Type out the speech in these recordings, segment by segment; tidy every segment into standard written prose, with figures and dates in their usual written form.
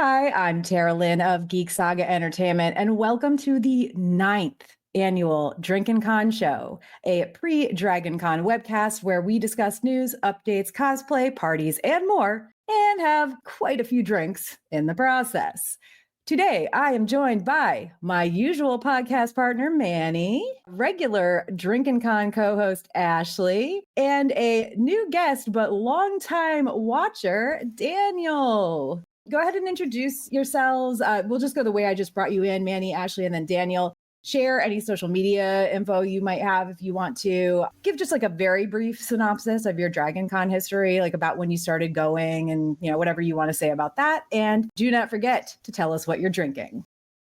Hi, I'm Tara Lynne of Geek Saga Entertainment, and welcome to the 9th annual Drinkin show, a pre-Dragon Con webcast where we discuss news, updates, cosplay, parties, and more, and have quite a few drinks in the process. Today, I am joined by my usual podcast partner, Manny, regular Drinkin' Con co-host, Ashley, and a new guest but longtime watcher, Daniel. Go ahead and introduce yourselves. We'll just go the way I just brought you in, Manny, Ashley, and then Daniel. Share any social media info you might have if you want to. Give just like a very brief synopsis of your Dragon Con history, like about when you started going and, whatever you want to say about that. And do not forget to tell us what you're drinking.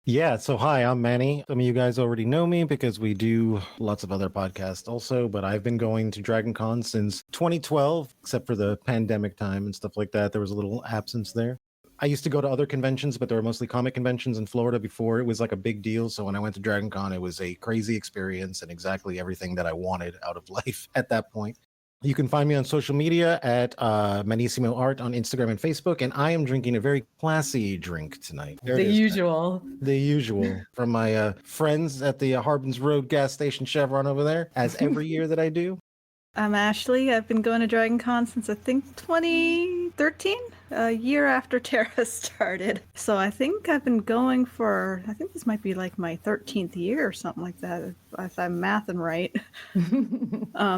Yeah, so hi, I'm Manny. Some of you guys already know me because we do lots of other podcasts also, but I've been going to Dragon Con since 2012, except for the pandemic time and stuff like that. There was a little absence there. I used to go to other conventions, but they were mostly comic conventions in Florida before it was like a big deal. So when I went to Dragon Con, it was a crazy experience and exactly everything that I wanted out of life at that point. You can find me on social media at Manissimo Art on Instagram and Facebook, and I am drinking a very classy drink tonight. The usual from my friends at the Harbins Road gas station Chevron over there, as every year that I do. I'm Ashley. I've been going to Dragon Con since I think 2013, a year after Tara started. So I think I've been going for, I think this might be like my 13th year or something like that, if I'm mathing right.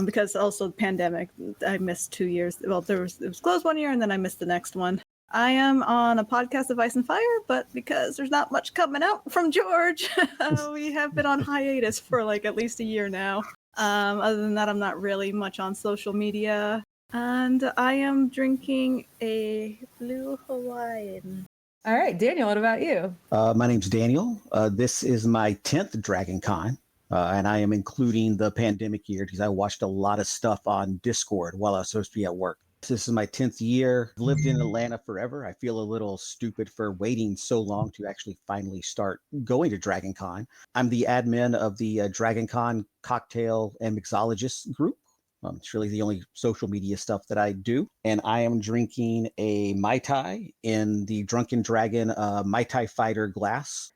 Because also the pandemic, I missed 2 years. Well, it was closed 1 year and then I missed the next one. I am on a podcast of Ice and Fire, but because there's not much coming out from George, we have been on hiatus for like at least a year now. Other than that, I'm not really much on social media. And I am drinking a Blue Hawaiian. All right, Daniel, what about you? My name's Daniel. This is my 10th Dragon Con, and I am including the pandemic year because I watched a lot of stuff on Discord while I was supposed to be at work. This is my 10th year. I've lived in Atlanta forever. I feel a little stupid for waiting so long to actually finally start going to Dragon Con. I'm the admin of the Dragon Con cocktail and mixologist group. It's really the only social media stuff that I do. And I am drinking a Mai Tai in the Drunken Dragon Mai Tai Fighter glass.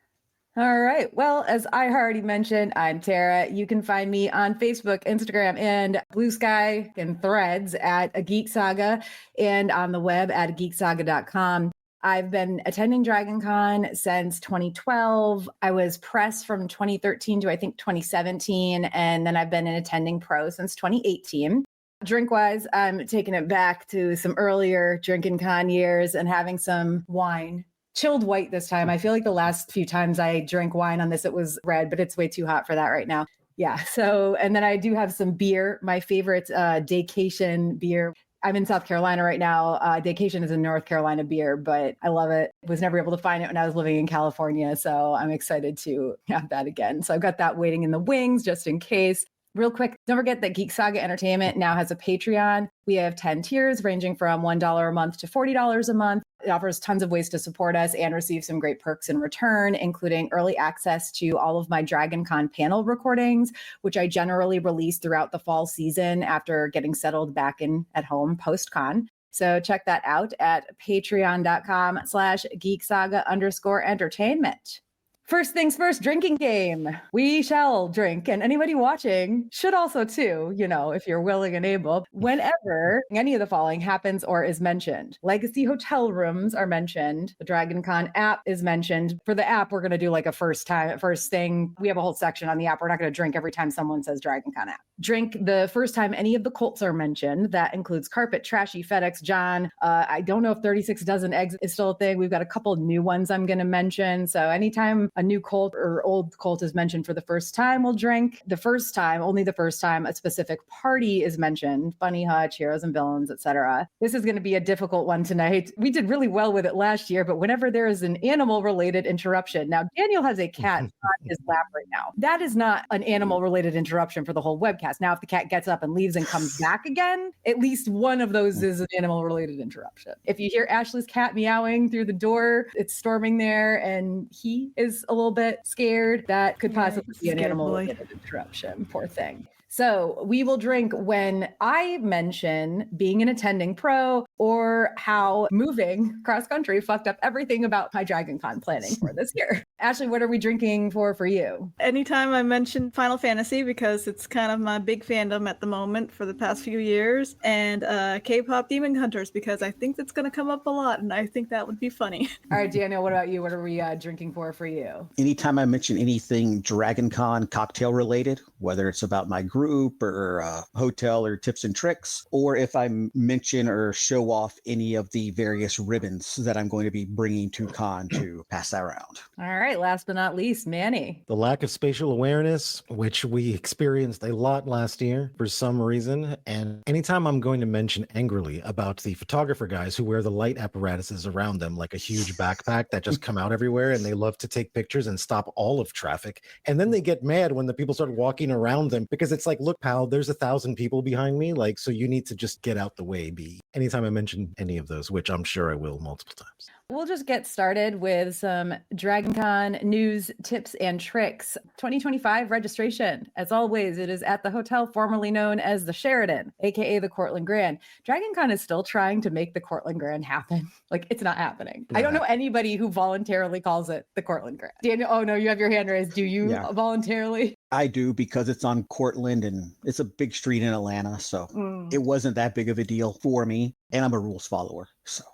All right. Well, as I already mentioned, I'm Tara. You can find me on Facebook, Instagram, and Blue Sky and Threads at A Geek Saga and on the web at geeksaga.com. I've been attending Dragon Con since 2012. I was press from 2013 to I think 2017, and then I've been an attending pro since 2018. Drink-wise, I'm taking it back to some earlier Drinkin' Con years and having some wine. Chilled white this time. I feel like the last few times I drank wine on this, it was red, but it's way too hot for that right now. Yeah. So, and then I do have some beer, my favorite Daycation beer. I'm in South Carolina right now. Daycation is a North Carolina beer, but I love it. Was never able to find it when I was living in California. So I'm excited to have that again. So I've got that waiting in the wings just in case. Real quick, don't forget that Geek Saga Entertainment now has a Patreon. We have 10 tiers ranging from $1 a month to $40 a month. It offers tons of ways to support us and receive some great perks in return, including early access to all of my Dragon Con panel recordings, which I generally release throughout the fall season after getting settled back in at home post-con. So check that out at patreon.com/geeksaga_entertainment. First things first, drinking game. We shall drink, and anybody watching should also too, if you're willing and able, whenever any of the following happens or is mentioned. Legacy hotel rooms are mentioned. The Dragon Con app is mentioned. For the app, we're going to do like a first thing. We have a whole section on the app. We're not going to drink every time someone says Dragon Con app. Drink the first time any of the cults are mentioned. That includes Carpet, Trashy, FedEx, John. I don't know if 36 dozen eggs is still a thing. We've got a couple new ones I'm going to mention. So anytime a new cult or old cult is mentioned for the first time, we'll drink. The first time, only the first time, a specific party is mentioned. Bunny Hutch, Heroes and Villains, etc. This is going to be a difficult one tonight. We did really well with it last year, but whenever there is an animal-related interruption, now Daniel has a cat on his lap right now. That is not an animal-related interruption for the whole webcast. Now, if the cat gets up and leaves and comes back again, at least one of those is an animal-related interruption. If you hear Ashley's cat meowing through the door, it's storming there, and he is a little bit scared. That could possibly be an animal-related interruption. Poor thing. So we will drink when I mention being an attending pro or how moving cross country fucked up everything about my Dragon Con planning for this year. Ashley, what are we drinking for you? Anytime I mention Final Fantasy, because it's kind of my big fandom at the moment for the past few years, and K-pop Demon Hunters, because I think that's going to come up a lot, and I think that would be funny. All right, Daniel, what about you? What are we drinking for you? Anytime I mention anything Dragon Con cocktail related, whether it's about my group or hotel or tips and tricks, or if I mention or show off any of the various ribbons that I'm going to be bringing to con to pass that around. All right, last but not least, Manny. The lack of spatial awareness, which we experienced a lot last year for some reason. And anytime I'm going to mention angrily about the photographer guys who wear the light apparatuses around them like a huge backpack that just come out everywhere, and they love to take pictures and stop all of traffic. And then they get mad when the people start walking around them because it's like, look, pal, there's 1,000 people behind me. Like, so you need to just get out the way, B. Anytime I mention any of those, which I'm sure I will multiple times. We'll just get started with some DragonCon news, tips, and tricks. 2025 registration. As always, it is at the hotel formerly known as the Sheraton, aka the Cortland Grand. DragonCon is still trying to make the Cortland Grand happen. Like, it's not happening. I don't know anybody who voluntarily calls it the Cortland Grand. Daniel, oh no, you have your hand raised. Do you voluntarily? I do, because it's on Cortland and it's a big street in Atlanta. So it wasn't that big of a deal for me. And I'm a rules follower. So.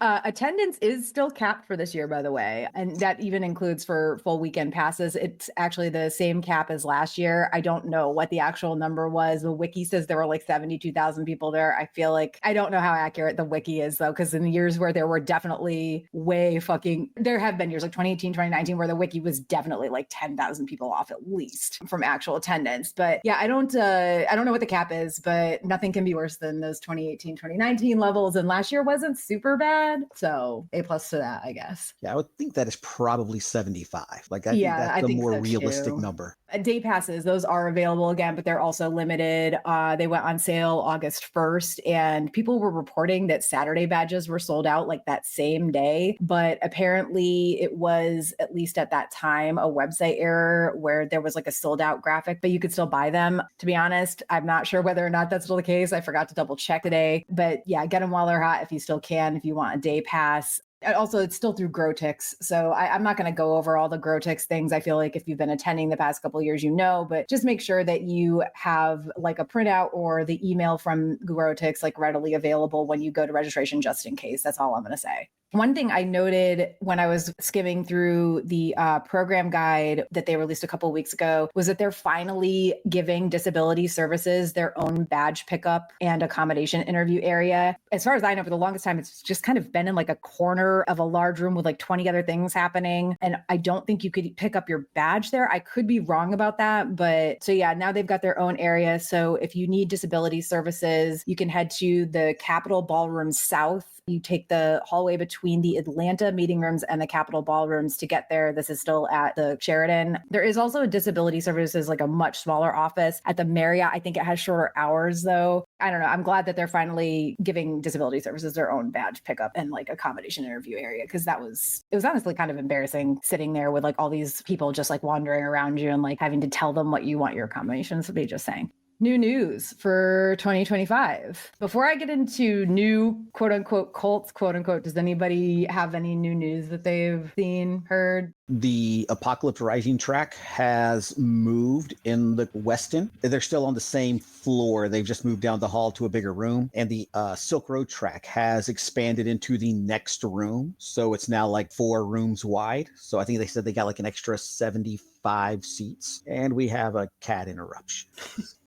Attendance is still capped for this year, by the way, and that even includes for full weekend passes. It's actually the same cap as last year. I don't know what the actual number was. The wiki says there were like 72,000 people there. I feel like I don't know how accurate the wiki is, though, because in the years where there were definitely there have been years like 2018, 2019, where the wiki was definitely like 10,000 people off at least from actual attendance. But yeah, I don't know what the cap is, but nothing can be worse than those 2018, 2019 levels. And last year wasn't super bad, so A+ to that, I guess. Yeah, I would think that is probably 75. Like, I think that's the more realistic number. Day passes, those are available again, but they're also limited. They went on sale August 1st, and people were reporting that Saturday badges were sold out like that same day. But apparently it was, at least at that time, a website error where there was like a sold out graphic, but you could still buy them. To be honest, I'm not sure whether or not that's still the case. I forgot to double check today. But yeah, get them while they're hot if you still can, if you want a day pass. Also, it's still through Grotix, so I'm not going to go over all the Grotix things. I feel like if you've been attending the past couple of years, you know, but just make sure that you have like a printout or the email from Grotix like readily available when you go to registration, just in case. That's all I'm going to say. One thing I noted when I was skimming through the program guide that they released a couple of weeks ago was that they're finally giving disability services their own badge pickup and accommodation interview area. As far as I know, for the longest time, it's just kind of been in like a corner of a large room with like 20 other things happening. And I don't think you could pick up your badge there. I could be wrong about that. But so yeah, now they've got their own area. So if you need disability services, you can head to the Capitol Ballroom South. You take the hallway between the Atlanta meeting rooms and the Capitol ballrooms to get there. This is still at the Sheraton. There is also a disability services, like a much smaller office at the Marriott. I think it has shorter hours though. I don't know. I'm glad that they're finally giving disability services their own badge pickup and like accommodation interview area. Cause it was honestly kind of embarrassing sitting there with like all these people just like wandering around you and like having to tell them what you want your accommodations to be. Just saying. New news for 2025. Before I get into new quote unquote cults, quote unquote, does anybody have any new news that they've seen, heard? The Apocalypse Rising track has moved in the Westin. They're still on the same floor. They've just moved down the hall to a bigger room. And the Silk Road track has expanded into the next room. So it's now like 4 rooms wide. So I think they said they got like an extra 75 seats. And we have a cat interruption.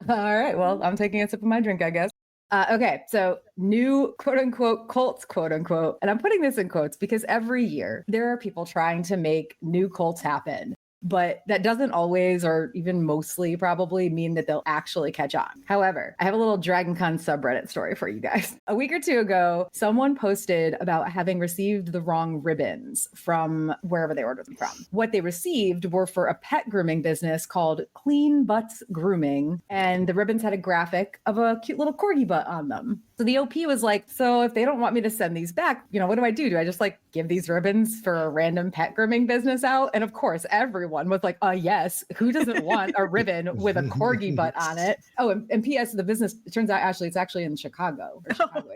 All right. Well, I'm taking a sip of my drink, I guess. Okay, so new quote unquote cults, quote unquote, and I'm putting this in quotes because every year there are people trying to make new cults happen. But that doesn't always, or even mostly probably, mean that they'll actually catch on. However, I have a little DragonCon subreddit story for you guys. A week or two ago, someone posted about having received the wrong ribbons from wherever they ordered them from. What they received were for a pet grooming business called Clean Butts Grooming, and the ribbons had a graphic of a cute little corgi butt on them. So the OP was like, so if they don't want me to send these back, what do I do? Do I just like give these ribbons for a random pet grooming business out? And of course, everyone one was like, yes, who doesn't want a ribbon with a corgi butt on it? Oh, and P.S. the business, it turns out, Ashley, it's actually in Chicago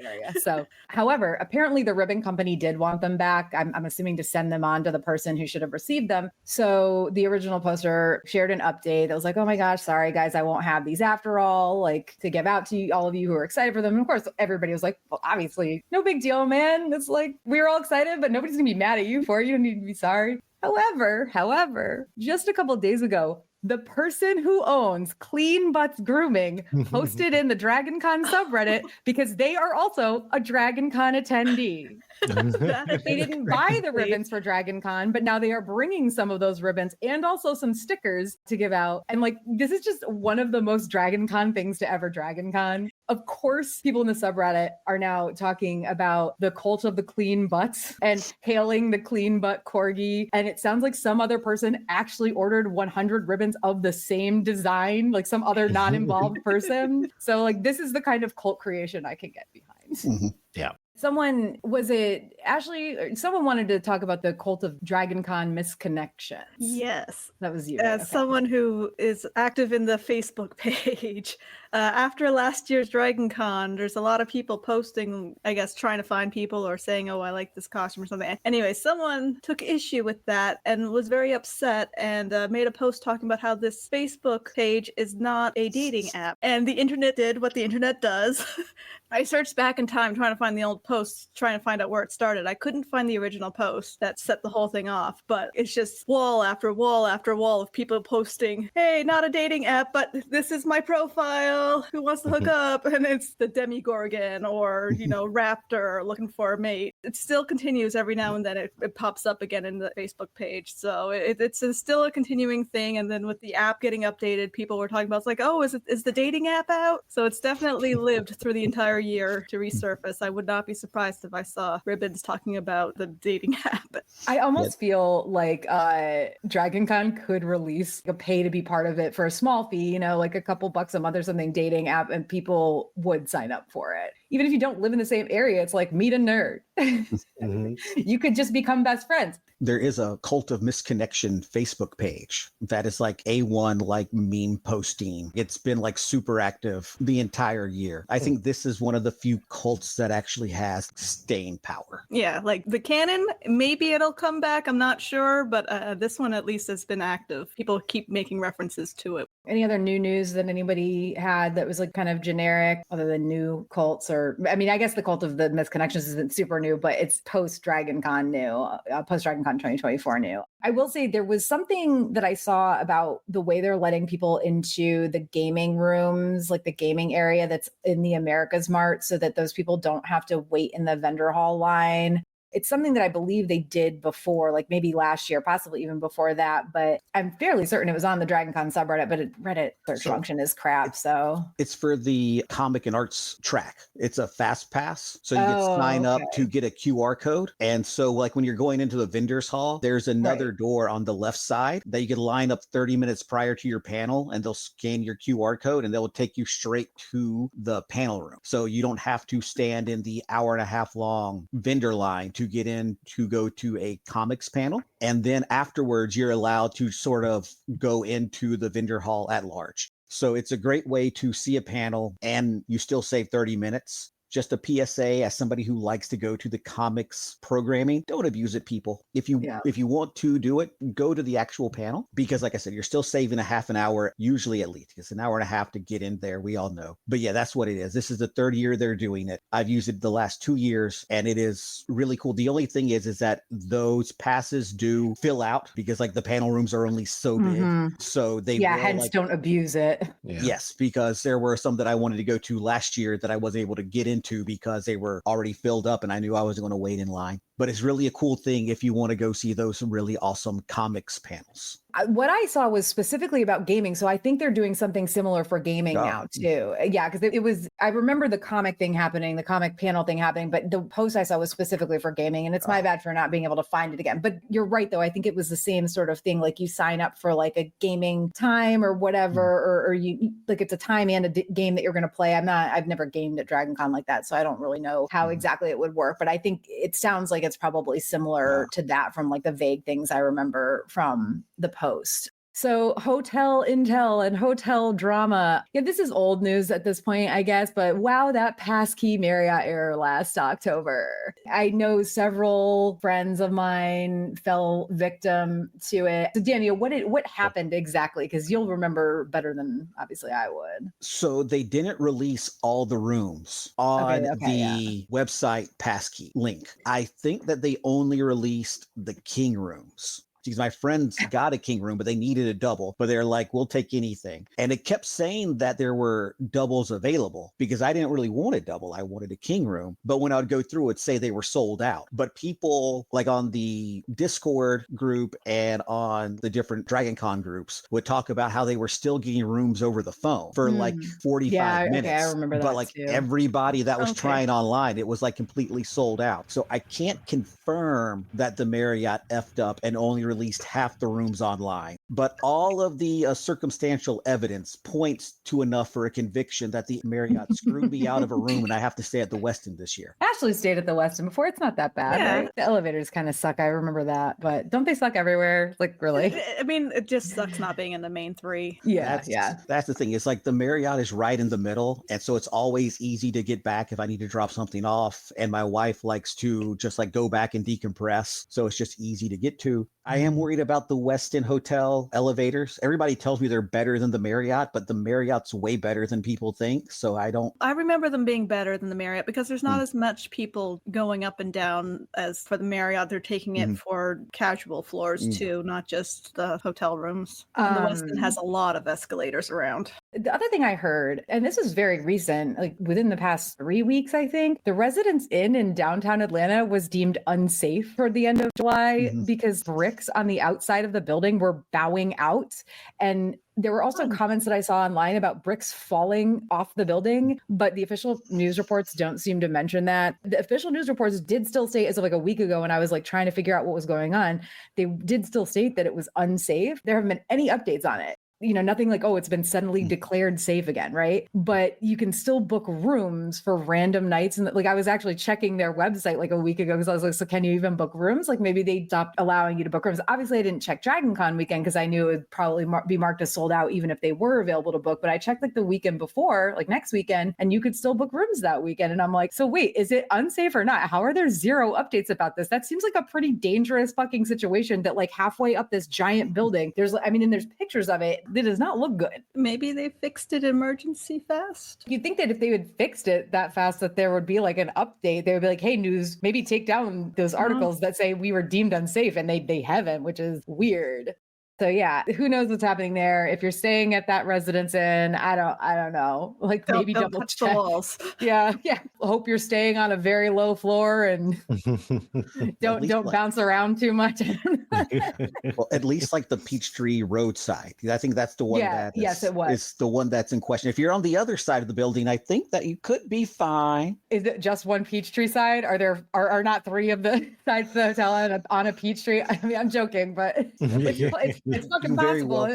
area. So, however, apparently the ribbon company did want them back. I'm assuming to send them on to the person who should have received them. So the original poster shared an update that was like, oh my gosh, sorry guys, I won't have these after all, like to give out to all of you who are excited for them. And of course, everybody was like, well, obviously, no big deal, man. It's like, we were all excited, but nobody's gonna be mad at you for it. You don't need to be sorry. However, just a couple of days ago, the person who owns Clean Butts Grooming posted in the Dragon Con subreddit because they are also a Dragon Con attendee. They didn't buy the ribbons for Dragon Con, but now they are bringing some of those ribbons and also some stickers to give out. And like, this is just one of the most Dragon Con things to ever Dragon Con. Of course, people in the subreddit are now talking about the cult of the clean butts and hailing the clean butt corgi. And it sounds like some other person actually ordered 100 ribbons of the same design, like some other non-involved person. So like, this is the kind of cult creation I can get behind. Yeah. Someone wanted to talk about the cult of Dragon Con misconnections. Yes. That was you. As someone who is active in the Facebook page, after last year's Dragon Con, there's a lot of people posting, I guess, trying to find people or saying, oh, I like this costume or something. Anyway, someone took issue with that and was very upset and made a post talking about how this Facebook page is not a dating app. And the internet did what the internet does. I searched back in time trying to find the old posts, trying to find out where it started. I couldn't find the original post that set the whole thing off, but it's just wall after wall after wall of people posting, hey, not a dating app, but this is my profile. Who wants to hook up? And it's the Demigorgon or, Raptor looking for a mate. It still continues every now and then. It pops up again in the Facebook page. So it's still a continuing thing. And then with the app getting updated, people were talking about, it's like, oh, is the dating app out? So it's definitely lived through the entire year to resurface. I would not be surprised if I saw ribbons talking about the dating app. I almost feel like Dragon Con could release a pay to be part of it for a small fee, like a couple bucks a month or something, dating app, and people would sign up for it. Even if you don't live in the same area, it's like meet a nerd. You could just become best friends. There is a Cult of Misconnection Facebook page that is like A1 like meme posting. It's been like super active the entire year. I think this is one of the few cults that actually has staying power. Yeah, like the canon, maybe it'll come back. I'm not sure, but this one at least has been active. People keep making references to it. Any other new news that anybody had that was like kind of generic other than new cults? Or, I mean, I guess the Cult of the Misconnections isn't super new, but it's post Dragon Con new, post Dragon Con 2024 new. I will say there was something that I saw about the way they're letting people into the gaming rooms, like the gaming area that's in the America's Mart, so that those people don't have to wait in the vendor hall line. It's something that I believe they did before, like maybe last year, possibly even before that. But I'm fairly certain it was on the Dragon Con subreddit, but Reddit search function is crap. So it's for the comic and arts track. It's a fast pass. So you can sign up to get a QR code. And so like when you're going into the vendor's hall, there's another door on the left side that you can line up 30 minutes prior to your panel, and they'll scan your QR code and they'll take you straight to the panel room. So you don't have to stand in the hour and a half long vendor line to get in to go to a comics panel. And then afterwards, you're allowed to sort of go into the vendor hall at large. So it's a great way to see a panel and you still save 30 minutes. Just a PSA as somebody who likes to go to the comics programming, don't abuse it, people. If you want to do it, go to the actual panel, because like I said, you're still saving a half an hour, usually at least. It's an hour and a half to get in there. We all know. But yeah, that's what it is. This is the third year they're doing it. I've used it the last 2 years and it is really cool. The only thing is that those passes do fill out because like the panel rooms are only so big. So they hence don't abuse it. Yes, because there were some that I wanted to go to last year that I was able to get into because they were already filled up and I knew I was going to wait in line. But it's really a cool thing if you want to go see those really awesome comics panels. What I saw was specifically about gaming. So I think they're doing something similar for gaming now too. Yeah, because it was, I remember the comic thing happening, the comic panel thing happening, but the post I saw was specifically for gaming, and it's my bad for not being able to find it again. But you're right though. I think it was the same sort of thing. Like you sign up for like a gaming time or whatever, or you like it's a time and a game that you're going to play. I've never gamed at Dragon Con like that. So I don't really know how exactly it would work, but I think it sounds like it's probably similar to that from like the vague things I remember from the post. So hotel intel and hotel drama. Yeah, this is old news at this point, I guess, but wow, that passkey Marriott error last October. I know several friends of mine fell victim to it. So Daniel, what happened exactly? Because you'll remember better than obviously I would. So they didn't release all the rooms on the website passkey link. I think that they only released the king rooms. Because my friends got a king room, but they needed a double. But they're like, we'll take anything. And it kept saying that there were doubles available because I didn't really want a double. I wanted a king room. But when I would go through, it would say they were sold out. But people like on the Discord group and on the different Dragon Con groups would talk about how they were still getting rooms over the phone for like 45 minutes. Okay, I remember that. But like too. everybody that was trying online, it was like completely sold out. So I can't confirm that the Marriott effed up and only released half the rooms online, but all of the circumstantial evidence points to enough for a conviction that the Marriott screwed me out of a room and I have to stay at the Westin this year. Ashley stayed at the Westin before. It's not that bad, right? The elevators kind of suck. I remember that, but don't they suck everywhere? Like really? I mean, it just sucks not being in the main three. That's the thing. It's like the Marriott is right in the middle, and so it's always easy to get back if I need to drop something off. And my wife likes to just like go back and decompress, so it's just easy to get to. I am worried about the Westin Hotel elevators. Everybody tells me they're better than the Marriott, but the Marriott's way better than people think. So I remember them being better than the Marriott because there's not as much people going up and down as for the Marriott. They're taking it for casual floors too, not just the hotel rooms. And the Westin has a lot of escalators around. The other thing I heard, and this is very recent, like within the past 3 weeks, I think, the Residence Inn in downtown Atlanta was deemed unsafe toward the end of July because bricks on the outside of the building were bowing out. And there were also comments that I saw online about bricks falling off the building, but the official news reports don't seem to mention that. The official news reports did still state, as of like a week ago when I was like trying to figure out what was going on, they did still state that it was unsafe. There haven't been any updates on it. You know, nothing like, oh, it's been suddenly declared safe again, right? But you can still book rooms for random nights. And like, I was actually checking their website like a week ago because I was like, so can you even book rooms? Like maybe they stopped allowing you to book rooms. Obviously, I didn't check Dragon Con weekend because I knew it would probably be marked as sold out even if they were available to book. But I checked like the weekend before, like next weekend, and you could still book rooms that weekend. And I'm like, so wait, is it unsafe or not? How are there zero updates about this? That seems like a pretty dangerous fucking situation that like halfway up this giant building, there's pictures of it. It does not look good. Maybe they fixed it emergency fast. You'd think that if they had fixed it that fast, that there would be like an update. They would be like, hey, news, maybe take down those articles that say we were deemed unsafe, and they haven't, which is weird. So yeah, who knows what's happening there? If you're staying at that Residence Inn, I don't know. Like maybe double check. The walls. Yeah. Hope you're staying on a very low floor and don't bounce around too much. Well, at least like the Peachtree roadside. I think that's the one is the one that's in question. If you're on the other side of the building, I think that you could be fine. Is it just one Peachtree side? Are not three of the sides of the hotel on a Peachtree? I mean, I'm joking, but it's fucking possible.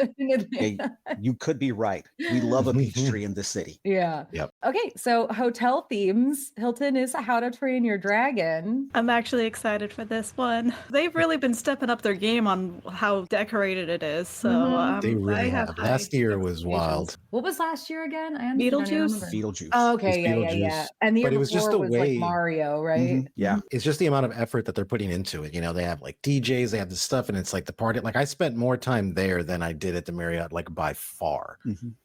You could be right. We love a peach tree in the city. Yeah. Yep. Okay, so hotel themes. Hilton is How to Train Your Dragon. I'm actually excited for this one. They've really been stepping up their game on how decorated it is. So they really have. Last year was wild. What was last year again? Beetlejuice. Oh, okay, yeah. And the year it was before just the was way like Mario, right? Yeah. It's just the amount of effort that they're putting into it. You know, they have like DJs, they have this stuff, and it's like the party. Like I spent more time there than I did at the Marriott, like by far.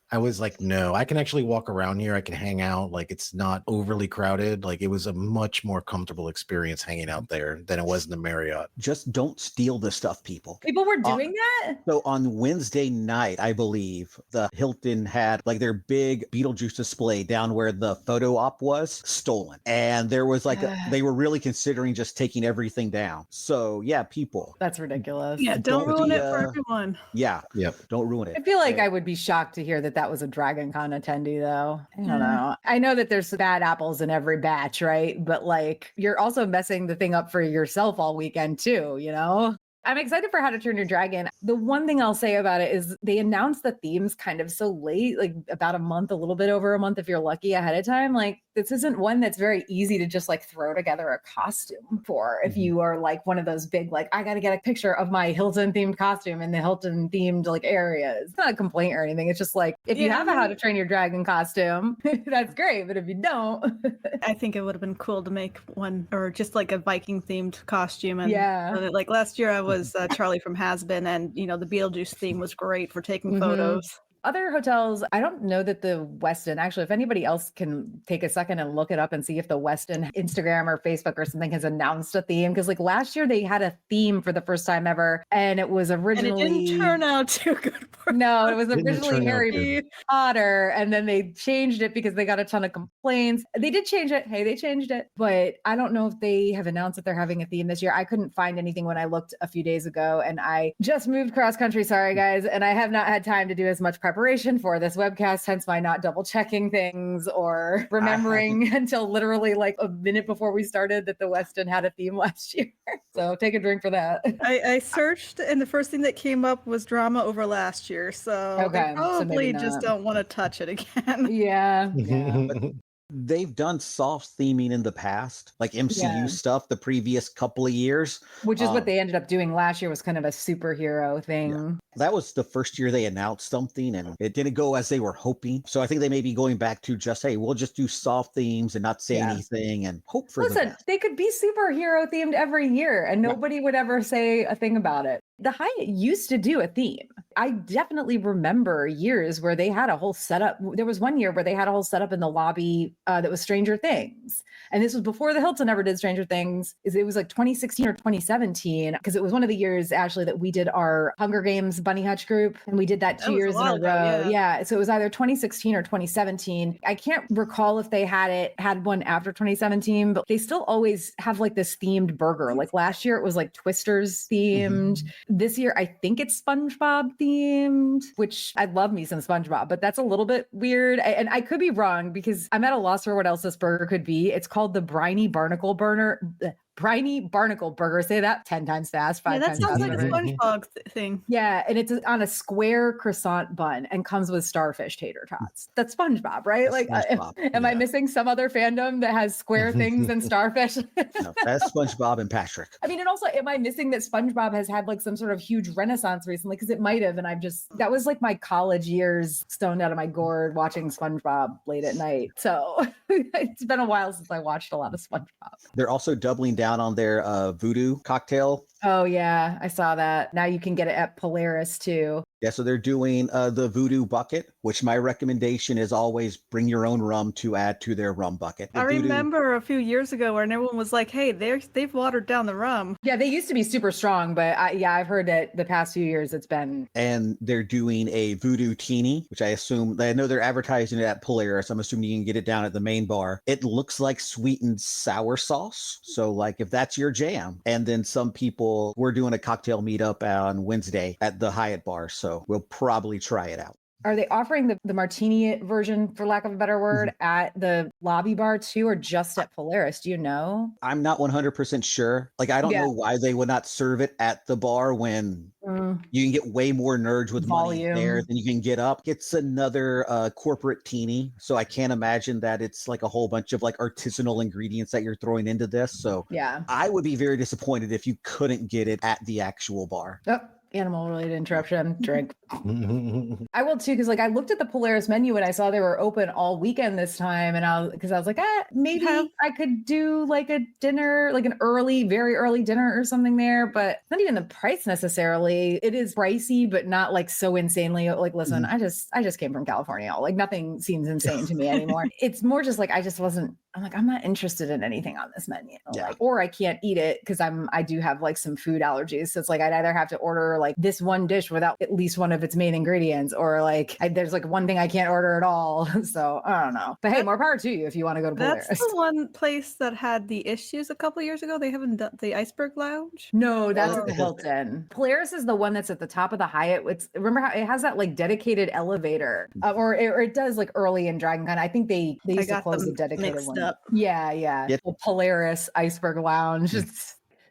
I was like, no, I can actually walk around here. I can hang out. Like it's not overly crowded. Like it was a much more comfortable experience hanging out there than it was in the Marriott. Just don't steal the stuff, people. People were doing that? So on Wednesday night, I believe, the Hilton had like their big Beetlejuice display down where the photo op was stolen. And there was like, they were really considering just taking everything down. So yeah, people. That's ridiculous. Yeah, don't ruin it for everyone. Yeah. Yep. Don't ruin it. I feel like I would be shocked to hear that was a Dragon Con attendee, though. I don't know. I know that there's bad apples in every batch, right? But like, you're also messing the thing up for yourself all weekend too, you know? I'm excited for How to Train Your Dragon. The one thing I'll say about it is they announced the themes kind of so late, like about a little bit over a month if you're lucky ahead of time. Like this isn't one that's very easy to just like throw together a costume for. If you are like one of those big, like, I got to get a picture of my Hilton themed costume in the Hilton themed like area. It's not a complaint or anything. It's just like, if you have a How to Train Your Dragon costume, that's great. But if you don't, I think it would have been cool to make one or just like a Viking themed costume. And yeah, like last year I was Charlie from Has-Been, and the Beetlejuice theme was great for taking photos. Other hotels, I don't know that the Westin, actually, if anybody else can take a second and look it up and see if the Westin Instagram or Facebook or something has announced a theme. Because like last year they had a theme for the first time ever. And it was originally... And it didn't turn out too good. No, it was originally Harry Potter. And then they changed it because they got a ton of complaints. They did change it. Hey, they changed it. But I don't know if they have announced that they're having a theme this year. I couldn't find anything when I looked a few days ago. And I just moved cross country. Sorry, guys. And I have not had time to do as much preparation for this webcast, hence my not double checking things or remembering until literally like a minute before we started that the Westin had a theme last year. So take a drink for that. I searched, and the first thing that came up was drama over last year. So they probably just don't want to touch it again. Yeah. They've done soft theming in the past, like MCU stuff the previous couple of years. Which is what they ended up doing last year, was kind of a superhero thing. Yeah. That was the first year they announced something and it didn't go as they were hoping. So I think they may be going back to just, hey, we'll just do soft themes and not say anything and hope for the best. They could be superhero themed every year and nobody would ever say a thing about it. The Hyatt used to do a theme. I definitely remember years where they had a whole setup. There was one year where they had a whole setup in the lobby that was Stranger Things. And this was before the Hilton ever did Stranger Things. It was like 2016 or 2017, because it was one of the years, Ashley, that we did our Hunger Games Bunny Hutch group. And we did that 2 years in a row. Yeah. So it was either 2016 or 2017. I can't recall if they had one after 2017, but they still always have like this themed burger. Like last year, it was like Twisters themed. This year, I think it's SpongeBob themed, which I love me some SpongeBob, but that's a little bit weird. And I could be wrong because I'm at a loss for what else this burger could be. It's called the Briny Barnacle Burger. Say that 10 times fast, 5 times fast. That sounds like a SpongeBob thing. Yeah, and it's on a square croissant bun and comes with starfish tater tots. That's SpongeBob, right? That's like, SpongeBob. Am I missing some other fandom that has square things and starfish? No, that's SpongeBob and Patrick. I mean, and also, am I missing that SpongeBob has had like some sort of huge renaissance recently? Because it might have, and that was like my college years stoned out of my gourd watching SpongeBob late at night. So it's been a while since I watched a lot of SpongeBob. They're also doubling down on their voodoo cocktail. Oh yeah, I saw that. Now you can get it at Polaris too. Yeah, so they're doing the voodoo bucket, which my recommendation is always bring your own rum to add to their rum bucket. I remember a few years ago when everyone was like, hey, they've watered down the rum. Yeah, they used to be super strong, but I've heard that the past few years it's been. And they're doing a voodoo teeny, which I know they're advertising it at Polaris. I'm assuming you can get it down at the main bar. It looks like sweetened sour sauce. So like if that's your jam. And then we're doing a cocktail meetup on Wednesday at the Hyatt bar. So we'll probably try it out. Are they offering the martini version, for lack of a better word, at the lobby bar too, or just at Polaris? Do you know? I'm not 100% sure. Like, I don't know why they would not serve it at the bar when you can get way more nerds with volume money there than you can get up. It's another corporate teeny. So I can't imagine that it's like a whole bunch of like artisanal ingredients that you're throwing into this. So yeah, I would be very disappointed if you couldn't get it at the actual bar. Yep. Animal related interruption, drink. I will too, because like I looked at the Polaris menu and I saw they were open all weekend this time, and I was like, maybe I could do like a dinner, like an very early dinner or something there, but not even the price necessarily. It is pricey, but not like so insanely like, listen, I just came from California. Like nothing seems insane to me anymore. It's more just like I'm not interested in anything on this menu. Yeah. Or I can't eat it because I do have like some food allergies. So it's like I'd either have to order like this one dish without at least one of its main ingredients, or like there's like one thing I can't order at all. So I don't know. But hey, more power to you if you want to go to Polaris. That's the one place that had the issues a couple years ago. They haven't done the Iceberg Lounge. No, that's at the Hilton. Polaris is the one that's at the top of the Hyatt. Remember how it has that like dedicated elevator, or it does like early in Dragon Con. I think they used to close the dedicated one. Up. Yeah. The Polaris Iceberg Lounge.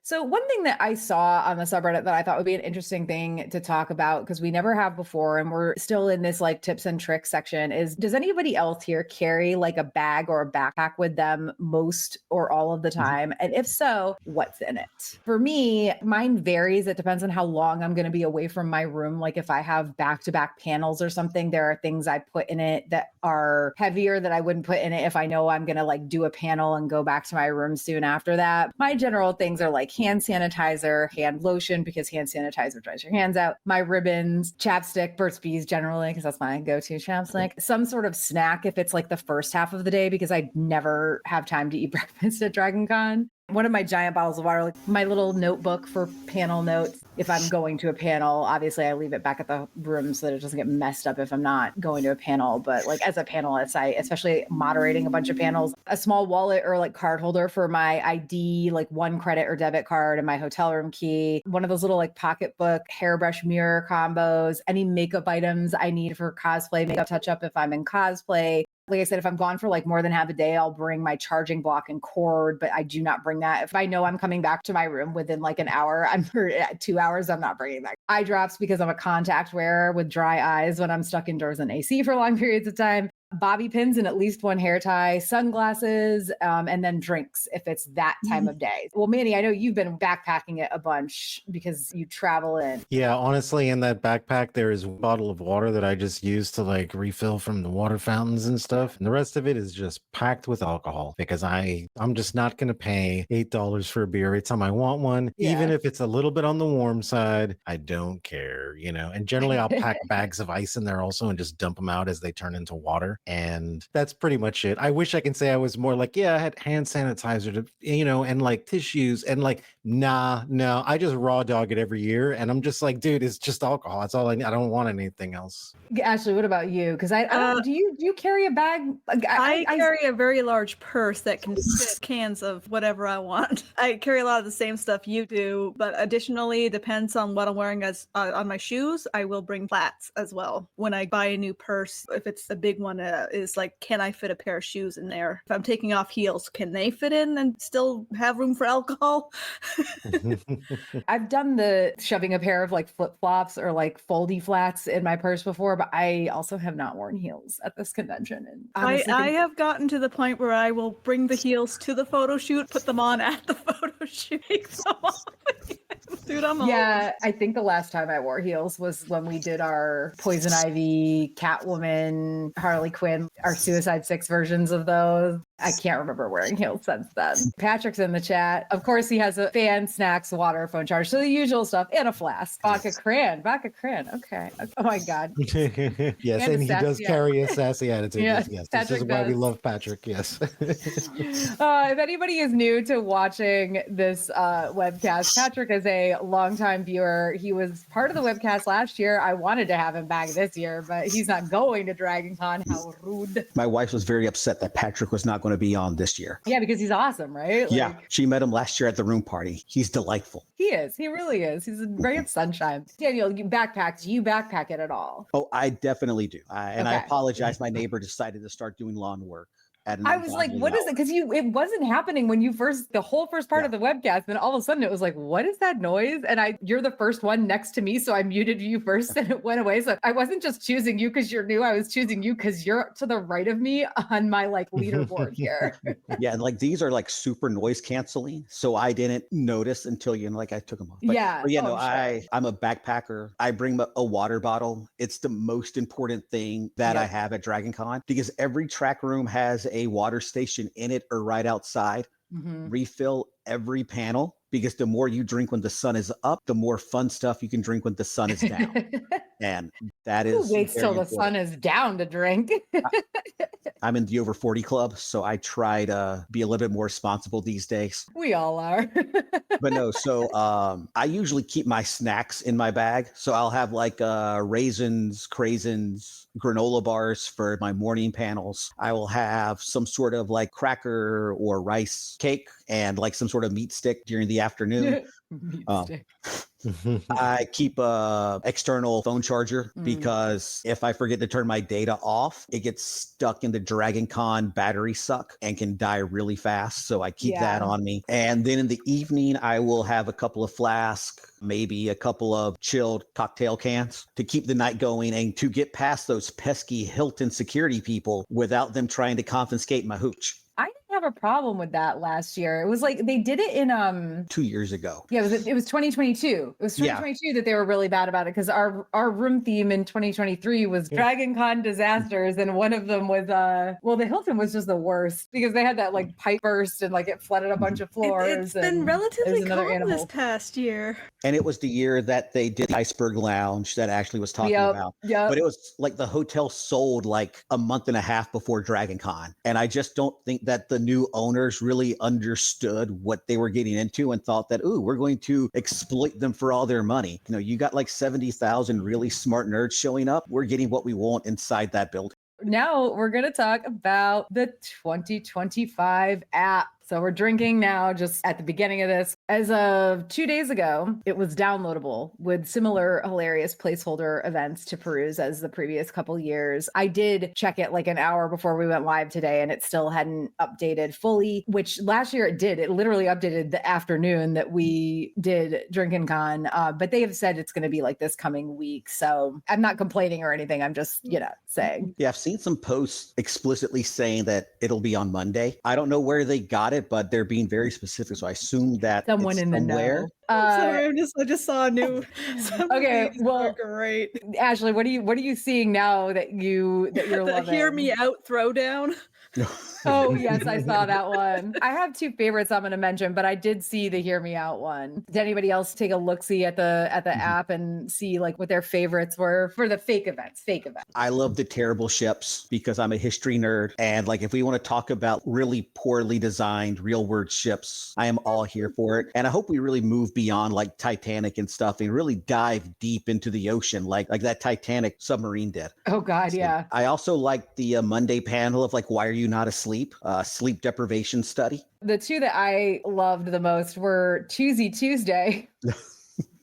So one thing that I saw on the subreddit that I thought would be an interesting thing to talk about, because we never have before, and we're still in this like tips and tricks section, is does anybody else here carry like a bag or a backpack with them most or all of the time? And if so, what's in it? For me, mine varies. It depends on how long I'm going to be away from my room. Like if I have back-to-back panels or something, there are things I put in it that are heavier that I wouldn't put in it if I know I'm going to like do a panel and go back to my room soon after that. My general things are like hand sanitizer, hand lotion, because hand sanitizer dries your hands out, my ribbons, chapstick, Burt's Bees generally, because that's my go-to chapstick, some sort of snack if it's like the first half of the day, because I never have time to eat breakfast at Dragon Con. One of my giant bottles of water, like my little notebook for panel notes. If I'm going to a panel, obviously I leave it back at the room so that it doesn't get messed up if I'm not going to a panel. But like as a panelist, especially moderating a bunch of panels, a small wallet or like card holder for my ID, like one credit or debit card and my hotel room key, one of those little like pocketbook, hairbrush mirror combos, any makeup items I need for cosplay, makeup touch up if I'm in cosplay. Like I said, if I'm gone for like more than half a day, I'll bring my charging block and cord, but I do not bring that. If I know I'm coming back to my room within like an hour, or 2 hours, I'm not bringing that. Eye drops because I'm a contact wearer with dry eyes when I'm stuck indoors in AC for long periods of time. Bobby pins and at least one hair tie, sunglasses, and then drinks if it's that time of day. Well, Manny, I know you've been backpacking it a bunch because you travel in. Yeah, honestly, in that backpack, there is a bottle of water that I just use to like refill from the water fountains and stuff. And the rest of it is just packed with alcohol because I'm just not going to pay $8 for a beer every time I want one. Yeah. Even if it's a little bit on the warm side, I don't care, And generally I'll pack bags of ice in there also and just dump them out as they turn into water. And that's pretty much it. I wish I can say I was more like, yeah, I had hand sanitizer to, and like tissues and like, no, I just raw dog it every year. And I'm just like, dude, it's just alcohol. That's all I need. I don't want anything else. Ashley, what about you? Because I don't, do you carry a bag? I carry a very large purse that can fit cans of whatever I want. I carry a lot of the same stuff you do, but additionally, depends on what I'm wearing as on my shoes. I will bring flats as well. When I buy a new purse, if it's a big one, is like, can I fit a pair of shoes in there? If I'm taking off heels, can they fit in and still have room for alcohol? I've done the shoving a pair of like flip-flops or like foldy flats in my purse before, but I also have not worn heels at this convention. And honestly, I have gotten to the point where I will bring the heels to the photo shoot, put them on at the photo shoot. Dude, I'm old. Yeah, I think the last time I wore heels was when we did our Poison Ivy, Catwoman, Harley Quinn, our Suicide 6 versions of those. I can't remember wearing heels since then. Patrick's in the chat. Of course, he has a fan, snacks, water, phone charge. So the usual stuff, and a flask. Vodka cran. Okay. Oh my God. Yes, and he does carry a sassy attitude. Yeah, Yes. Patrick This is why we does. love Patrick. Yes. If anybody is new to watching this webcast, Patrick is a longtime viewer. He was part of the webcast last year. I wanted to have him back this year, but he's not going to Dragon Con. How rude. My wife was very upset that Patrick was not going to be on this year. Yeah, because he's awesome, right? Yeah, she met him last year at the room party. He's delightful. He is. He really is. He's a ray of sunshine. Daniel, you backpack it at all? Oh, I definitely do. And I Okay. apologize. My neighbor decided to start doing lawn work. I was like, what is it? Because it wasn't happening when the whole first part of the webcast. Then all of a sudden it was like, what is that noise? And you're the first one next to me. So I muted you first and it went away. So I wasn't just choosing you because you're new. I was choosing you because you're to the right of me on my like leaderboard here. Yeah. And like, these are like super noise canceling. So I didn't notice until, I took them off. But, Yeah. But, Sure. I'm a backpacker. I bring a water bottle. It's the most important thing that I have at Dragon Con because every track room has a water station in it or right outside. Refill every panel because the more you drink when the sun is up, the more fun stuff you can drink when the sun is down. And that is Who waits till the sun is down to drink? I'm in the over 40 club, so I try to be a little bit more responsible these days. We all are. But no, so I usually keep my snacks in my bag. So I'll have like raisins, craisins, granola bars for my morning panels. I will have some sort of like cracker or rice cake and like some sort of meat stick during the afternoon. Meat stick. I keep a external phone charger because if I forget to turn my data off, it gets stuck in the Dragon Con battery suck and can die really fast. So I keep that on me. And then in the evening, I will have a couple of flasks, maybe a couple of chilled cocktail cans to keep the night going and to get past those pesky Hilton security people without them trying to confiscate my hooch. I didn't have a problem with that last year. It was like they did it in 2 years ago. Yeah, it was 2022. It was 2022 that they were really bad about it because our room theme in 2023 was Dragon Con disasters, and one of them was the Hilton was just the worst because they had that like pipe burst and like it flooded a bunch of floors. It's been relatively calm animal this past year. And it was the year that they did the Iceberg Lounge that Ashley was talking about. Yeah. But it was like the hotel sold like a month and a half before Dragon Con. And I just don't think that the new owners really understood what they were getting into and thought that, ooh, we're going to exploit them for all their money. You know, you got like 70,000 really smart nerds showing up. We're getting what we want inside that building. Now we're going to talk about the 2025 app. So we're drinking now just at the beginning of this. As of 2 days ago, it was downloadable with similar hilarious placeholder events to peruse as the previous couple years. I did check it like an hour before we went live today and it still hadn't updated fully, which last year it did. It literally updated the afternoon that we did Drinkin Con, but they have said it's going to be like this coming week. So I'm not complaining or anything. I'm just, saying. Yeah, I've seen some posts explicitly saying that it'll be on Monday. I don't know where they got it, but they're being very specific. So I assume that Someone in the know. Sorry, I just saw a new. Okay, well, great. Ashley, what are you seeing now that you're loving? Hear me out throwdown. Oh yes, I saw that one. I have two favorites I'm going to mention, but I did see the Hear Me Out one. Did anybody else take a look-see at the app and see like what their favorites were for the fake events? I love the terrible ships because I'm a history nerd. And like if we want to talk about really poorly designed real world ships, I am all here for it. And I hope we really move beyond like Titanic and stuff and really dive deep into the ocean like that Titanic submarine did. Oh God, yeah. I also like the Monday panel of like, why are you not asleep? Sleep deprivation study. The two that I loved the most were Tuesday.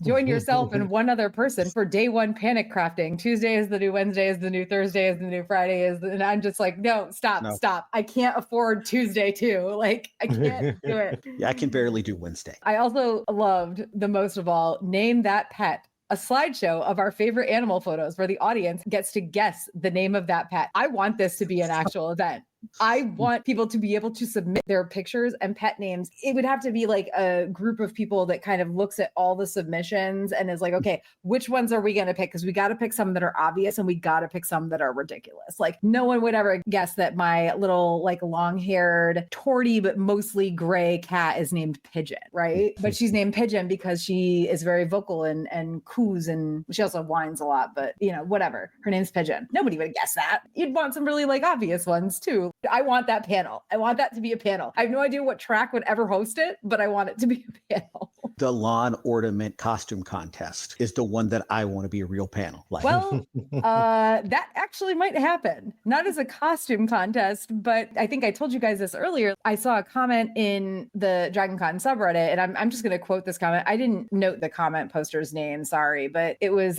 Join yourself and one other person for day one panic crafting. Tuesday is the new Wednesday, is the new Thursday, is the new Friday, and I'm just like, no, stop. I can't afford Tuesday too. Like, I can't do it. Yeah, I can barely do Wednesday. I also loved the most of all, Name That Pet, a slideshow of our favorite animal photos where the audience gets to guess the name of that pet. I want this to be an actual event. I want people to be able to submit their pictures and pet names. It would have to be like a group of people that kind of looks at all the submissions and is like, okay, which ones are we going to pick? Because we got to pick some that are obvious and we got to pick some that are ridiculous. Like no one would ever guess that my little like long-haired, torty, but mostly gray cat is named Pigeon, right? But she's named Pigeon because she is very vocal and coos, and she also whines a lot, but whatever. Her name's Pigeon. Nobody would guess that. You'd want some really like obvious ones too. I want that panel. I want that to be a panel. I have no idea what track would ever host it, but I want it to be a panel. The lawn ornament costume contest is the one that I want to be a real panel. Like. Well, that actually might happen. Not as a costume contest, but I think I told you guys this earlier. I saw a comment in the Dragon Con subreddit, and I'm just going to quote this comment. I didn't note the comment poster's name, sorry, but it was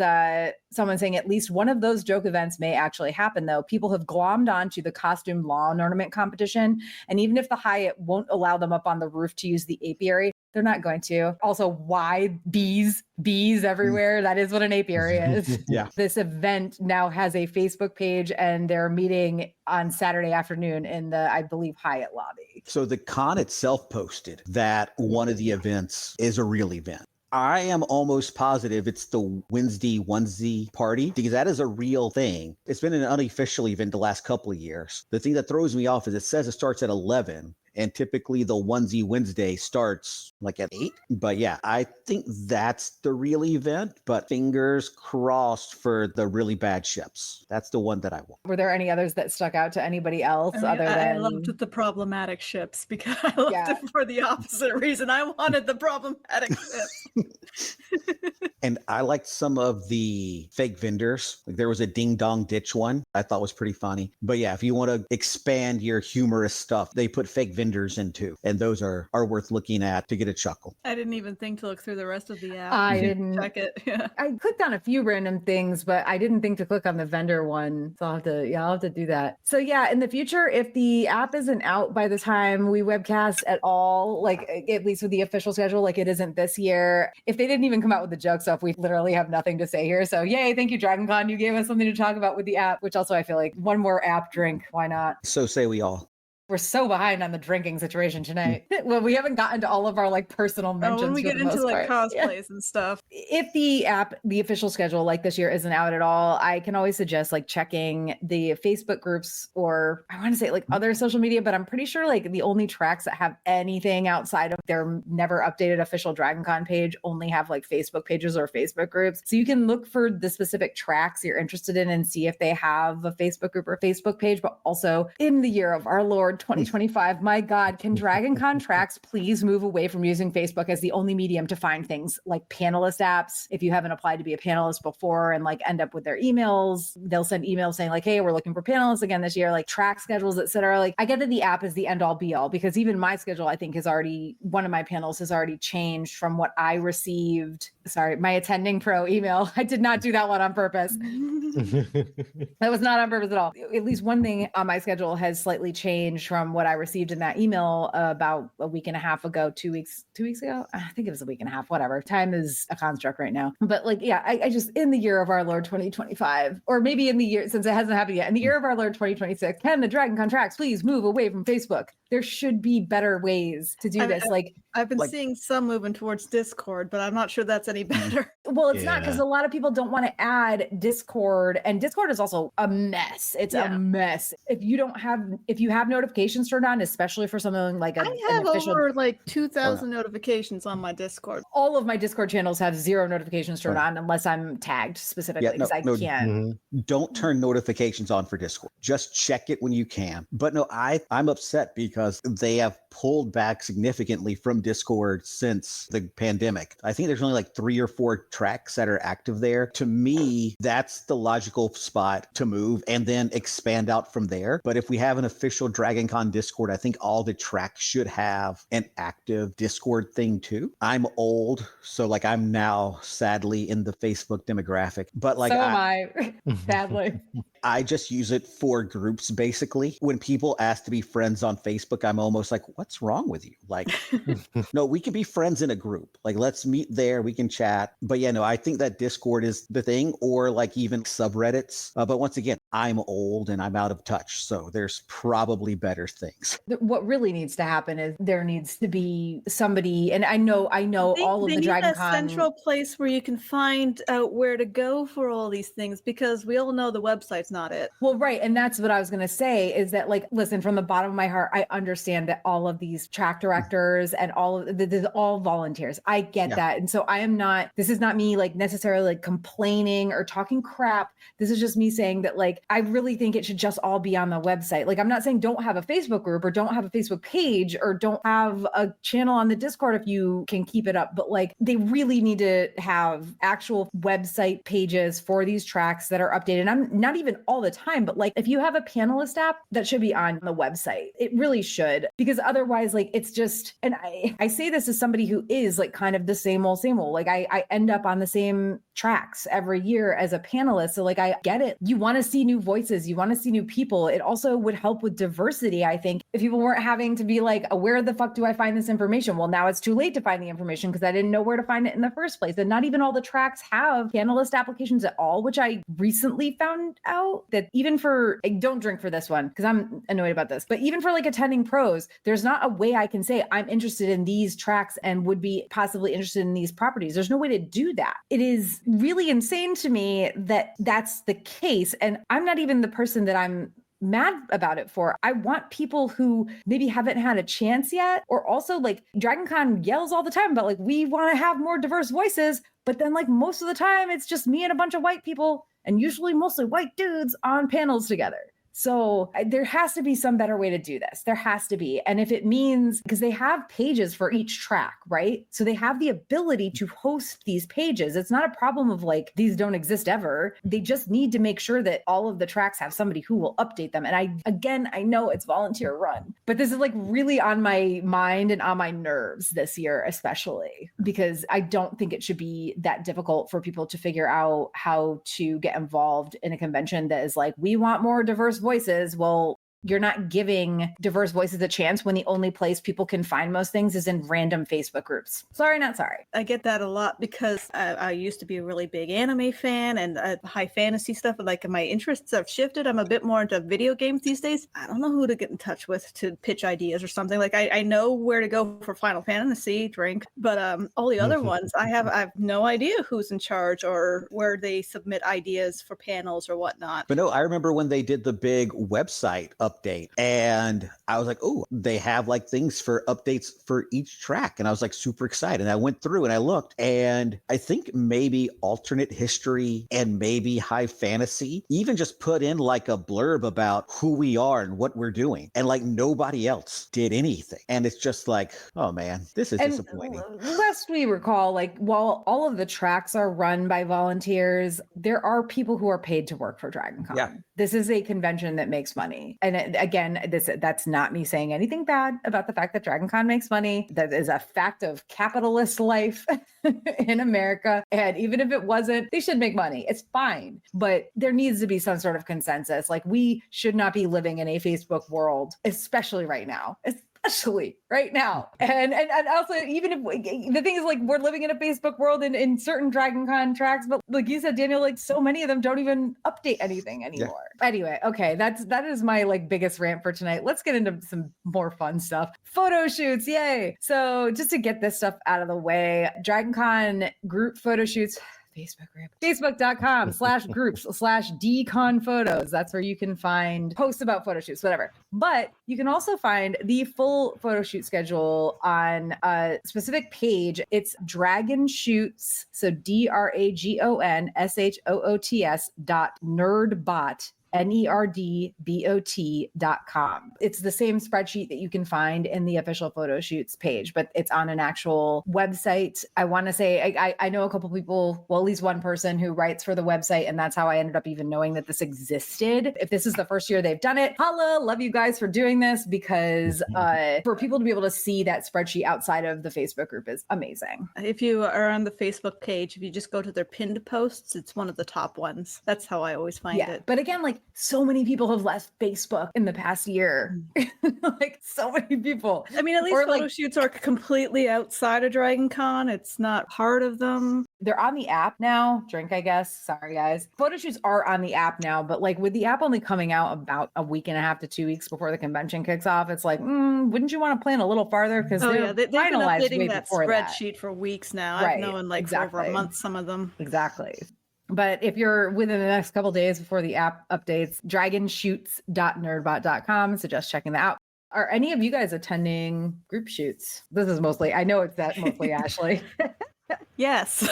someone saying at least one of those joke events may actually happen, though. People have glommed onto the costume lawn ornament competition, and even if the Hyatt won't allow them up on the roof to use the apiary, they're not going to. Also, why bees everywhere? That is what an apiary is. Yeah. This event now has a Facebook page and they're meeting on Saturday afternoon in the, I believe, Hyatt lobby. So the con itself posted that one of the events is a real event. I am almost positive it's the Wednesday onesie party because that is a real thing. It's been an unofficial event the last couple of years. The thing that throws me off is it says it starts at 11. And typically the onesie Wednesday starts like at 8. But yeah, I think that's the real event, but fingers crossed for the really bad ships. That's the one that I want. Were there any others that stuck out to anybody else other than... I loved the problematic ships because I loved it for the opposite reason. I wanted the problematic ships. And I liked some of the fake vendors. Like there was a Ding Dong Ditch one I thought was pretty funny. But yeah, if you want to expand your humorous stuff, they put fake vendors vendors into, and those are worth looking at to get a chuckle. I didn't even think to look through the rest of the app. I didn't Check it. Yeah. I clicked on a few random things, but I didn't think to click on the vendor one. So I'll have to do that. So yeah, in the future, if the app isn't out by the time we webcast at all, like at least with the official schedule, like it isn't this year, if they didn't even come out with the joke stuff, we literally have nothing to say here. So yay, thank you, DragonCon. You gave us something to talk about with the app, which also I feel like one more app drink. Why not? So say we all. We're so behind on the drinking situation tonight. Well, we haven't gotten to all of our like personal mentions. When we get into like cosplays and stuff. If the app, the official schedule like this year isn't out at all, I can always suggest like checking the Facebook groups, or I want to say like other social media, but I'm pretty sure like the only tracks that have anything outside of their never updated official DragonCon page only have like Facebook pages or Facebook groups. So you can look for the specific tracks you're interested in and see if they have a Facebook group or Facebook page, but also in the year of our Lord 2025, my God, can DragonCon tracks please move away from using Facebook as the only medium to find things like panelist apps? If you haven't applied to be a panelist before and like end up with their emails, they'll send emails saying like, hey, we're looking for panelists again this year, like track schedules, etc. Like I get that the app is the end all be all, because even my schedule, I think one of my panels has already changed from what I received. Sorry, my attending pro email. I did not do that one on purpose. That was not on purpose at all. At least one thing on my schedule has slightly changed from what I received in that email about a week and a half ago, 2 weeks ago. I think it was a week and a half, whatever. Time is a construct right now. But like, yeah, I just, in the year of our Lord 2025, or maybe in the year, since it hasn't happened yet, in the year of our Lord 2026, can the DragonCon tracks please move away from Facebook? There should be better ways to do this. I've been seeing some moving towards Discord, but I'm not sure that's any better. Well, it's not, because a lot of people don't want to add Discord, and Discord is also a mess. It's a mess. If you have notifications turned on, especially for something like I have over like 2,000 notifications on my Discord. All of my Discord channels have 0 notifications turned on unless I'm tagged specifically, because I can't. Don't turn notifications on for Discord. Just check it when you can. But no, I'm upset because they have pulled back significantly from Discord since the pandemic. I think there's only like 3 or 4 tracks that are active there. To me, that's the logical spot to move and then expand out from there. But if we have an official DragonCon Discord, I think all the tracks should have an active Discord thing too. I'm old, so like I'm now sadly in the Facebook demographic, but like so am I sadly. I just use it for groups, basically. When people ask to be friends on Facebook, I'm almost like, what's wrong with you? Like, no, we can be friends in a group. Like, let's meet there. We can chat. But yeah, no, I think that Discord is the thing, or like even subreddits. But once again, I'm old and I'm out of touch. So there's probably better things. What really needs to happen is there needs to be somebody, and I know all of the DragonCon. That central place where you can find out where to go for all these things, because we all know the website's not it. Well, right. And that's what I was going to say, is that like, listen, from the bottom of my heart, I understand that all of these track directors and all of this is all volunteers. I get that. And so this is not me like necessarily like complaining or talking crap. This is just me saying that like, I really think it should just all be on the website. Like, I'm not saying don't have a Facebook group or don't have a Facebook page or don't have a channel on the Discord if you can keep it up. But like, they really need to have actual website pages for these tracks that are updated. And I'm not even all the time, but like, if you have a panelist app, that should be on the website. It really should, because otherwise, like, it's just, and I say this as somebody who is like kind of the same old. Like I end up on the same tracks every year as a panelist. So like, I get it. You want to see new voices. You want to see new people. It also would help with diversity, I think, if people weren't having to be like, where the fuck do I find this information? Well, now it's too late to find the information because I didn't know where to find it in the first place. And not even all the tracks have panelist applications at all, which I recently found out that even for, don't drink for this one because I'm annoyed about this, but even for like attending pros, there's not a way I can say I'm interested in these tracks and would be possibly interested in these properties. There's no way to do that. It is really insane to me that that's the case. And I'm not even the person that I'm mad about it for. I want people who maybe haven't had a chance yet, or also like DragonCon yells all the time about like, we want to have more diverse voices, but then like most of the time it's just me and a bunch of white people, and usually mostly white dudes on panels together. So there has to be some better way to do this. There has to be. And if it means, because they have pages for each track, right? So they have the ability to host these pages. It's not a problem of like, these don't exist ever. They just need to make sure that all of the tracks have somebody who will update them. And I know it's volunteer run, but this is like really on my mind and on my nerves this year, especially because I don't think it should be that difficult for people to figure out how to get involved in a convention that is like, we want more diverse voices. Well, you're not giving diverse voices a chance when the only place people can find most things is in random Facebook groups. Sorry, not sorry. I get that a lot because I used to be a really big anime fan and high fantasy stuff. Like my interests have shifted. I'm a bit more into video games these days. I don't know who to get in touch with to pitch ideas or something. Like I know where to go for Final Fantasy, Drink, but all the other ones, I have no idea who's in charge or where they submit ideas for panels or whatnot. But no, I remember when they did the big website update and I was like, oh, they have like things for updates for each track. And I was like super excited. And I went through and I looked and I think maybe alternate history and maybe high fantasy even just put in like a blurb about who we are and what we're doing. And like nobody else did anything. And it's just like, oh man, this is disappointing. Lest we recall, like while all of the tracks are run by volunteers, there are people who are paid to work for DragonCon. Yeah. This is a convention that makes money. And again, that's not me saying anything bad about the fact that DragonCon makes money. That is a fact of capitalist life in America. And even if it wasn't, they should make money. It's fine. But there needs to be some sort of consensus. Like we should not be living in a Facebook world, especially right now. Especially right now. And also, even if the thing is like we're living in a Facebook world in certain DragonCon tracks, but like you said, Daniel, like so many of them don't even update anything anymore. Yeah. Anyway, okay, that is my like biggest rant for tonight. Let's get into some more fun stuff. Photo shoots, yay. So just to get this stuff out of the way, DragonCon group photo shoots. Facebook group. Facebook.com/groups/DCon photos. That's where you can find posts about photo shoots, whatever. But you can also find the full photo shoot schedule on a specific page. It's Dragon Shoots. So DragonShoots.nerdbot. nerdbot.com. It's the same spreadsheet that you can find in the official photo shoots page, but it's on an actual website. I want to say, I know a couple people, well, at least one person who writes for the website, and that's how I ended up even knowing that this existed. If this is the first year they've done it, holla, love you guys for doing this, because for people to be able to see that spreadsheet outside of the Facebook group is amazing. If you are on the Facebook page, if you just go to their pinned posts, it's one of the top ones. That's how I always find it. But again, like so many people have left Facebook in the past year. Like so many people. I mean, at least photo shoots are completely outside of DragonCon. It's not part of them. They're on the app now. Drink, I guess. Sorry, guys. Photo shoots are on the app now, but like with the app only coming out about a week and a half to 2 weeks before the convention kicks off, it's like, wouldn't you want to plan a little farther? Because they've been updating that spreadsheet for weeks now. Right, I've known like for over a month, some of them. Exactly. But if you're within the next couple of days before the app updates, dragonshoots.nerdbot.com. So just checking that out. Are any of you guys attending group shoots? This is mostly, I know it's that mostly Ashley. Yes.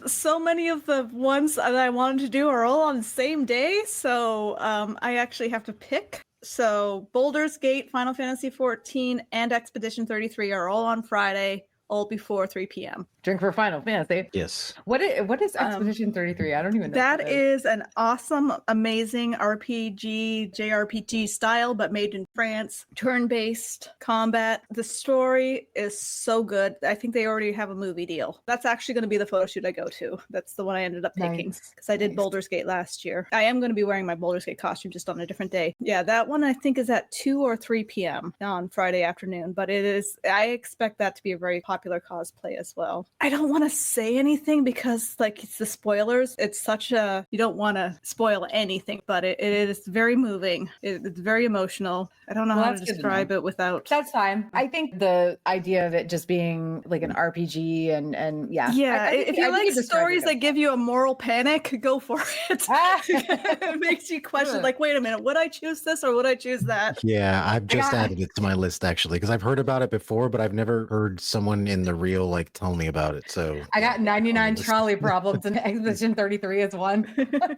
So many of the ones that I wanted to do are all on the same day. So I actually have to pick. So Baldur's Gate, Final Fantasy 14, and Expedition 33 are all on Friday, all before 3 p.m. Drink for Final Fantasy. Yes. What is Expedition 33? I don't even know. That is an awesome, amazing RPG, JRPG style, but made in France. Turn-based combat. The story is so good. I think they already have a movie deal. That's actually going to be the photo shoot I go to. That's the one I ended up picking because I did Baldur's Gate last year. I am going to be wearing my Baldur's Gate costume just on a different day. Yeah, that one I think is at 2 or 3 p.m. on Friday afternoon, but I expect that to be a very popular cosplay as well. I don't want to say anything because like it's the spoilers. It's you don't want to spoil anything, but it is very moving. It's very emotional. I don't know how to describe it without. That's fine. I think the idea of it just being like an RPG and yeah. Yeah. If you like stories that give you a moral panic, go for it. It makes you question like, wait a minute, would I choose this or would I choose that? Yeah, I've just added it to my list actually because I've heard about it before, but I've never heard someone turn in the real, like, tell me about it. So I got 99 this- trolley problems, and Expedition 33 is one.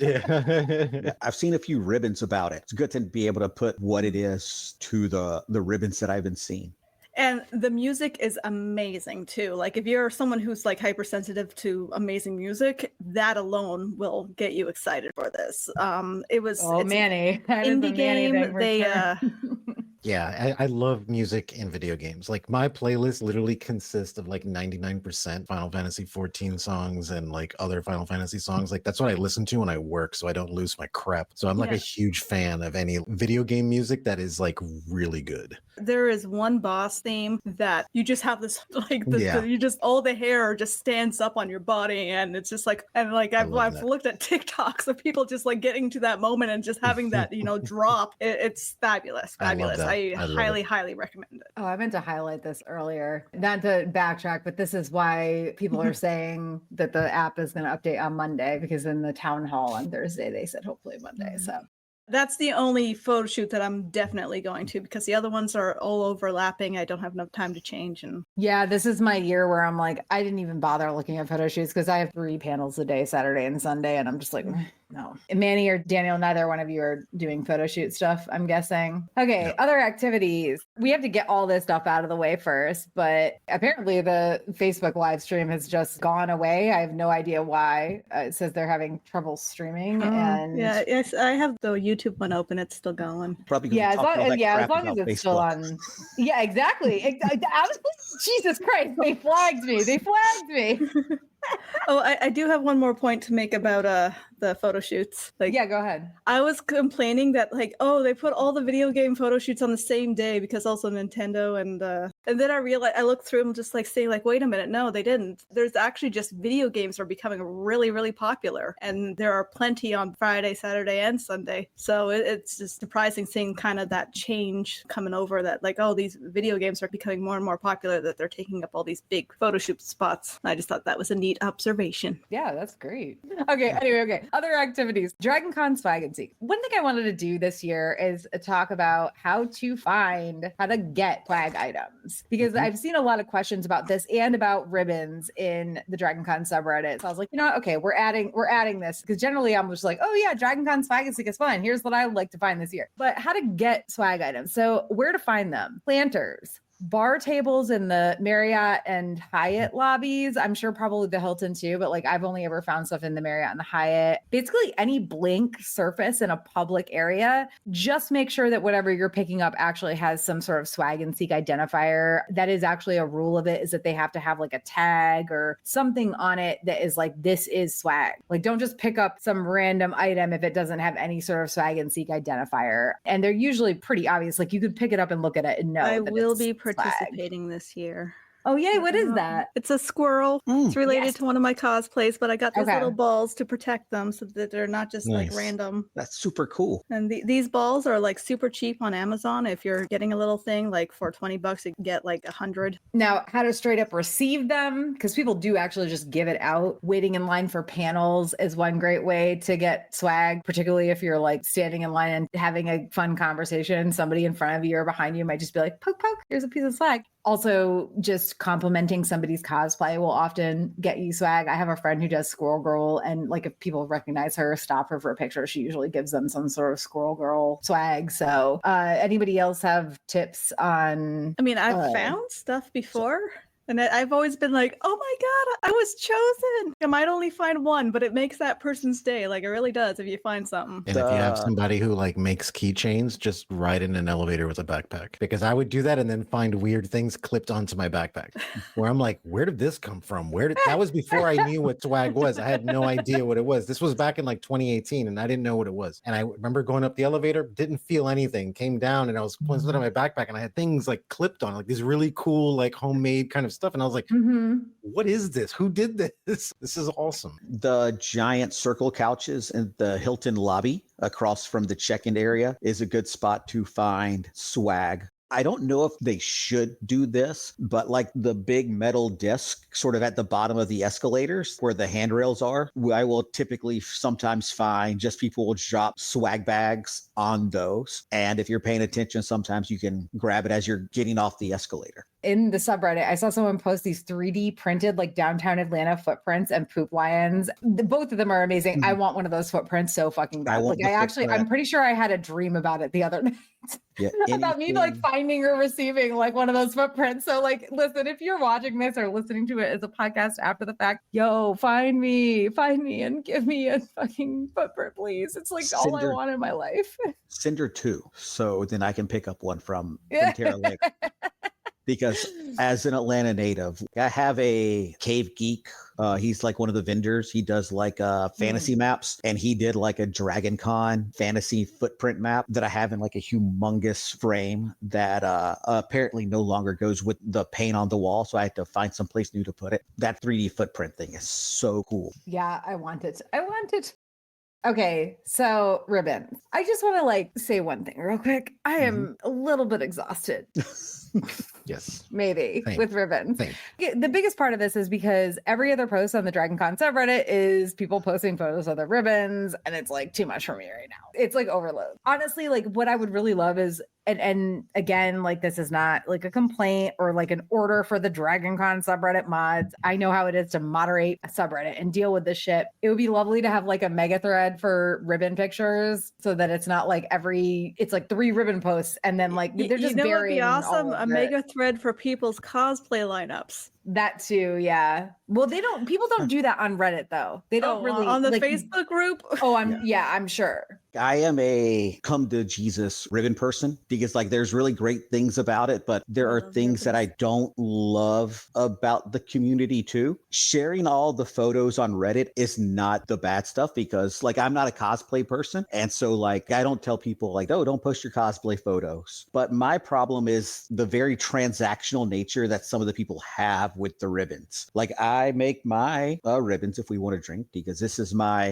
yeah. I've seen a few ribbons about it. It's good to be able to put what it is to the ribbons that I've been seeing. And the music is amazing too. Like if you're someone who's like hypersensitive to amazing music, that alone will get you excited for this. It's Manny. That is a indie Manny game. thing for They sure. Yeah, I love music in video games. Like my playlist literally consists of like 99% Final Fantasy 14 songs and like other Final Fantasy songs. Like that's what I listen to when I work so I don't lose my crap. So I'm like a huge fan of any video game music that is like really good. There is one boss theme that you just have this like you just all the hair just stands up on your body, and it's just like, and like I've looked at TikToks of people just like getting to that moment and just having that drop. It's fabulous. I highly recommend it. Oh, I meant to highlight this earlier. Not to backtrack, but this is why people are saying that the app is going to update on Monday, because in the town hall on Thursday, they said hopefully Monday. So that's the only photo shoot that I'm definitely going to, because the other ones are all overlapping. I don't have enough time to change. And yeah, this is my year where I'm like, I didn't even bother looking at photo shoots because I have 3 panels a day, Saturday and Sunday. And I'm just like, no. Manny or Daniel, neither one of you are doing photo shoot stuff, I'm guessing. Okay, other activities. We have to get all this stuff out of the way first, but apparently the Facebook live stream has just gone away. I have no idea why. It says they're having trouble streaming. Yes, I have the YouTube one open. It's still going. Probably as long as it's still on. Yeah, exactly. Jesus Christ, they flagged me. Oh, I do have one more point to make about the photo shoots. Like, yeah, go ahead. I was complaining that like, oh, they put all the video game photo shoots on the same day because also Nintendo, and then I realized, I looked through them just like saying like, wait a minute, no, they didn't. There's actually just video games are becoming really, really popular, and there are plenty on Friday, Saturday, and Sunday. So it's just surprising seeing kind of that change coming over, that like, oh, these video games are becoming more and more popular, that they're taking up all these big photo shoot spots. I just thought that was a neat observation. Yeah, that's great. Okay. Other activities. Dragon Con Swag and Seek. One thing I wanted to do this year is talk about how to get swag items, because I've seen a lot of questions about this and about ribbons in the Dragon Con subreddit. So I was like, okay, we're adding this, because generally I'm just like, oh yeah, Dragon Con Swag and Seek is fun. Here's what I would like to find this year. But how to get swag items. So where to find them? Planters. Bar tables in the Marriott and Hyatt lobbies. I'm sure probably the Hilton too, but like I've only ever found stuff in the Marriott and the Hyatt. Basically any blank surface in a public area, just make sure that whatever you're picking up actually has some sort of swag and seek identifier. That is actually a rule of it, is that they have to have like a tag or something on it that is like, this is swag. Like don't just pick up some random item if it doesn't have any sort of swag and seek identifier. And they're usually pretty obvious. Like you could pick it up and look at it and know. I will be participating this year. Oh, yay. What is that? It's a squirrel. It's related to one of my cosplays, but I got these little balls to protect them so that they're not just like random. That's super cool. And these balls are like super cheap on Amazon. If you're getting a little thing like for $20, you can get like 100. Now, how to straight up receive them, because people do actually just give it out. Waiting in line for panels is one great way to get swag, particularly if you're like standing in line and having a fun conversation. Somebody in front of you or behind you might just be like, poke, here's a piece of swag. Also, just complimenting somebody's cosplay will often get you swag. I have a friend who does Squirrel Girl, and like if people recognize her, stop her for a picture, she usually gives them some sort of Squirrel Girl swag. So anybody else have tips on? I mean, I've found stuff before. And I've always been like, oh my God, I was chosen. I might only find one, but it makes that person's day. Like it really does if you find something. And if you have somebody who like makes keychains, just ride in an elevator with a backpack. Because I would do that and then find weird things clipped onto my backpack where I'm like, where did this come from? That was before I knew what swag was. I had no idea what it was. This was back in like 2018 and I didn't know what it was. And I remember going up the elevator, didn't feel anything, came down and I was putting something on my backpack and I had things like clipped on, like these really cool, like homemade kind of stuff. And I was like, what is this? Who did this? This is awesome. The giant circle couches in the Hilton lobby across from the check-in area is a good spot to find swag. I don't know if they should do this, but like the big metal disc sort of at the bottom of the escalators where the handrails are, I will typically sometimes find just people will drop swag bags on those. And if you're paying attention, sometimes you can grab it as you're getting off the escalator. in the subreddit, I saw someone post these 3D printed like downtown Atlanta footprints and poop lions. Both of them are amazing. I want one of those footprints so fucking bad. want Like the I'm footprint. pretty sure I had a dream about it the other night. Yeah, About me like finding or receiving like one of those footprints. So like, listen, if you're watching this or listening to it as a podcast after the fact, yo, find me and give me a fucking footprint, please. It's like all I want in my life. Cinder 2, so then I can pick up one from Yeah. Tara Lynne. Because as an Atlanta native, I have a cave geek. He's like one of the vendors. He does like fantasy maps, and he did like a Dragon Con fantasy footprint map that I have in like a humongous frame that apparently no longer goes with the paint on the wall. So I had to find some place new to put it. That 3D footprint thing is so cool. Yeah, I want it. Okay, so ribbons. I just want to like say one thing real quick. I am a little bit exhausted. Yes. Maybe Same. with ribbons. Same. The biggest part of this is because every other post on the Dragon Con subreddit is people posting photos of their ribbons, and it's like too much for me right now. It's like overload. Honestly, like what I would really love is, and again, like this is not like a complaint or like an order for the Dragon Con subreddit mods. I know how it is to moderate a subreddit and deal with this shit. It would be lovely to have like a mega thread for ribbon pictures so that it's not like it's like 3 ribbon posts and then like they're just what'd be burying awesome? all A of mega it. thread for people's cosplay lineups. That too, yeah. Well, people don't do that on Reddit though. They don't really on the like, Facebook group. Oh, I'm sure. I am a come to Jesus ribbon person because like there's really great things about it, but there are things that I don't love about the community too. Sharing all the photos on Reddit is not the bad stuff because like I'm not a cosplay person. And so like I don't tell people like, oh, don't post your cosplay photos. But my problem is the very transactional nature that some of the people have with the ribbons. Like I make my ribbons if we want to drink because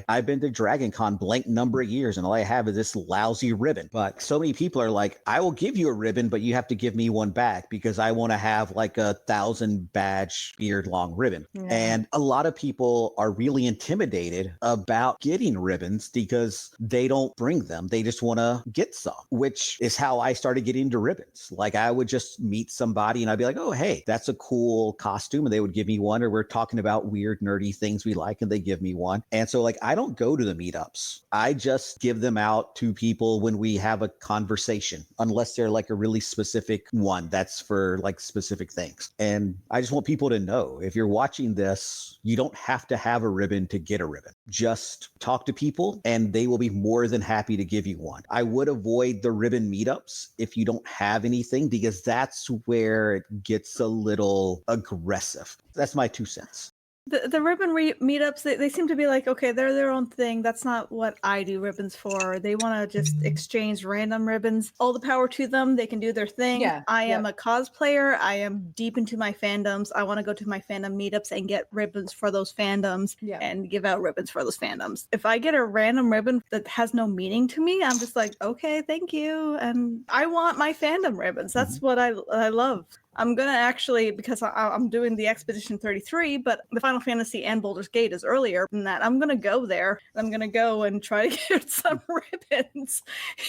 I've been to Dragon Con blank number of years and all I have is this lousy ribbon. But so many people are like, I will give you a ribbon, but you have to give me one back because I want to have like 1,000 badge beard long ribbon. Yeah. And a lot of people are really intimidated about getting ribbons because they don't bring them. They just want to get some, which is how I started getting into ribbons. Like I would just meet somebody and I'd be like, oh, hey, that's a cool costume. And they would give me one, or we're talking about weird, nerdy things we like and they give me one. And so like, I don't go to the meetups. I just give them out to people when we have a conversation, unless they're like a really specific one that's for like specific things. And I just want people to know, if you're watching this, you don't have to have a ribbon to get a ribbon. Just talk to people and they will be more than happy to give you one. I would avoid the ribbon meetups if you don't have anything, because that's where it gets a little aggressive. That's my 2 cents. The ribbon meetups, they seem to be like, okay, they're their own thing. That's not what I do ribbons for. They want to just exchange random ribbons. All the power to them. They can do their thing. Yeah, I am a cosplayer. I am deep into my fandoms. I want to go to my fandom meetups and get ribbons for those fandoms and give out ribbons for those fandoms. If I get a random ribbon that has no meaning to me, I'm just like, okay, thank you. And I want my fandom ribbons. That's what I love. I'm going to actually, because I'm doing the Expedition 33, but the Final Fantasy and Baldur's Gate is earlier than that. I'm going to go there. I'm going to go and try to get some ribbons,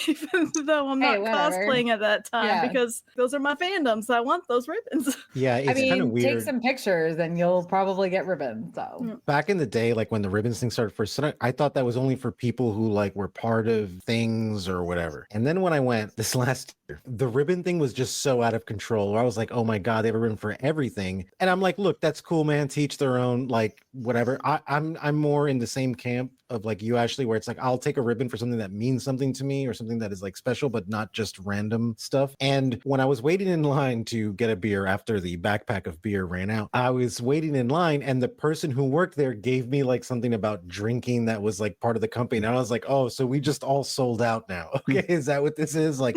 even though I'm not cosplaying at that time, because those are my fandoms. I want those ribbons. Yeah, it's kind of weird. Take some pictures and you'll probably get ribbons. So back in the day, like when the ribbons thing started first, I thought that was only for people who like were part of things or whatever. And then when I went this last year, the ribbon thing was just so out of control where I was like, oh my God, they have a ribbon for everything. And I'm like, look, that's cool, man. Teach their own, like whatever. I'm more in the same camp of like you, Ashley, where it's like, I'll take a ribbon for something that means something to me or something that is like special, but not just random stuff. And when I was waiting in line to get a beer after the backpack of beer ran out, I was waiting in line and the person who worked there gave me like something about drinking that was like part of the company. And I was like, oh, so we just all sold out now. Okay. Is that what this is? Like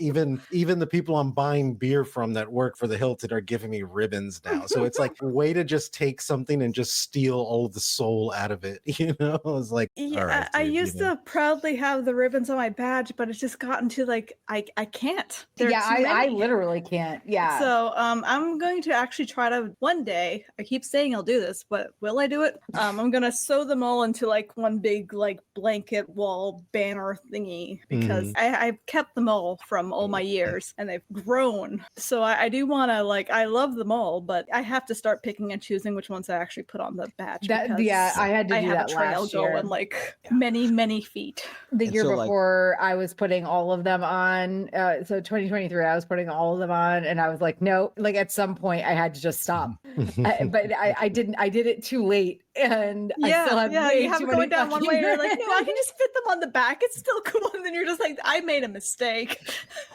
even the people I'm buying beer from that work for the Hilton are giving me ribbons now. So it's like a way to just take something and just steal all of the soul out of it. You know, I was like, yeah, all right, dude, I used to proudly have the ribbons on my badge, but it's just gotten to like, I can't. I literally can't. Yeah. So I'm going to actually try to one day, I keep saying I'll do this, but will I do it? I'm going to sew them all into like one big like blanket wall banner thingy because I've kept them all from all my years and they've grown. So I do do want to, like, I love them all, but I have to start picking and choosing which ones I actually put on the badge. Yeah, I had to do that a trail last year. going like many feet. The And year so, before, I was putting all of them on. So 2023, I was putting all of them on, and I was like, no. Like at some point, I had to just stop. But I didn't. I did it too late, and I still have way you have too it many going down one way. fucking- You're like, no, I can just fit them on the back. It's still cool. And then you're just like, I made a mistake.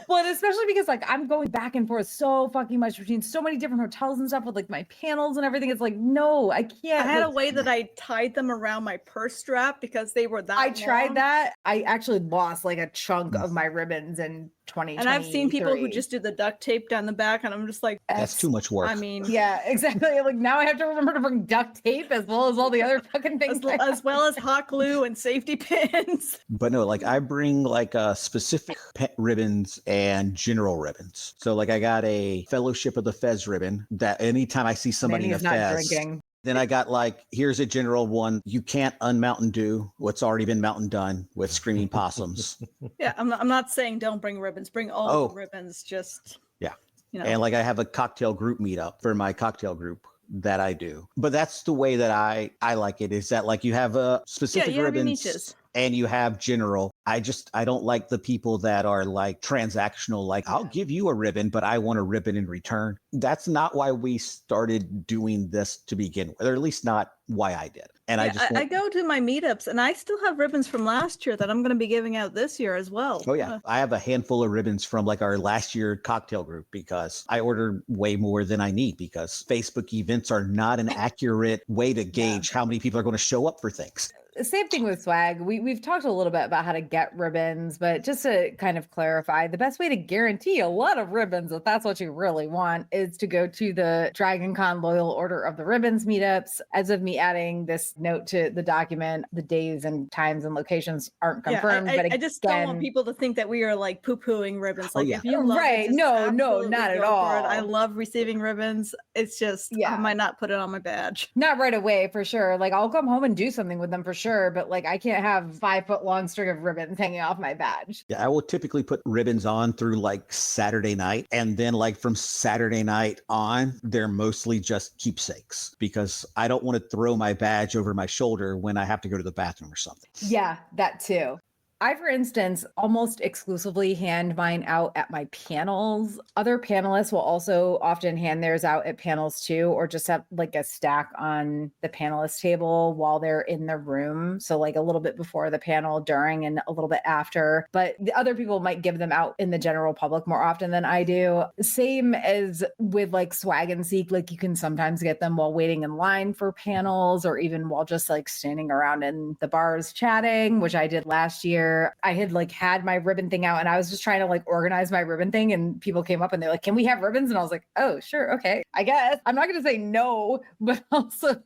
Well, and especially because like I'm going back and forth so fucking much between so many different hotels and stuff with like my panels and everything. It's like, no, I can't. I had like, a way that I tied them around my purse strap because they were that I tried long. that. I actually lost like a chunk of my ribbons in 2023. And I've seen people who just do the duct tape down the back, and I'm just like, that's too much work. I mean, yeah, exactly. Like now I have to remember to bring duct tape as well as all the other fucking things. as well as hot glue and safety pins. But no, like I bring like specific pet ribbons and general ribbons. So like I got a Fellowship of the Fez ribbon that anytime I see somebody in a Manny's not Fez, drinking. then I got like, here's a general one. You can't un-Mountain Dew what's already been Mountain done with screaming possums. Yeah, I'm not saying don't bring ribbons. Bring all the ribbons. Just Yeah. You know. And like I have a cocktail group meetup for my cocktail group that I do. But that's the way that I like it, is that like you have a specific you have your ribbons niches. and you have general. I don't like the people that are like transactional, like I'll give you a ribbon, but I want a ribbon in return. That's not why we started doing this to begin with, or at least not why I did. And I go to my meetups and I still have ribbons from last year that I'm going to be giving out this year as well. Oh yeah, I have a handful of ribbons from like our last year cocktail group because I ordered way more than I need, because Facebook events are not an accurate way to gauge how many people are going to show up for things. Same thing with swag. We've talked a little bit about how to get ribbons, but just to kind of clarify, the best way to guarantee a lot of ribbons, if that's what you really want, is to go to the Dragon Con Loyal Order of the Ribbons meetups. As of me adding this note to the document, the days and times and locations aren't confirmed. Yeah, but I just don't want people to think that we are like poo-pooing ribbons. Like if you love right, it, just no, absolutely not at go for all. it. I love receiving ribbons. It's just I might not put it on my badge. Not right away, for sure. Like I'll come home and do something with them for sure, but like I can't have 5 foot long string of ribbons hanging off my badge. Yeah, I will typically put ribbons on through like Saturday night. And then like from Saturday night on, they're mostly just keepsakes, because I don't want to throw my badge over my shoulder when I have to go to the bathroom or something. Yeah, that too. I, for instance, almost exclusively hand mine out at my panels. Other panelists will also often hand theirs out at panels too, or just have like a stack on the panelist table while they're in the room. So like a little bit before the panel, during, and a little bit after. But the other people might give them out in the general public more often than I do. Same as with like swag and seek, like you can sometimes get them while waiting in line for panels, or even while just like standing around in the bars chatting, which I did last year. I had like had my ribbon thing out and I was just trying to like organize my ribbon thing, and people came up and they're like, can we have ribbons? And I was like, oh, sure. Okay. I guess I'm not going to say no, but also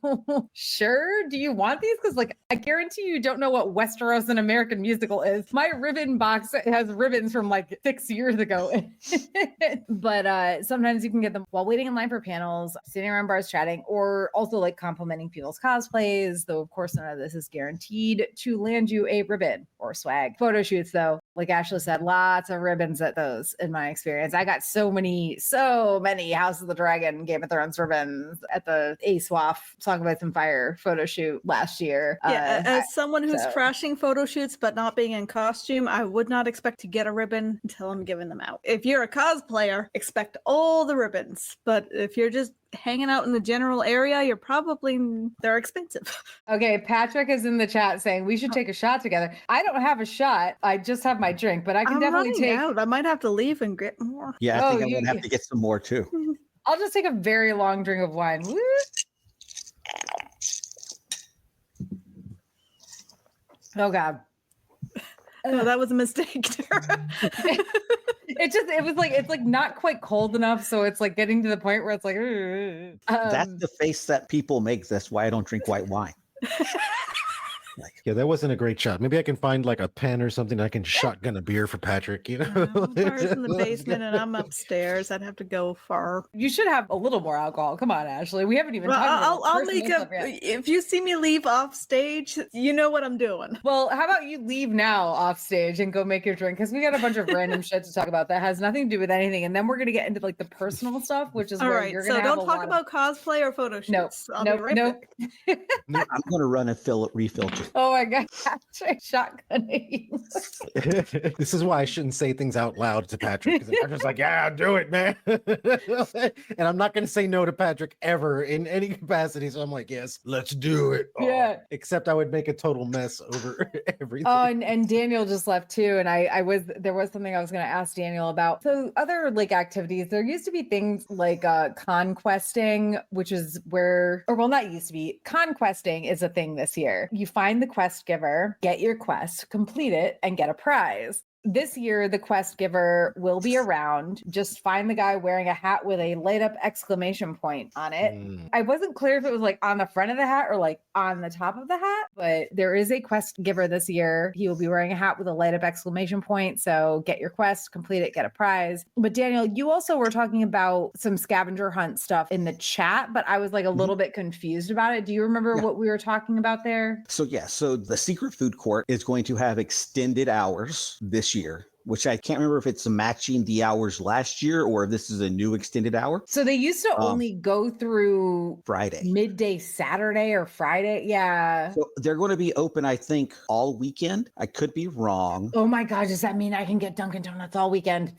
sure. Do you want these? Cause like, I guarantee you don't know what Westeros and American Musical is. My ribbon box has ribbons from like 6 years ago. But sometimes you can get them while waiting in line for panels, sitting around bars chatting, or also like complimenting people's cosplays. Though of course, none of this is guaranteed to land you a ribbon or swag. Photo shoots though, like Ashley said, lots of ribbons at those in my experience. I got so many House of the Dragon, Game of Thrones ribbons at the ASWAF Song of Ice and Fire photo shoot last year. As someone who's trashing photo shoots but not being in costume, I would not expect to get a ribbon until I'm giving them out. If you're a cosplayer, expect all the ribbons. But if you're just hanging out in the general area, they're expensive. Okay, Patrick is in the chat saying we should take a shot together. I don't have a shot. I just have my drink, but I can definitely take out. I might have to leave and get more. Yeah, I think I'm going to have to get some more too. I'll just take a very long drink of wine. Woo! Oh God. No, that was a mistake, Tara. It's like not quite cold enough, so it's like getting to the point where it's like that's the face that people make. That's why I don't drink white wine. Like, Yeah, that wasn't a great shot. Maybe I can find like a pen or something. I can shotgun a beer for Patrick. Tara's in the basement and I'm upstairs. I'd have to go far. You should have a little more alcohol. Come on, Ashley. We haven't even Well, talked about I'll personal make stuff up. yet. If you see me leave off stage, you know what I'm doing. Well, how about you leave now off stage and go make your drink? Because we got a bunch of random shit to talk about that has nothing to do with anything. And then we're going to get into like the personal stuff, which is All where right, you're so going to have don't a talk lot about cosplay or photo Nope, shoots. I'll nope, be right nope. back. I'm going to run and refill too. Oh my God. Shotgunning. This is why I shouldn't say things out loud to Patrick, because Patrick's like, yeah, do it, man. And I'm not going to say no to Patrick ever in any capacity. So I'm like, yes, let's do it. Oh, Yeah. except I would make a total mess over everything. Oh, and Daniel just left too. And there was something I was going to ask Daniel about. So other like activities, there used to be things like conquesting, which is not used to be. Conquesting is a thing this year. You find the quest giver, get your quest, complete it, and get a prize. This year, the quest giver will be around. Just find the guy wearing a hat with a light up exclamation point on it. I wasn't clear if it was like on the front of the hat or like on the top of the hat, but there is a quest giver this year. He will be wearing a hat with a light up exclamation point. So get your quest, complete it, get a prize. But Daniel, you also were talking about some scavenger hunt stuff in the chat, but I was like a little bit confused about it. Do you remember what we were talking about there? So the secret food court is going to have extended hours this year, which I can't remember if it's matching the hours last year or if this is a new extended hour. So they used to only go through Friday, midday Saturday or Friday. Yeah. So they're going to be open, I think, all weekend. I could be wrong. Oh my God, does that mean I can get Dunkin' Donuts all weekend?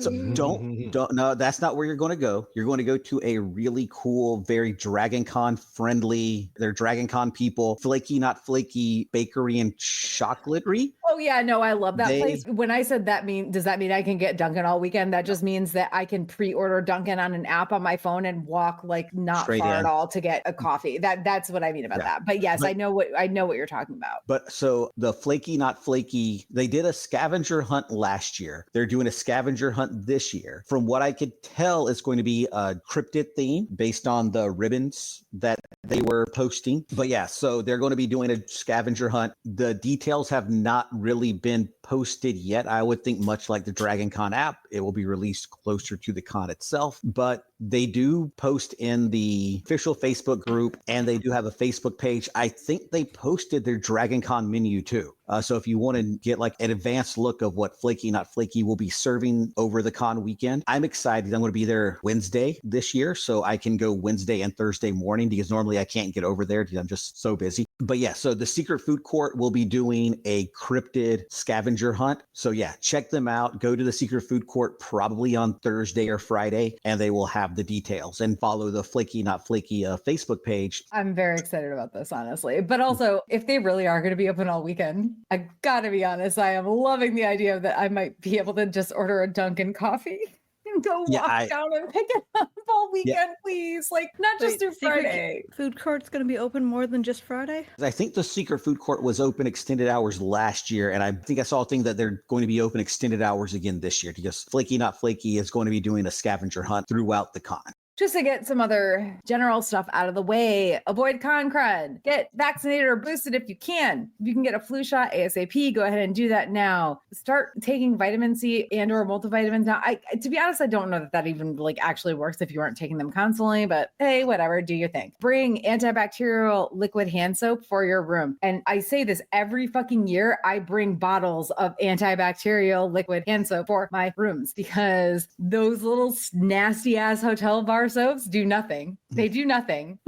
So don't, no, that's not where you're going to go. You're going to go to a really cool, very Dragon Con friendly, they're Dragon Con people, Flaky Not Flaky Bakery and Chocolatery. Oh yeah, no, I love that place. When I said does that mean I can get Dunkin' all weekend? That just means that I can pre-order Dunkin' on an app on my phone and walk like not Straight far in. at all to get a coffee. That's what I mean about that. But yes, I know what you're talking about. But so the Flaky Not Flaky, they did a scavenger hunt last year. They're doing a scavenger hunt this year. From what I could tell, it's going to be a cryptid theme based on the ribbons that they were posting. But yeah, so they're going to be doing a scavenger hunt. The details have not really been posted yet. I would think much like the Dragon Con app, it will be released closer to the con itself. But they do post in the official Facebook group and they do have a Facebook page. I think they posted their Dragon Con menu too. So if you want to get like an advanced look of what Flaky Not Flaky will be serving over the con weekend, I'm excited. I'm going to be there Wednesday this year, so I can go Wednesday and Thursday morning because normally I can't get over there because I'm just so busy. But yeah, so the Secret Food Court will be doing a cryptid scavenger hunt. So yeah, check them out. Go to the Secret Food Court probably on Thursday or Friday, and they will have the details. And follow the Flaky Not Flaky Facebook page. I'm very excited about this, honestly. But also, if they really are going to be open all weekend, I gotta be honest, I am loving the idea that I might be able to just order a Dunkin' coffee and go walk down and pick it up all weekend, please. Like, not just through Friday. Food court's going to be open more than just Friday? I think the Secret Food Court was open extended hours last year, and I think I saw a thing that they're going to be open extended hours again this year because Flaky Not Flaky is going to be doing a scavenger hunt throughout the con. Just to get some other general stuff out of the way, avoid con crud. Get vaccinated or boosted if you can. If you can get a flu shot ASAP, go ahead and do that now. Start taking vitamin C and or multivitamins now. To be honest, I don't know that even like actually works if you aren't taking them constantly, but hey, whatever, do your thing. Bring antibacterial liquid hand soap for your room. And I say this every fucking year, I bring bottles of antibacterial liquid hand soap for my rooms because those little nasty ass hotel bar soaps do nothing. They do nothing.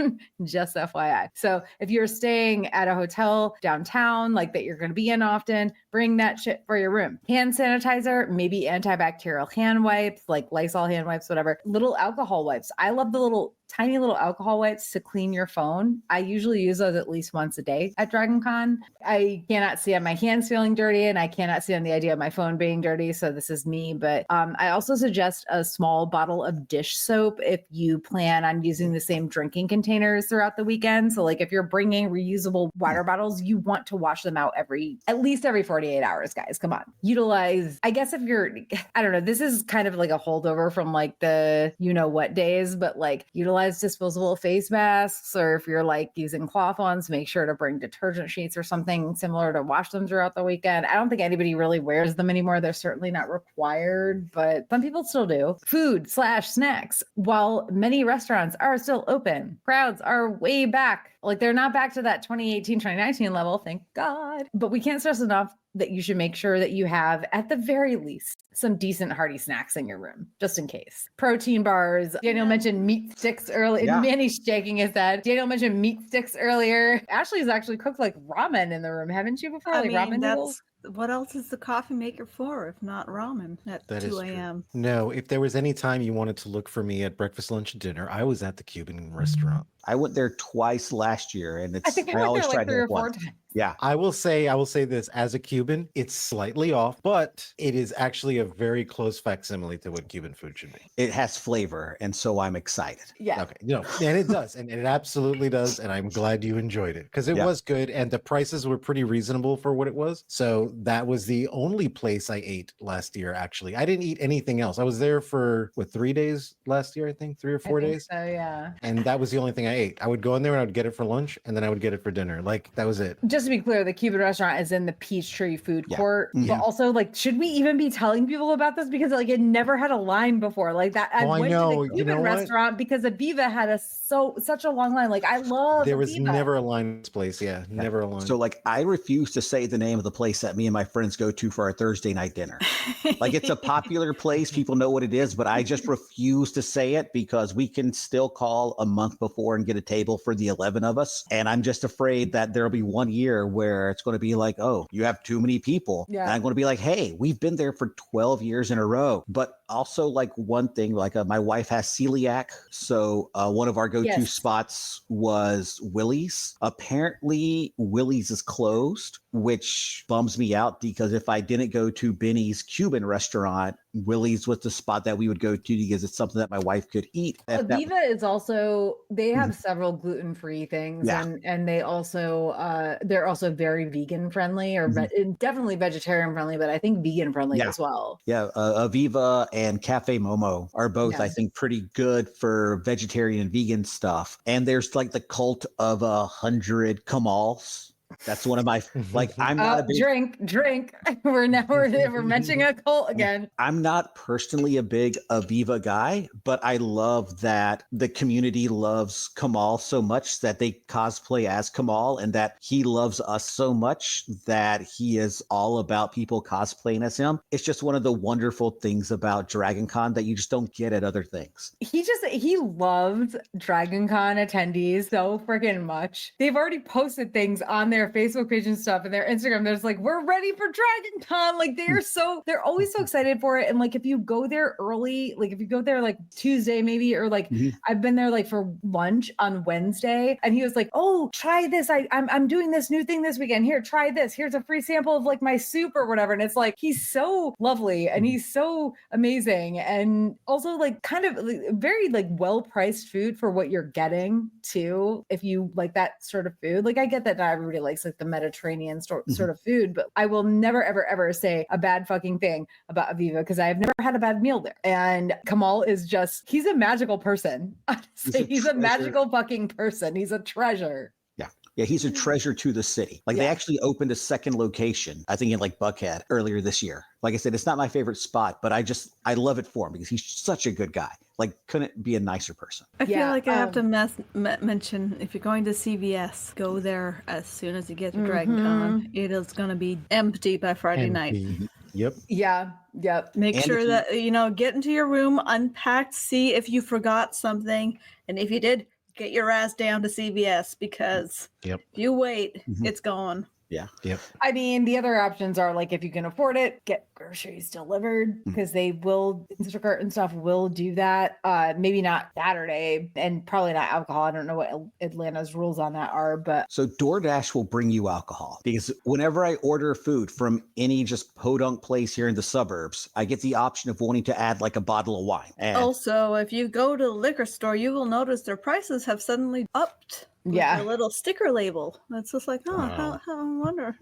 Just FYI. So if you're staying at a hotel downtown, like that you're going to be in often, bring that shit for your room. Hand sanitizer, maybe antibacterial hand wipes, like Lysol hand wipes, whatever. Little alcohol wipes. I love the tiny little alcohol wipes to clean your phone. I usually use those at least once a day at Dragon Con. I cannot stand my hands feeling dirty and I cannot stand the idea of my phone being dirty. So this is me. But I also suggest a small bottle of dish soap if you plan on using the same drinking containers throughout the weekend. So like if you're bringing reusable water bottles, you want to wash them out at least every 48 hours, guys. Come on. Utilize, I guess if you're, I don't know, this is kind of like a holdover from like the what days, but like utilize disposable face masks, or if you're like using cloth ones, make sure to bring detergent sheets or something similar to wash them throughout the weekend. I don't think anybody really wears them anymore. They're certainly not required, but some people still do. Food/snacks. While many restaurants are still open, crowds are way back. Like they're not back to that 2018, 2019 level, thank God. But we can't stress enough that you should make sure that you have, at the very least, some decent hearty snacks in your room, just in case. Protein bars. Daniel mentioned meat sticks earlier. Yeah. Manny's shaking his head. Daniel mentioned meat sticks earlier. Ashley's actually cooked like ramen in the room, haven't you before? Like ramen noodles? What else is the coffee maker for if not ramen at That 2 is true. a.m.? No, if there was any time you wanted to look for me at breakfast, lunch, and dinner, I was at the Cuban restaurant. I went there twice last year, and I think I went there like 3 or 4 times. Yeah. I will say this as a Cuban, it's slightly off, but it is actually a very close facsimile to what Cuban food should be. It has flavor, and so I'm excited. Yeah. Okay. And it does. And it absolutely does. And I'm glad you enjoyed it because it was good. And the prices were pretty reasonable for what it was. So that was the only place I ate last year, actually. I didn't eat anything else. I was there for 3 days last year, I think, 3 or 4 days. So, yeah. And that was the only thing I ate. I would go in there and I would get it for lunch, and then I would get it for dinner. Like, that was it. Just to be clear, the Cuban restaurant is in the Peachtree food court. Yeah. But also, like, should we even be telling people about this? Because like it never had a line before. Like that. I went to the Cuban restaurant because Aviva had such a long line. Like I love There was Aviva. never a line in this place. Yeah, never a line. So like I refuse to say the name of the place that me and my friends go to for our Thursday night dinner. Like it's a popular place. People know what it is, but I just refuse to say it because we can still call a month before and get a table for the 11 of us. And I'm just afraid that there'll be one year where it's going to be like, oh, you have too many people. Yeah. And I'm going to be like, hey, we've been there for 12 years in a row. But also like one thing, like my wife has celiac. So one of our go-to spots was Willie's. Apparently Willie's is closed, which bums me out because if I didn't go to Benny's Cuban restaurant, Willie's was the spot that we would go to because it's something that my wife could eat. Aviva is also, they have several gluten-free things and they also, they're also very vegan friendly or definitely vegetarian friendly, but I think vegan friendly as well. Yeah. Aviva and Cafe Momo are both, I think, pretty good for vegetarian and vegan stuff. And there's like the cult of 100 Kamals. That's one of my I'm not a big drink. We're mentioning a cult again. I'm not personally a big Aviva guy, but I love that the community loves Kamal so much that they cosplay as Kamal, and that he loves us so much that he is all about people cosplaying as him. It's just one of the wonderful things about Dragon Con that you just don't get at other things. He loved Dragon Con attendees so freaking much. They've already posted things on their Facebook page and stuff and their Instagram. There's like, we're ready for Dragon Con. Like they're always so excited for it. And like, if you go there early, like if you go there like Tuesday, maybe, or like I've been there like for lunch on Wednesday and he was like, oh, try this. I'm doing this new thing this weekend. Here, try this. Here's a free sample of like my soup or whatever. And it's like, he's so lovely and he's so amazing. And also like kind of very like well-priced food for what you're getting too. If you like that sort of food, like I get that not everybody likes like the Mediterranean sort of food, but I will never, ever, ever say a bad fucking thing about Aviva because I've never had a bad meal there. And Kamal is he's a magical person. Honestly, he's a magical fucking person. He's a treasure. Yeah, he's a treasure to the city. Like they actually opened a second location, I think in like Buckhead earlier this year. Like I said, it's not my favorite spot, but I love it for him because he's such a good guy. Like couldn't be a nicer person. I feel like I have to mention, if you're going to CVS, go there as soon as you get to Dragon Con. It is going to be empty by Friday night. Yep. Yeah. Yep. Make sure that, get into your room, unpacked, see if you forgot something. And if you did, get your ass down to CVS because if you wait, it's gone. Yeah. Yep. I mean, the other options are like if you can afford it, get groceries delivered because they will, Instacart and stuff will do that. Maybe not Saturday and probably not alcohol. I don't know what Atlanta's rules on that are, but So DoorDash will bring you alcohol because whenever I order food from any just podunk place here in the suburbs, I get the option of wanting to add like a bottle of wine. And Also, if you go to the liquor store, you will notice their prices have suddenly upped. With Yeah. a little sticker label. It's just like, oh, Wow. how I wonder.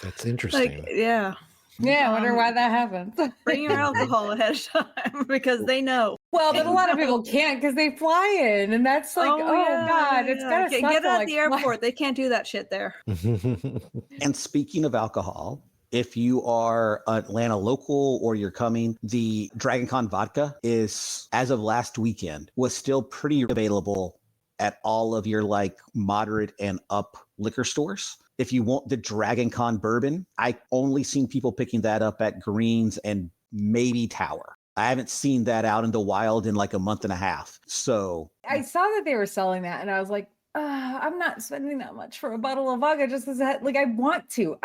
That's Like, interesting. yeah. yeah, I wonder why that happens. Bring your alcohol ahead of time because they know. Well, but a lot of people can't because they fly in, and that's like, God, it's gotta suck Get to, out like, the airport. They can't do that shit there. And speaking of alcohol, if you are Atlanta local or you're coming, the Dragon Con vodka is, as of last weekend, was still pretty available at all of your like moderate and up liquor stores. If you want the Dragon Con bourbon, I only seen people picking that up at Greens and maybe Tower. I haven't seen that out in the wild in like a month and a half. So I saw that they were selling that, and I was like, I'm not spending that much for a bottle of vodka just because, like, I want to,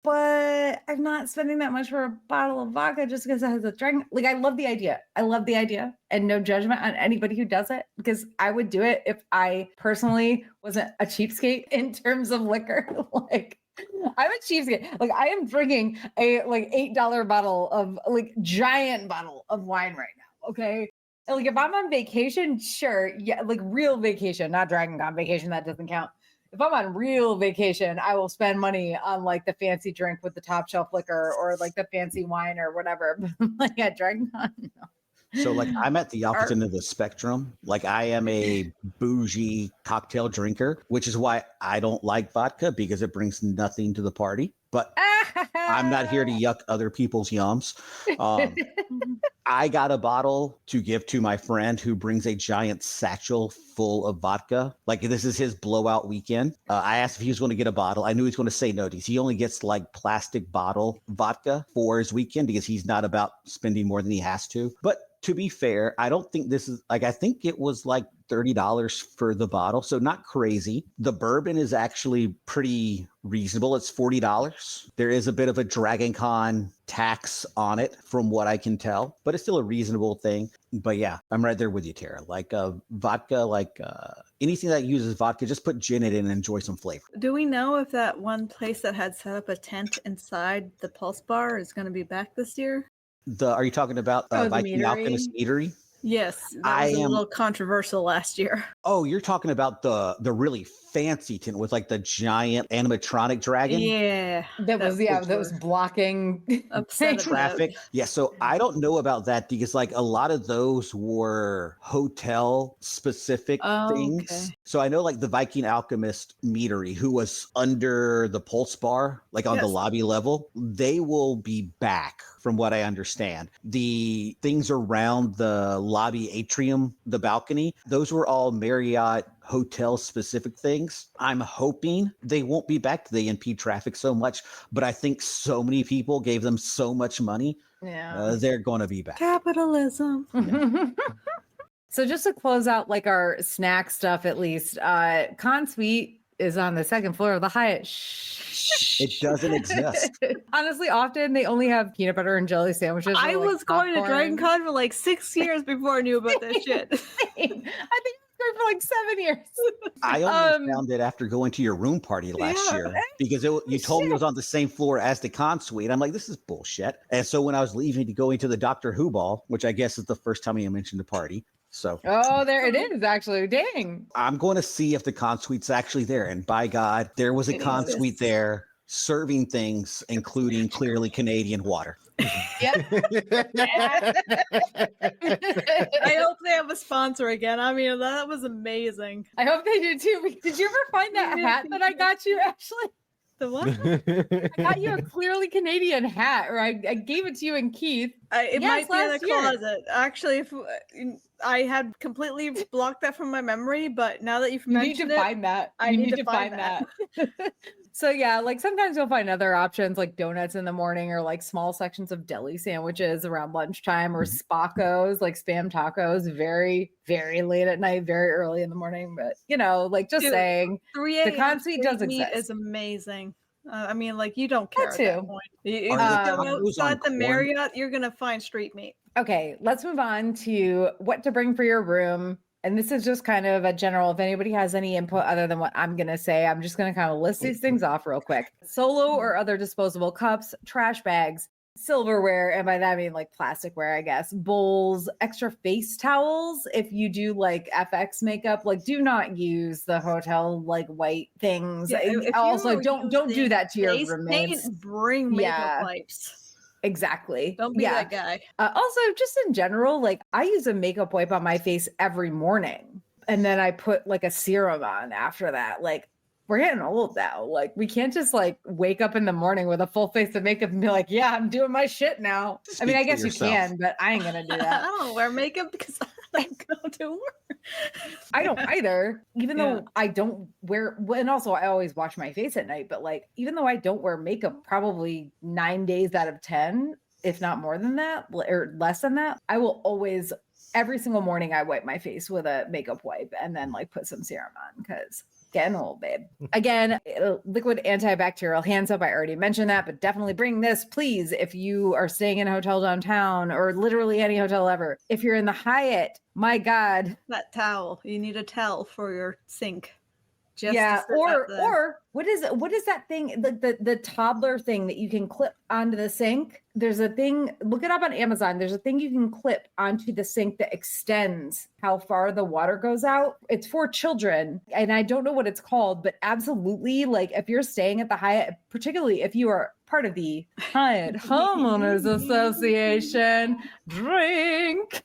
but I'm not spending that much for a bottle of vodka just because it has a dragon. Like, I love the idea, and no judgment on anybody who does it because I would do it if I personally wasn't a cheapskate in terms of liquor. Like, I'm a cheapskate. Like, I am drinking a like $8 bottle of like giant bottle of wine right now. Okay. And like if I'm on vacation, sure, yeah, like real vacation, not Dragon Con vacation, that doesn't count. If I'm on real vacation, I will spend money on like the fancy drink with the top shelf liquor or like the fancy wine or whatever. Like at Dragon Con, no. So like I'm at the opposite end of the spectrum. Like I am a bougie cocktail drinker, which is why I don't like vodka because it brings nothing to the party. But I'm not here to yuck other people's yums. I got a bottle to give to my friend who brings a giant satchel full of vodka. Like this is his blowout weekend. I asked if he was going to get a bottle. I knew he was going to say no because he only gets like plastic bottle vodka for his weekend because he's not about spending more than he has to. But to be fair, I don't think this is like, I think it was like $30 for the bottle. So not crazy. The bourbon is actually pretty reasonable. It's $40. There is a bit of a Dragon Con tax on it from what I can tell, but it's still a reasonable thing. But yeah, I'm right there with you, Tara. Like vodka, like anything that uses vodka, just put gin in it and enjoy some flavor. Do we know if that one place that had set up a tent inside the Pulse Bar is going to be back this year? Are you talking about the Viking Alchemist Eatery? Yes, that was a little controversial last year. Oh, you're talking about the really fancy tent with like the giant animatronic dragon? Yeah. That was blocking upset traffic. Yeah, so I don't know about that because like a lot of those were hotel specific things. Okay. So I know like the Viking Alchemist Meadery, who was under the Pulse Bar, like on the lobby level, they will be back from what I understand. The things around the lobby atrium, the balcony, those were all Marriott hotel specific things. I'm hoping they won't be back to the NP traffic so much, but I think so many people gave them so much money. Yeah. They're going to be back. Capitalism. So just to close out like our snack stuff, at least, Con Suite is on the second floor of the Hyatt. It doesn't exist. Honestly, often they only have peanut butter and jelly sandwiches. I or, like, was going to popcorn. Dragon Con for like 6 years before I knew about that shit. I think I was going for like 7 years. I only found it after going to your room party last year because you told me it was on the same floor as the Con Suite. I'm like, this is bullshit. And so when I was leaving to go into the Doctor Who ball, which I guess is the first time you mentioned the party. So there it is, actually. Dang. I'm going to see if the Con Suite's actually there. And by God, there was a Con Suite there serving things, including clearly Canadian water. Yep. I hope they have a sponsor again. I mean, that was amazing. I hope they do too. Did you ever find that hat that I got you, Ashley? The what? I got you a clearly Canadian hat, or I gave it to you and Keith. It might be in the last year. closet. Actually, if I had completely blocked that from my memory, but now that you've mentioned need to find that. I need to find that. So yeah, like sometimes you'll find other options like donuts in the morning or like small sections of deli sandwiches around lunchtime or Spaccos, like spam tacos, very, very late at night, very early in the morning. But like just Dude, saying, 3 the a.m. con-suite does street meat exist. is amazing. I mean, like you don't care That at that too. point. If Are you the go tacos on outside the corn? Marriott, you're gonna find street meat. Okay, let's move on to what to bring for your room. And this is just kind of a general, if anybody has any input other than what I'm going to say, I'm just going to kind of list these things off real quick. Solo or other disposable cups, trash bags, silverware, and by that I mean like plasticware, I guess, bowls, extra face towels. If you do like FX makeup, like do not use the hotel like white things. Yeah, if Also, you're don't do using that to your face roommates. paint, bring makeup Yeah. wipes. Exactly. Don't be Yeah. that guy. Also, just in general, like I use a makeup wipe on my face every morning, and then I put like a serum on after that. Like we're getting old now. Like we can't just like wake up in the morning with a full face of makeup and be like, "Yeah, I'm doing my shit now." I mean, Speak I for guess you yourself. can, but I ain't gonna do I that. don't wear makeup because I don't go to work. I don't either, even Yeah. though I don't wear, and also I always wash my face at night, but like, even though I don't wear makeup probably 9 days out of 10, if not more than that, or less than that, I will always, every single morning, I wipe my face with a makeup wipe and then like put some serum on because getting old, babe. Again, liquid antibacterial hand soap. I already mentioned that, but definitely bring this, please, if you are staying in a hotel downtown or literally any hotel ever. If you're in the Hyatt, my God. That towel. You need a towel for your sink. Just Yeah, to sit at the- or what is that thing, the toddler thing that you can clip onto the sink? There's a thing, look it up on Amazon. There's a thing you can clip onto the sink that extends how far the water goes out. It's for children, and I don't know what it's called, but absolutely, like if you're staying at the Hyatt, particularly if you are part of the Hyatt Homeowners Association, drink.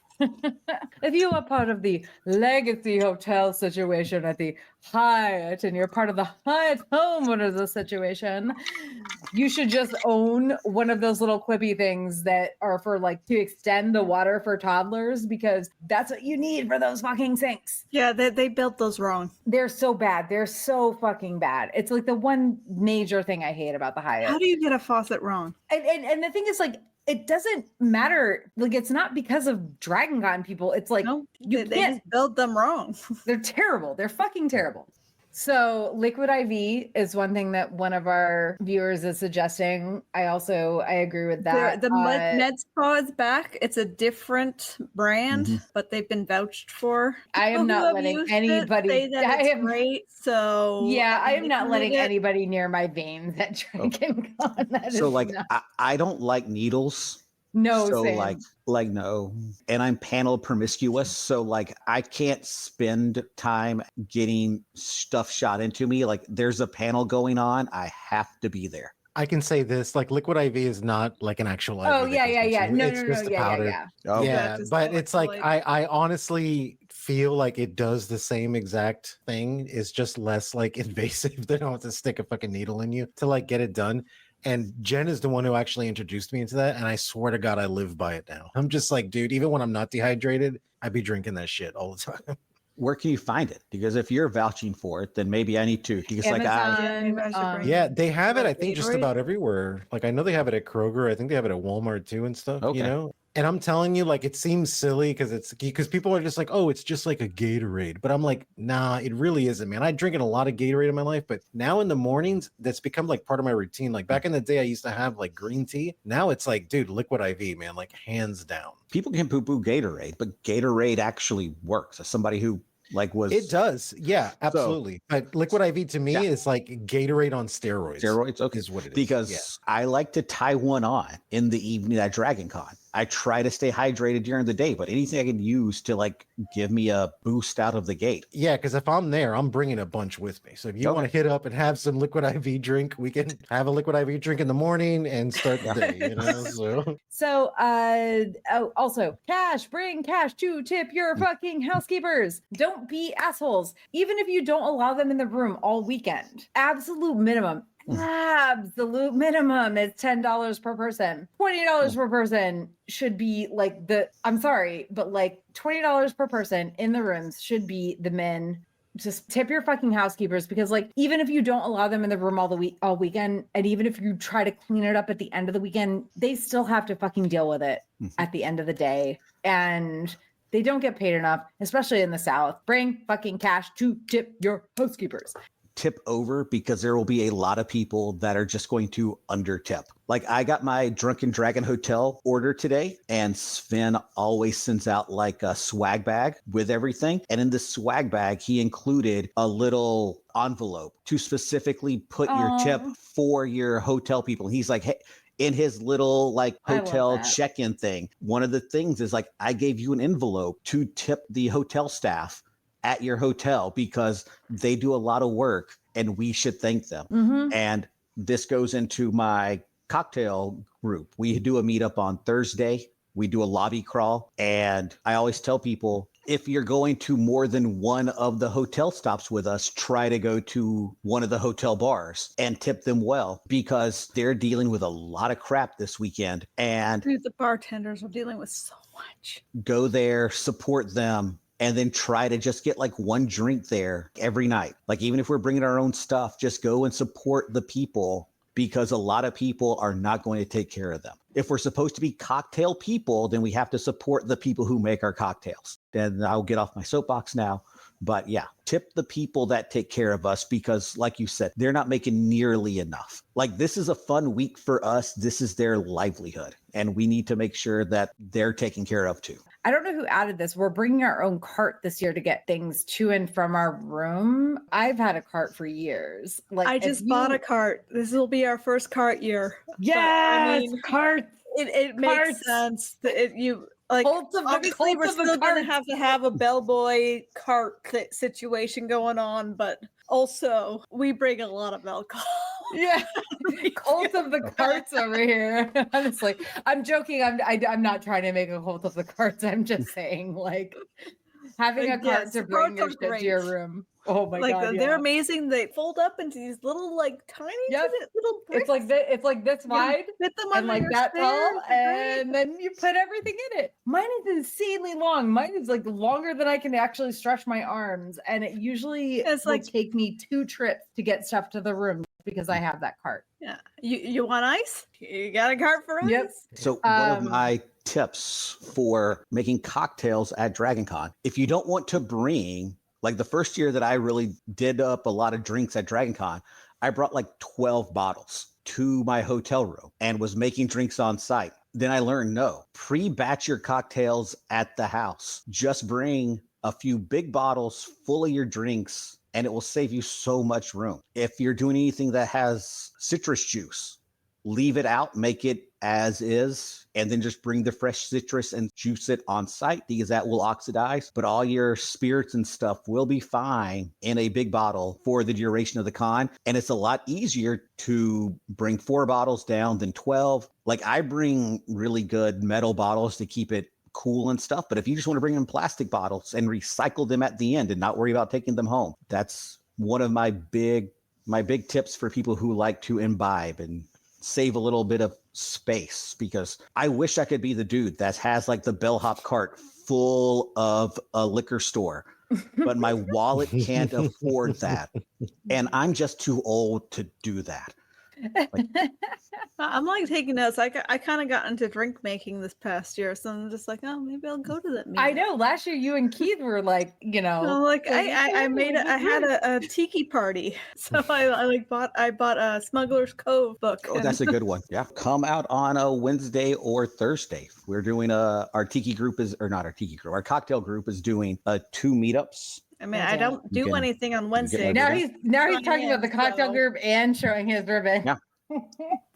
If you are part of the legacy hotel situation at the Hyatt and you're part of the Hyatt homeowners situation, you should just own one of those little clippy things that are for like to extend the water for toddlers, because that's what you need for those fucking sinks. Yeah, they built those wrong. They're so bad. They're so fucking bad. It's like the one major thing I hate about the Hyatt. How do you get a faucet wrong? And the thing is, like, it doesn't matter. Like, it's not because of Dragon Con people. It's like, No, you they can't. just built them wrong. They're terrible. They're fucking terrible. So liquid IV is one thing that one of our viewers is suggesting. I agree with that. The Med Spa is back. It's a different brand, but they've been vouched for. I am People who not have letting used anybody. it say that it's great. So Yeah, I am if not you letting need it- anybody near my veins at Drinkin Con. That So is like not- I don't like needles. no, so same. like no. And I'm panel promiscuous, so like I can't spend time getting stuff shot into me. Like there's a panel going on, I have to be there. I can say this: like liquid IV is not like an actual IV. Oh that yeah, goes yeah, into yeah. you. No, It's no, no, just a yeah, powder. yeah. Oh, Yeah, just but the it's like electrolyte. I honestly feel like it does the same exact thing. It's just less like invasive. They don't have to stick a fucking needle in you to like get it done. And Jen is the one who actually introduced me into that, and I swear to God, I live by it now. I'm just like, dude, even when I'm not dehydrated, I be drinking that shit all the time. Where can you find it? Because if you're vouching for it, then maybe I need to. Because like Amazon, maybe I should bring Yeah, they have it. Like I think just Gatorade? about everywhere. Like I know they have it at Kroger. I think they have it at Walmart too and stuff. Okay. You know. And I'm telling you, like, it seems silly because people are just like, oh, it's just like a Gatorade. But I'm like, nah, it really isn't, man. I drink a lot of Gatorade in my life, but now in the mornings, that's become like part of my routine. Like back in the day, I used to have like green tea. Now it's like, dude, liquid IV, man, like hands down. people can poo-poo Gatorade, but Gatorade actually works. As somebody who like was It does, yeah, absolutely. But liquid IV to me Yeah. is like Gatorade on steroids. steroids, okay, Is what it is. because Yeah. I like to tie one on in the evening at Dragon Con. I try to stay hydrated during the day, but anything I can use to like give me a boost out of the gate. Yeah, because if I'm there, I'm bringing a bunch with me. So if you Okay. want to hit up and have some liquid IV drink, we can have a liquid IV drink in the morning and start the day. You know, so So, also, bring cash to tip your fucking housekeepers. Don't be assholes. Even if you don't allow them in the room all weekend, absolute minimum is $10 per person. $20 per person should be like I'm sorry, but like $20 per person in the rooms should be the just tip your fucking housekeepers, because like, even if you don't allow them in the room all weekend, and even if you try to clean it up at the end of the weekend, they still have to fucking deal with it at the end of the day. And they don't get paid enough, especially in the South. Bring fucking cash to tip your housekeepers. Tip over, because there will be a lot of people that are just going to under tip. Like, I got my Drunken Dragon Hotel order today, and Sven always sends out like a swag bag with everything. And in the swag bag, he included a little envelope to specifically put your tip for your hotel people. And he's like, hey, in his little like hotel check-in thing, one of the things is like, I gave you an envelope to tip the hotel staff at your hotel because they do a lot of work and we should thank them. And this goes into my cocktail group. We do a meetup on Thursday. We do a lobby crawl. And I always tell people, if you're going to more than one of the hotel stops with us, try to go to one of the hotel bars and tip them well, because they're dealing with a lot of crap this weekend. And Dude, the bartenders are dealing with so much. Go there, support them, and then try to just get like one drink there every night. Like, even if we're bringing our own stuff, just go and support the people, because a lot of people are not going to take care of them. If we're supposed to be cocktail people, then we have to support the people who make our cocktails. And I'll get off my soapbox now. But yeah, tip the people that take care of us, because like you said, they're not making nearly enough. Like, this is a fun week for us. This is their livelihood. And we need to make sure that they're taken care of too. I don't know who added this. We're bringing our own cart this year to get things to and from our room. I've had a cart for years. Like, I just bought a cart. This will be our first cart year. Yes, cart. It makes sense that obviously we're still going to have a bellboy cart situation going on, but also we bring a lot of alcohol. Yeah, cult of the carts over here. Honestly, I'm joking. I'm not trying to make a cult of the carts. I'm just saying, like, having a cart to bring your shit to your room. Oh my god, they're amazing. They fold up into these little, like, tiny little bricks. It's like this wide and like that tall, and then you put everything in it. Mine is insanely long. Mine is like longer than I can actually stretch my arms, and it usually will take me 2 trips to get stuff to the room, because I have that cart. Yeah. You want ice? You got a cart for ice? Yep. So one of my tips for making cocktails at DragonCon, if you don't want to bring, like the first year that I really did up a lot of drinks at DragonCon, I brought like 12 bottles to my hotel room and was making drinks on site. Then I learned, no, pre-batch your cocktails at the house. Just bring a few big bottles full of your drinks, and it will save you so much room. If you're doing anything that has citrus juice, leave it out, make it as is, and then just bring the fresh citrus and juice it on site, because that will oxidize. But all your spirits and stuff will be fine in a big bottle for the duration of the con. And it's a lot easier to bring 4 bottles down than 12. Like, I bring really good metal bottles to keep it cool and stuff. But if you just want to bring in plastic bottles and recycle them at the end and not worry about taking them home, that's one of my big tips for people who like to imbibe and save a little bit of space, because I wish I could be the dude that has like the bellhop cart full of a liquor store, but my wallet can't afford that. And I'm just too old to do that. I'm like taking notes. I kind of got into drink making this past year, so I'm just like, oh, maybe I'll go to that meeting. I know. Last year, you and Keith were like, I had a tiki party, so I bought a Smuggler's Cove book. Oh, that's a good one. Yeah, come out on a Wednesday or Thursday. We're doing our cocktail group is doing 2 meetups. I mean, I don't do anything on Wednesday. Now he's talking about the cocktail group and showing his ribbon. Yeah.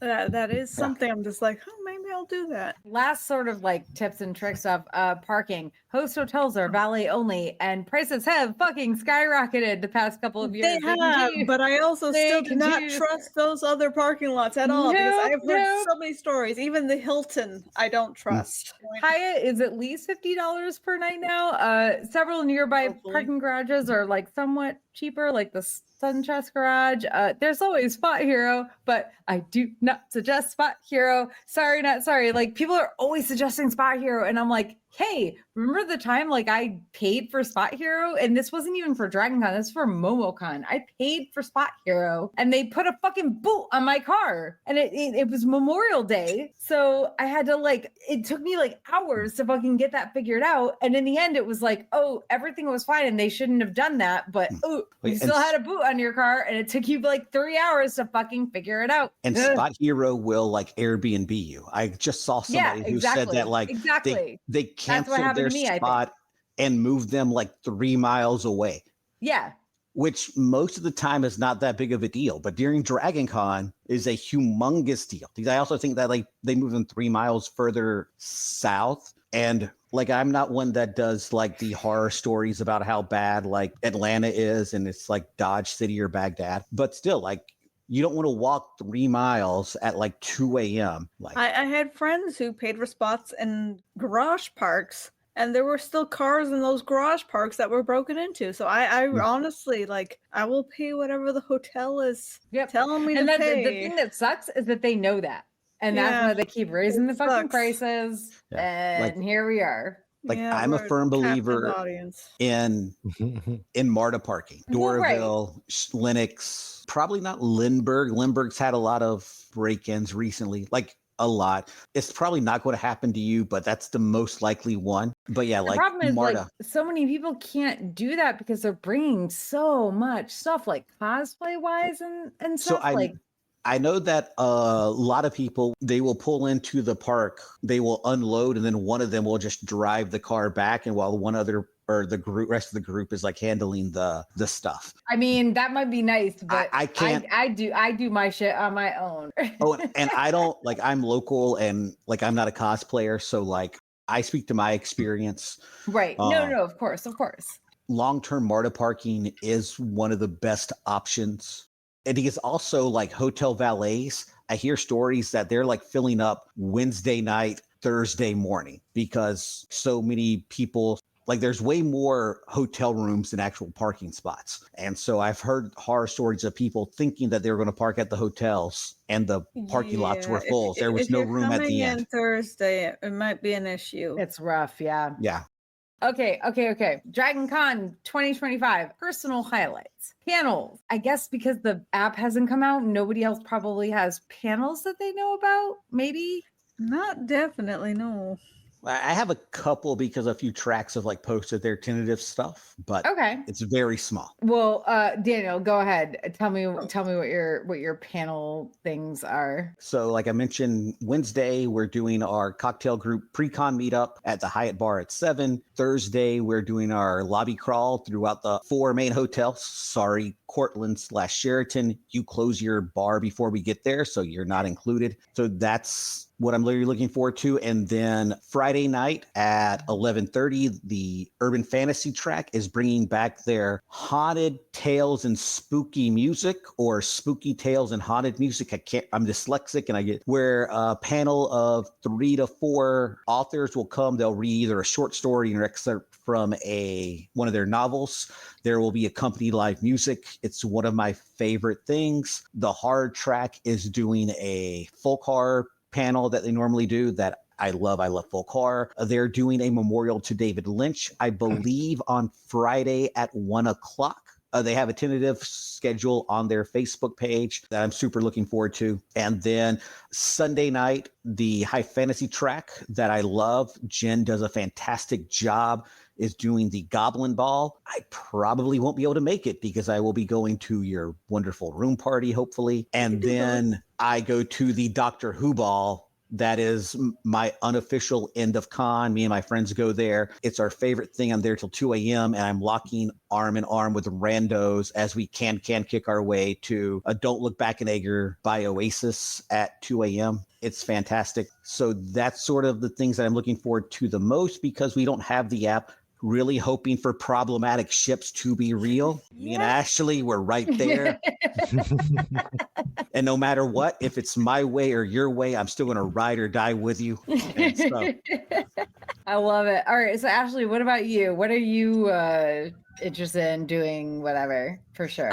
That is something I'm just like, oh, maybe I'll do that. Last sort of like tips and tricks of parking. Host hotels are valet only, and prices have fucking skyrocketed the past couple of years. They have, but I also still do not trust those other parking lots at all, because I've heard so many stories. Even the Hilton, I don't trust. Hyatt is at least $50 per night now. Several nearby parking garages are like somewhat cheaper, like the Sunchest Garage. There's always Spot Hero, but I do not suggest Spot Hero. Sorry, not sorry. Like, people are always suggesting Spot Hero, and I'm like, hey, remember the time like I paid for Spot Hero? And this wasn't even for Dragon Con, this was for MomoCon. I paid for Spot Hero and they put a fucking boot on my car. And it was Memorial Day. So I had to like, it took me like hours to fucking get that figured out. And in the end, it was like, oh, everything was fine and they shouldn't have done that. But oh, you still had a boot on your car and it took you like 3 hours to fucking figure it out. And Spot Hero will like Airbnb you. I just saw somebody who said that like they canceled their spot and moved them like 3 miles away. Yeah. Which most of the time is not that big of a deal, but during Dragon Con is a humongous deal. Because I also think that like they move them 3 miles further south. And like I'm not one that does like the horror stories about how bad like Atlanta is and it's like Dodge City or Baghdad, but still like you don't want to walk 3 miles at like 2 a.m. Like I had friends who paid for spots in garage parks, and there were still cars in those garage parks that were broken into. So I honestly like I will pay whatever the hotel is telling me to pay. The thing that sucks is that they know that, and that's why they keep raising the fucking prices. And like, here we are. Like I'm a firm believer in MARTA parking. Doraville, Lennox, probably not Lindbergh. Lindbergh's had a lot of break-ins recently, like a lot. It's probably not going to happen to you, but that's the most likely one. But yeah, like the problem is MARTA. Like, so many people can't do that because they're bringing so much stuff like cosplay-wise and stuff. So I know that a lot of people, they will pull into the park, they will unload, and then one of them will just drive the car back. And while one other or the rest of the group is like handling the stuff. I mean, that might be nice, but I can't. I do my shit on my own. and I don't like. I'm local and like I'm not a cosplayer, so like I speak to my experience. Right? No, of course. Long-term MARTA parking is one of the best options. And he is also like hotel valets. I hear stories that they're like filling up Wednesday night, Thursday morning because so many people, like there's way more hotel rooms than actual parking spots. And so I've heard horror stories of people thinking that they were going to park at the hotels and the parking lots were full. There was no room at the end. Thursday, it might be an issue. It's rough. Yeah. Yeah. Okay. Dragon Con 2025, personal highlights. Panels. I guess because the app hasn't come out, nobody else probably has panels that they know about, maybe? Not definitely, no. I have a couple because a few tracks have like posted their tentative stuff, but it's very small. Well, Daniel, go ahead. Tell me what your panel things are. So like I mentioned, Wednesday, we're doing our cocktail group pre-con meetup at the Hyatt Bar at 7. Thursday, we're doing our lobby crawl throughout the 4 main hotels. Sorry, Cortland/Sheraton, you close your bar before we get there, so you're not included. So that's what I'm literally looking forward to. And then Friday night at 11:30, the Urban Fantasy track is bringing back their haunted tales and spooky music, or spooky tales and haunted music. I'm dyslexic, and where a panel of 3 to 4 authors will come. They'll read either a short story or excerpt from one of their novels. There will be accompanied live music. It's one of my favorite things. The horror track is doing a folk horror panel that they normally do that I love. I love folk horror. They're doing a memorial to David Lynch, I believe, on Friday at 1:00. They have a tentative schedule on their Facebook page that I'm super looking forward to. And then Sunday night, the high fantasy track that I love, Jen does a fantastic job, is doing the Goblin Ball. I probably won't be able to make it because I will be going to your wonderful room party, hopefully. And then I go to the Doctor Who Ball. That is my unofficial end of con. Me and my friends go there. It's our favorite thing. I'm there till 2 a.m. and I'm locking arm in arm with randos as we can kick our way to a Don't Look Back in Anger by Oasis at 2 a.m. It's fantastic. So that's sort of the things that I'm looking forward to the most because we don't have the app. Really hoping for problematic ships to be real. Me and Ashley, we're right there. And no matter what, if it's my way or your way, I'm still going to ride or die with you. I love it. All right. So Ashley, what about you? What are you interested in doing? Whatever for sure.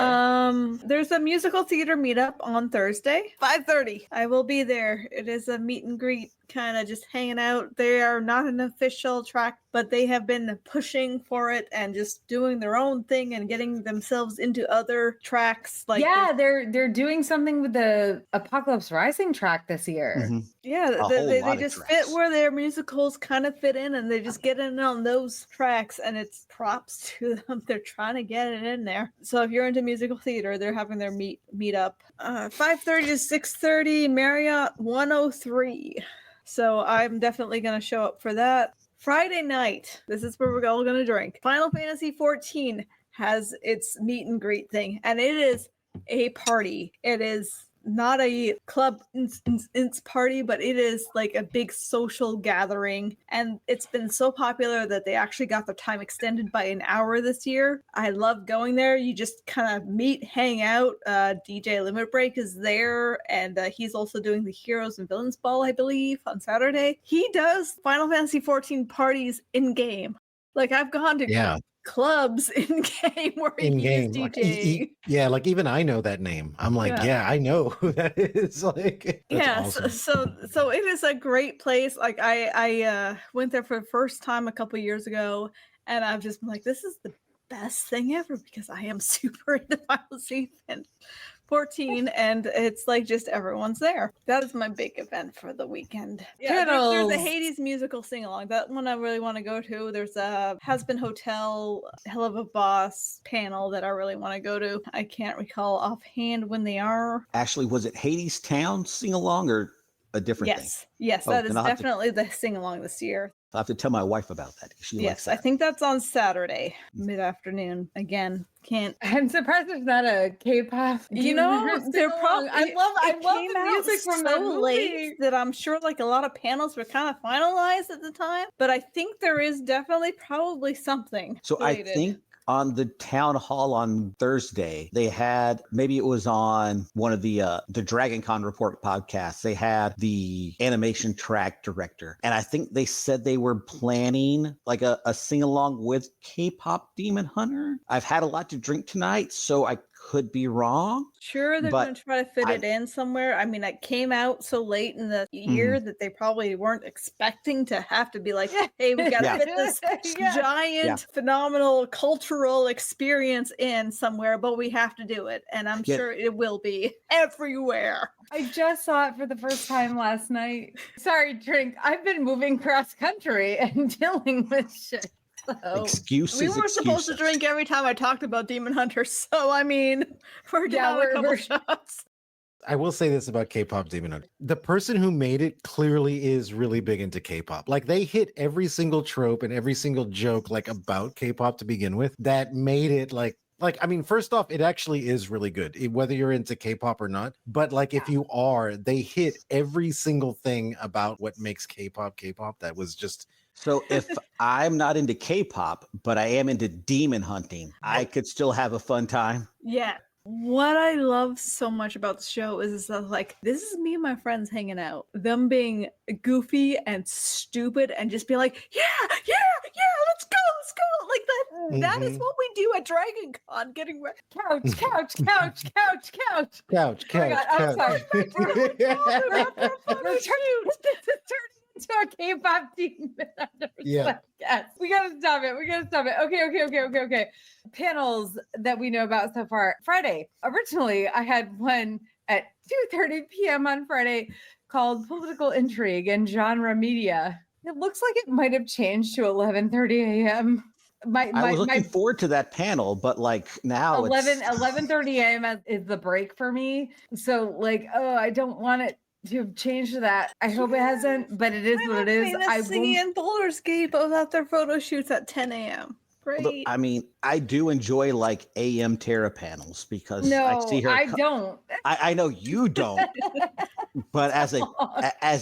There's a musical theater meetup on Thursday, 5:30. I will be there. It is a meet and greet, kind of just hanging out. They are not an official track, but they have been pushing for it and just doing their own thing and getting themselves into other tracks. Like yeah, they're doing something with the Apocalypse Rising track this year. Mm-hmm. yeah, A whole they lot of just tracks. fit where their musicals kind of fit in, and they just get in on those tracks, and it's props to them. They're trying to get it in there. So if you're into musical theater, they're having their meet up 5:30 to 6:30, Marriott 103. So I'm definitely going to show up for that. Friday night, this is where we're all going to drink. Final Fantasy 14 has its meet and greet thing, and it is a party. It is not a club party, but it is like a big social gathering, and it's been so popular that they actually got the time extended by an hour this year. I love going there. You just kind of meet, hang out. DJ Limit Break is there, and he's also doing the Heroes and Villains Ball, I believe, on Saturday. He does Final Fantasy 14 parties in game. Like, I've gone to clubs in game where In game, he's like, DJing. yeah, like even I know that name. I'm like, yeah, I know who that is. Like, that's awesome. So it is a great place. Like I went there for the first time a couple years ago, and I've just been like, this is the best thing ever, because I am super into Final Fantasy 14, and it's like just everyone's there. That is my big event for the weekend. Yeah, there's a Hades musical sing-along. That one I really want to go to. There's a Has-Been Hotel, Hell of a Boss panel that I really want to go to. I can't recall offhand when they are. Ashley, was it Hades Town sing-along or a different thing? Yes, that is definitely the sing-along this year. I'll have to tell my wife about that. She likes that. I think that's on Saturday, mid-afternoon. Again, can't. I'm surprised there's not a K-pop. They're probably. I love the music from that movie. Late that I'm sure like a lot of panels were kind of finalized at the time. But I think there is definitely probably something. So related. I think on the town hall on Thursday, they had, maybe it was on one of the Dragon Con Report podcasts, they had the animation track director. And I think they said they were planning like a sing-along with K-pop Demon Hunter. I've had a lot to drink tonight, so I could be wrong. Sure, they're going to try to fit it in somewhere. I mean, it came out so late in the year that they probably weren't expecting to have to be like, hey, we got to fit this giant, phenomenal cultural experience in somewhere, but we have to do it. And I'm sure it will be everywhere. I just saw it for the first time last night. Sorry, Drink. I've been moving cross country and dealing with shit. So. Excuses. We were supposed to drink every time I talked about Demon Hunter, so I mean, we're down a couple shots. I will say this about K-pop Demon Hunter. The person who made it clearly is really big into K-pop. Like, they hit every single trope and every single joke like about K-pop to begin with that made it like, I mean, first off, it actually is really good, whether you're into K-pop or not. But like, if you are, they hit every single thing about what makes K-pop K-pop. That was just... So if I'm not into K-pop, but I am into demon hunting, I could still have a fun time. Yeah. What I love so much about the show is that, like, this is me and my friends hanging out, them being goofy and stupid and just being like, yeah, let's go. Like that. That is what we do at Dragon Con, getting ready. Couch. I'm sorry. To a K-pop Demon Hunter podcast. We gotta stop it. Okay. Panels that we know about so far. Friday. Originally, I had one at 2:30 p.m. on Friday called Political Intrigue and Genre Media. It looks like it might have changed to 11:30 a.m. I was looking forward to that panel, but like now 11:30 a.m. is the break for me. So like, I don't want it to have changed that. I hope it hasn't, but it is what it is. I see in Baldur's Gate both at their photo shoots at 10 a.m. Great. Although, I mean, I do enjoy like AM Tara panels because I see her. I don't. I know you don't, but as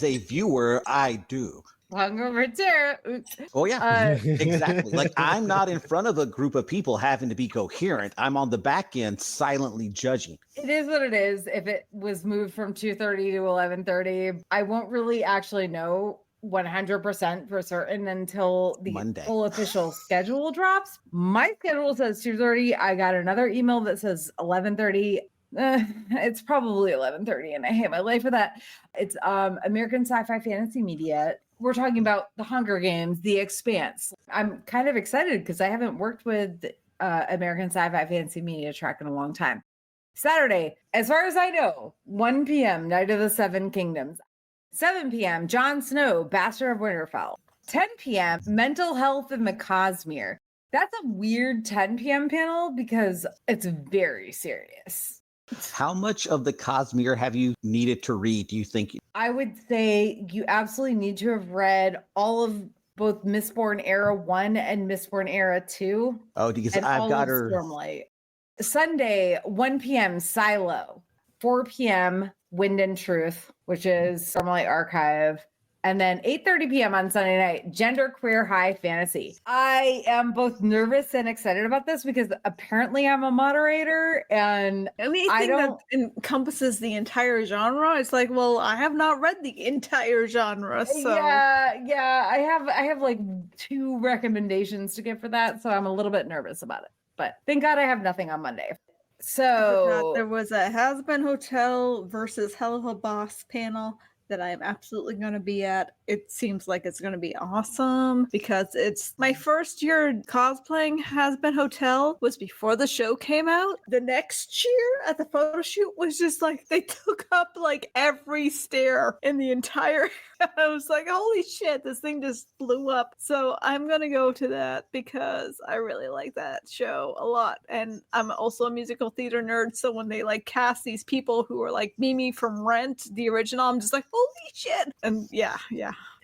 a viewer, I do. Hungover Tara. Oops. Oh yeah, exactly. Like, I'm not in front of a group of people having to be coherent. I'm on the back end silently judging. It is what it is. If it was moved from 2:30 to 11:30, I won't really actually know 100% for certain until the Monday. full official schedule drops. My schedule says 2:30. I got another email that says 11:30. It's probably 11:30, and I hate my life for that. It's American Sci-Fi Fantasy Media. We're talking about The Hunger Games, The Expanse. I'm kind of excited because I haven't worked with American Sci-Fi Fantasy Media Track in a long time. Saturday, as far as I know, 1 p.m., Night of the Seven Kingdoms. 7 p.m., Jon Snow, Bastard of Winterfell. 10 p.m., Mental Health in the Cosmere. That's a weird 10 p.m. panel because it's very serious. How much of the Cosmere have you needed to read, do you think? I would say you absolutely need to have read all of both Mistborn Era 1 and Mistborn Era 2. Oh, because And I've all got of her. Stormlight. Sunday, 1 p.m., Silo. 4 p.m., Wind and Truth, which is Stormlight Archive. And then 8:30 p.m. on Sunday night, Genderqueer High Fantasy. I am both nervous and excited about this because apparently I'm a moderator and Anything that encompasses the entire genre, it's like, well, I have not read the entire genre, so yeah, I have like 2 recommendations to give for that, so I'm a little bit nervous about it. But thank God I have nothing on Monday. So there was a Has Been Hotel versus Hell of a Boss panel that I am absolutely going to be at. It seems like it's going to be awesome because it's my first year cosplaying Has Been Hotel was before the show came out. The next year at the photo shoot was just like they took up like every stair in the entire I was like, holy shit, this thing just blew up. So I'm going to go to that because I really like that show a lot. And I'm also a musical theater nerd. So when they like cast these people who are like Mimi from Rent, the original, I'm just like, holy shit. And yeah,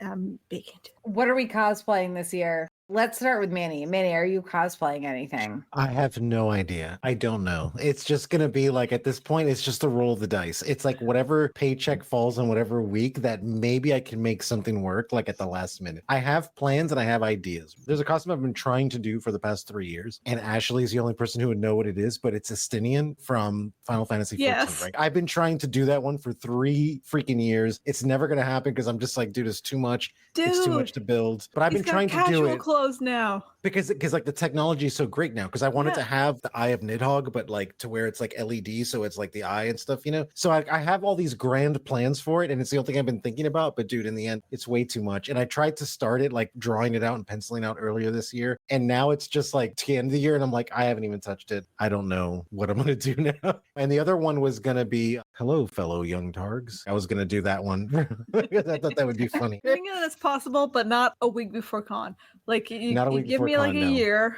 I'm big into it. what are we cosplaying this year? Let's start with Manny. Manny, are you cosplaying anything? I have no idea. I don't know. It's just going to be like, at this point, it's just a roll of the dice. It's like whatever paycheck falls on whatever week that maybe I can make something work like at the last minute. I have plans and I have ideas. There's a costume I've been trying to do for the past 3 years, and Ashley is the only person who would know what it is, but it's Estinian from Final Fantasy 14, Yes. right? I've been trying to do that one for 3 freaking years. It's never going to happen because I'm just like, dude, it's too much. It's too much to build. But I've been trying to do it. Clothes now. Because like the technology is so great now, because I wanted to have the Eye of Nidhogg, but like to where it's like LED, so it's like the eye and stuff, you know? So I have all these grand plans for it, and it's the only thing I've been thinking about, but dude, in the end, it's way too much. And I tried to start it, like drawing it out and penciling out earlier this year, and now it's just like to the end of the year, and I'm like, I haven't even touched it. I don't know what I'm going to do now. And the other one was going to be, hello, fellow young targs. I was going to do that one, because I thought that would be funny. I think that it's possible, but not a week before con. Like you give me like a year.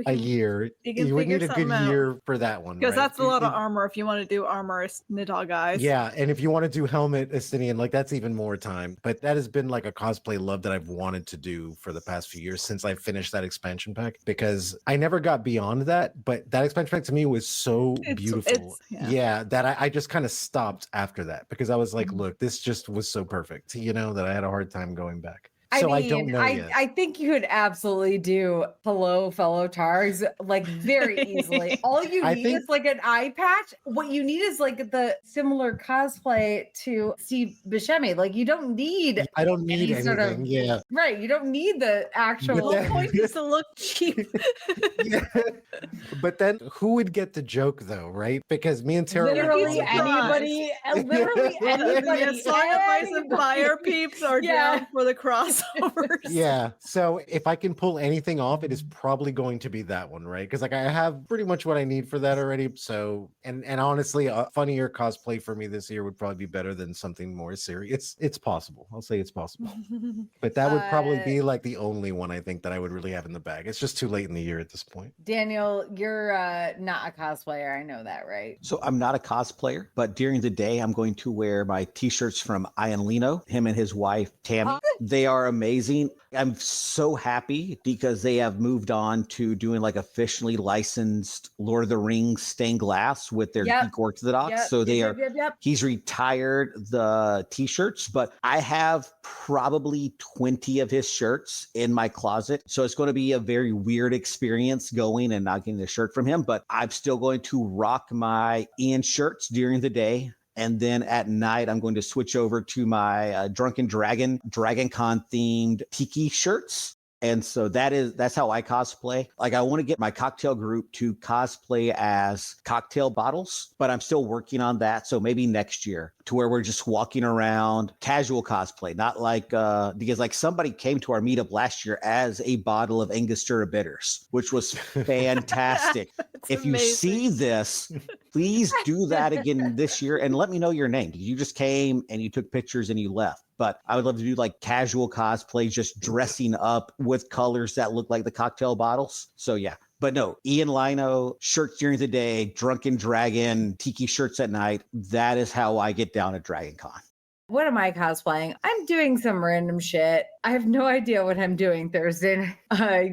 A year. You would need a good year for that one. Because right? that's a lot of armor if you want to do armorist Nidhogg eyes. Yeah, and if you want to do helmet Estinian, like that's even more time. But that has been like a cosplay love that I've wanted to do for the past few years since I finished that expansion pack, because I never got beyond that. But that expansion pack to me was so beautiful. That I just kind of stopped after that because I was like, look, this just was so perfect, you know, that I had a hard time going back. So I don't know yet. I think you could absolutely do hello, fellow targs, like very easily. All you need is like an eye patch. What you need is like the similar cosplay to Steve Buscemi. Like you don't need. I don't need anything. Sort of, right. You don't need the actual. The whole point is to look cheap. But then who would get the joke though, right? Because me and Tara. Literally anybody. Literally anybody. Sacrifice and fire peeps are down for the cross. Yeah, so if I can pull anything off, it is probably going to be that one, right? Because like I have pretty much what I need for that already. So and honestly, a funnier cosplay for me this year would probably be better than something more serious. It's possible. I'll say it's possible. But that would probably be like the only one I think that I would really have in the bag. It's just too late in the year at this point. Daniel, you're not a cosplayer. I know that, right? So I'm not a cosplayer, but during the day, I'm going to wear my t-shirts from Ian Lino, him and his wife, Tammy. They are amazing. I'm so happy because they have moved on to doing like officially licensed Lord of the Rings stained glass with their Geek Orthodox. So they are, he's retired the t-shirts, but I have probably 20 of his shirts in my closet. So it's going to be a very weird experience going and not getting a shirt from him, but I'm still going to rock my Ian shirts during the day. And then at night, I'm going to switch over to my Drunken Dragon, Dragon Con themed tiki shirts. And so that's how I cosplay. Like, I want to get my cocktail group to cosplay as cocktail bottles, but I'm still working on that. So maybe next year, to where we're just walking around casual cosplay, not like, because like somebody came to our meetup last year as a bottle of Angostura bitters, which was fantastic. If you see this, please do that again this year and let me know your name. You just came and you took pictures and you left. But I would love to do like casual cosplay, just dressing up with colors that look like the cocktail bottles. So yeah. But no, Ian Lino, shirts during the day, Drunken Dragon, tiki shirts at night. That is how I get down at Dragon Con. What am I cosplaying? I'm doing some random shit. I have no idea what I'm doing Thursday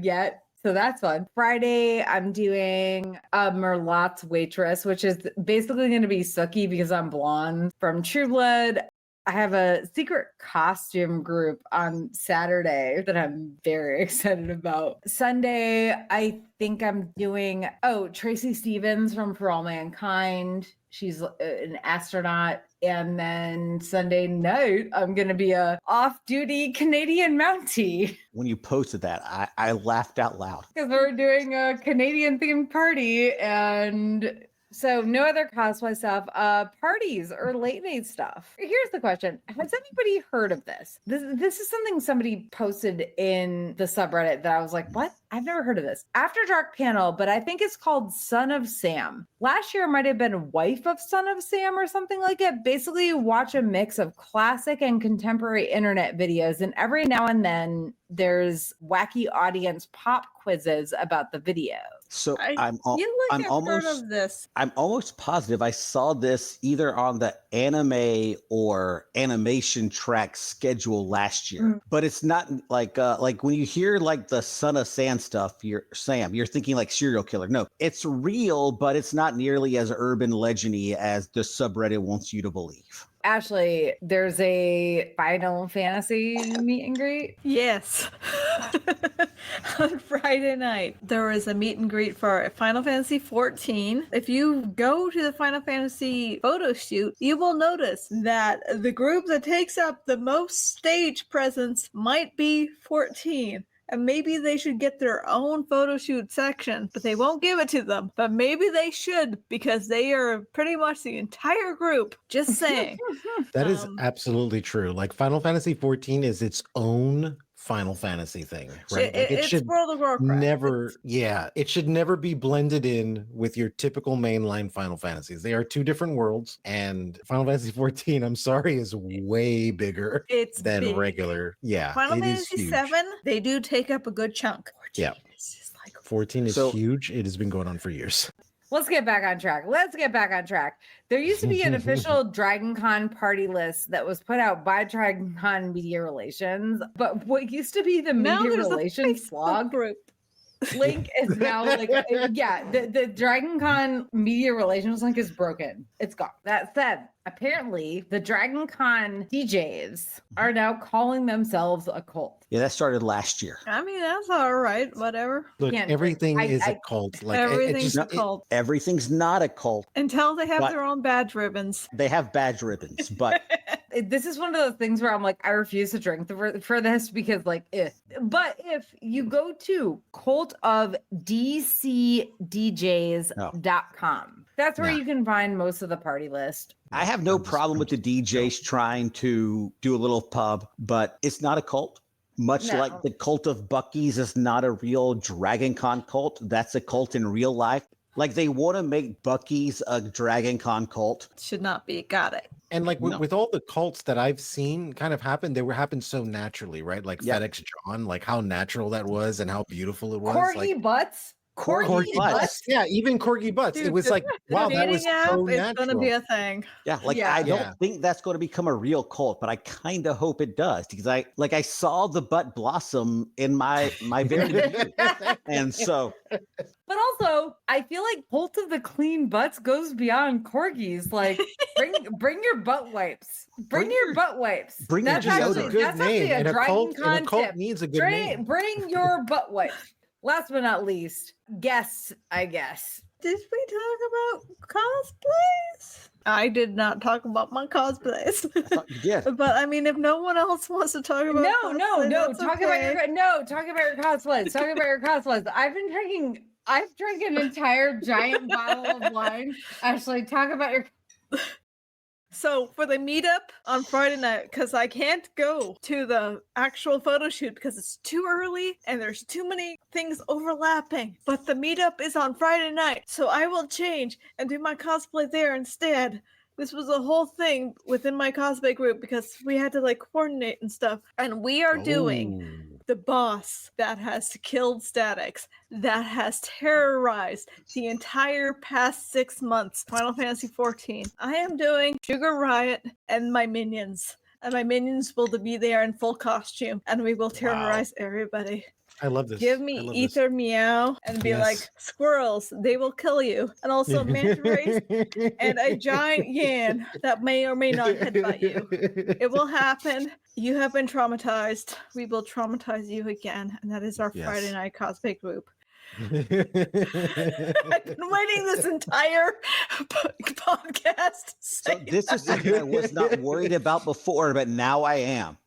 yet. So that's fun. Friday, I'm doing Merlot's Waitress, which is basically going to be Sookie because I'm blonde from True Blood. I have a secret costume group on Saturday that I'm very excited about. Sunday, I think I'm doing, Tracy Stevens from For All Mankind. She's an astronaut. And then Sunday night, I'm going to be a off-duty Canadian Mountie. When you posted that, I laughed out loud. Because we're doing a Canadian-themed party, and so no other cosplay stuff. Parties or late night stuff. Here's the question. Has anybody heard of this? This is something somebody posted in the subreddit that I was like, what? I've never heard of this. After Dark panel, but I think it's called Son of Sam. Last year it might have been Wife of Son of Sam or something like it. Basically, you watch a mix of classic and contemporary internet videos, and every now and then there's wacky audience pop quizzes about the video. So I'm I've almost heard of this. I'm almost positive I saw this either on the anime or animation track schedule last year. But it's not like when you hear like the Son of Sam stuff, you're thinking like serial killer. No, it's real, but it's not nearly as urban legendy as the subreddit wants you to believe. Ashley, there's a Final Fantasy meet and greet. Yes. On Friday night, there was a meet and greet for Final Fantasy 14. If you go to the Final Fantasy photo shoot, you will notice that the group that takes up the most stage presence might be 14. And maybe they should get their own photo shoot section, but they won't give it to them. But maybe they should, because they are pretty much the entire group. Just saying. That is absolutely true. Like Final Fantasy 14 is its own Final Fantasy thing, right? Like It's World of Warcraft. It should never be blended in with your typical mainline Final Fantasies. They are two different worlds, and Final Fantasy 14, I'm sorry, is way bigger than big. Regular. Yeah, Final it Fantasy is huge. 7, they do take up a good chunk. 14 is just like 14 is huge. It has been going on for years. Let's get back on track. There used to be an official Dragon Con party list that was put out by Dragon Con Media Relations, but what used to be the Media Relations blog group link is now like, the Dragon Con Media Relations link is broken. It's gone. That said, apparently the Dragon Con DJs are now calling themselves a cult. Yeah, that started last year. I mean, that's all right. Whatever. Look, everything is a cult. Like everything's a cult. Everything's not a cult. Until they have their own badge ribbons. They have badge ribbons, but this is one of those things where I'm like, I refuse to drink for this because like, But if you go to cultofdcdjs.com, that's where you can find most of the party list. I have no problem with the DJs trying to do a little pub, but it's not a cult. Much like the cult of Buc-ee's is not a real Dragon Con cult. That's a cult in real life. Like they want to make Buc-ee's a Dragon Con cult. Should not be. Got it. And like with all the cults that I've seen kind of happen, they happened so naturally, right? Like FedEx John, like how natural that was and how beautiful it was. Corgi butts. Corgi butts. Yeah, even Corgi butts. Dude, it was like, wow, that was so natural. It's gonna be a thing. Yeah, I don't think that's going to become a real cult, but I kind of hope it does because I saw the butt blossom in my very view. And so. But also, I feel like Cult of the Clean Butts goes beyond corgis. Like, bring your butt wipes. Bring your butt wipes. Bring your deodorant. Good name. And a cult needs a good name. Bring your butt wipes. Last but not least, guests, I guess. Did we talk about cosplays? I did not talk about my cosplays. I thought you did. But I mean, if no one else wants to talk about No. that's Talk okay. about your cosplays. Talk about your cosplays. I've drank an entire giant bottle of wine. Ashley, talk about your. So for the meetup on Friday night, because I can't go to the actual photo shoot because it's too early and there's too many things overlapping. But the meetup is on Friday night, so I will change and do my cosplay there instead. This was a whole thing within my cosplay group because we had to like coordinate and stuff. And we are doing the boss that has killed Statics, that has terrorized the entire past 6 months, Final Fantasy XIV. I am doing Sugar Riot and my minions. And my minions will be there in full costume, and we will terrorize everybody. I love this. Give me Ether Meow and be like, squirrels, they will kill you. And also manta rays and a giant yan that may or may not headbutt you. It will happen. You have been traumatized. We will traumatize you again. And that is our Friday night cosplay group. I've been waiting this entire podcast. So this is something I was not worried about before, but now I am.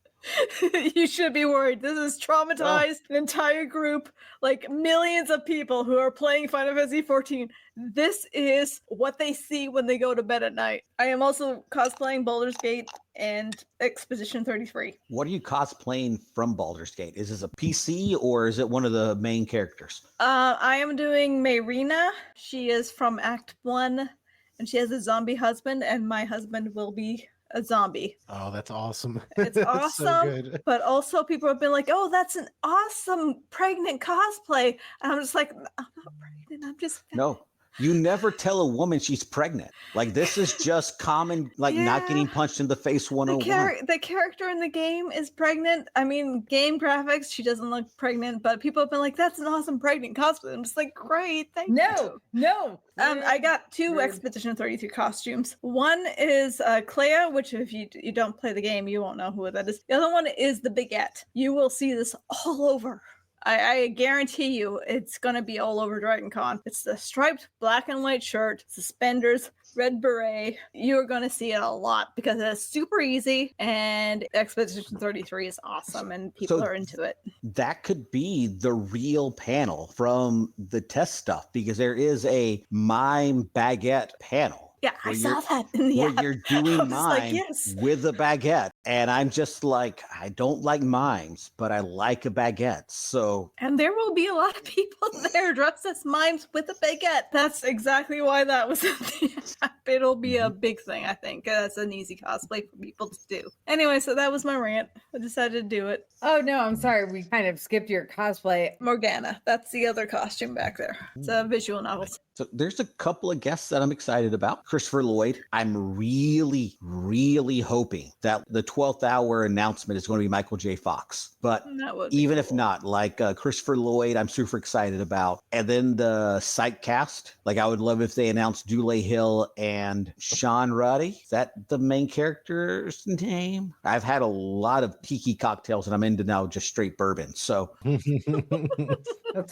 You should be worried. This has traumatized an entire group, like millions of people who are playing Final Fantasy XIV. This is what they see when they go to bed at night. I am also cosplaying Baldur's Gate and Expedition 33. What are you cosplaying from Baldur's Gate? Is this a PC or is it one of the main characters? I am doing Mayrina. She is from Act 1, and she has a zombie husband, and my husband will be a zombie. Oh, that's awesome. It's awesome, so good. but also people have been like, oh, that's an awesome pregnant cosplay. And I'm just like, I'm not pregnant. I'm just fat. No, you never tell a woman she's pregnant. Like, this is just common, like not getting punched in the face 101. The character in the game is pregnant. I mean, game graphics, she doesn't look pregnant, but people have been like, that's an awesome pregnant cosplay. I'm just like, great, thank you. No. I got 2 Expedition 33 costumes. One is Clea, which if you don't play the game, you won't know who that is. The other one is the Baguette. You will see this all over. I guarantee you it's going to be all over Dragon Con. It's the striped black and white shirt, suspenders, red beret. You're going to see it a lot because it's super easy and Expedition 33 is awesome and people are into it. That could be the real panel from the test stuff because there is a mime baguette panel. Yeah, I saw that in the app. You're doing mime with a baguette. And I'm just like, I don't like mimes, but I like a baguette. So, and there will be a lot of people there dressed as mimes with a baguette. That's exactly why that was in the app. It'll be a big thing, I think. That's an easy cosplay for people to do. Anyway, so that was my rant. I decided to do it. Oh, no, I'm sorry. We kind of skipped your cosplay. Morgana. That's the other costume back there. It's a visual novel. So there's a couple of guests that I'm excited about. Christopher Lloyd. I'm really, really hoping that the 12th hour announcement is going to be Michael J. Fox. But even if not, like Christopher Lloyd, I'm super excited about. And then the psych cast. Like I would love if they announced Dule Hill and Sean Ruddy. Is that the main character's name? I've had a lot of tiki cocktails and I'm into now just straight bourbon. So that's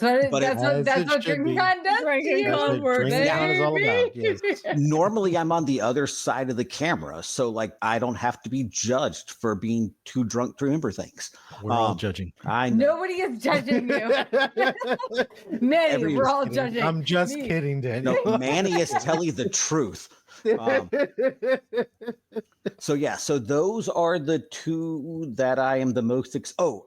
what Drinkin Con does. Drinkin Con is all about. Yes. Normally I'm on the other side of the camera, so like I don't have to be judged for being too drunk to remember things. We're all judging. I know. Nobody is judging you. Manny, we're all judging. I'm just kidding, Daniel. No, Manny is telling the truth. So those are the 2 that I am the most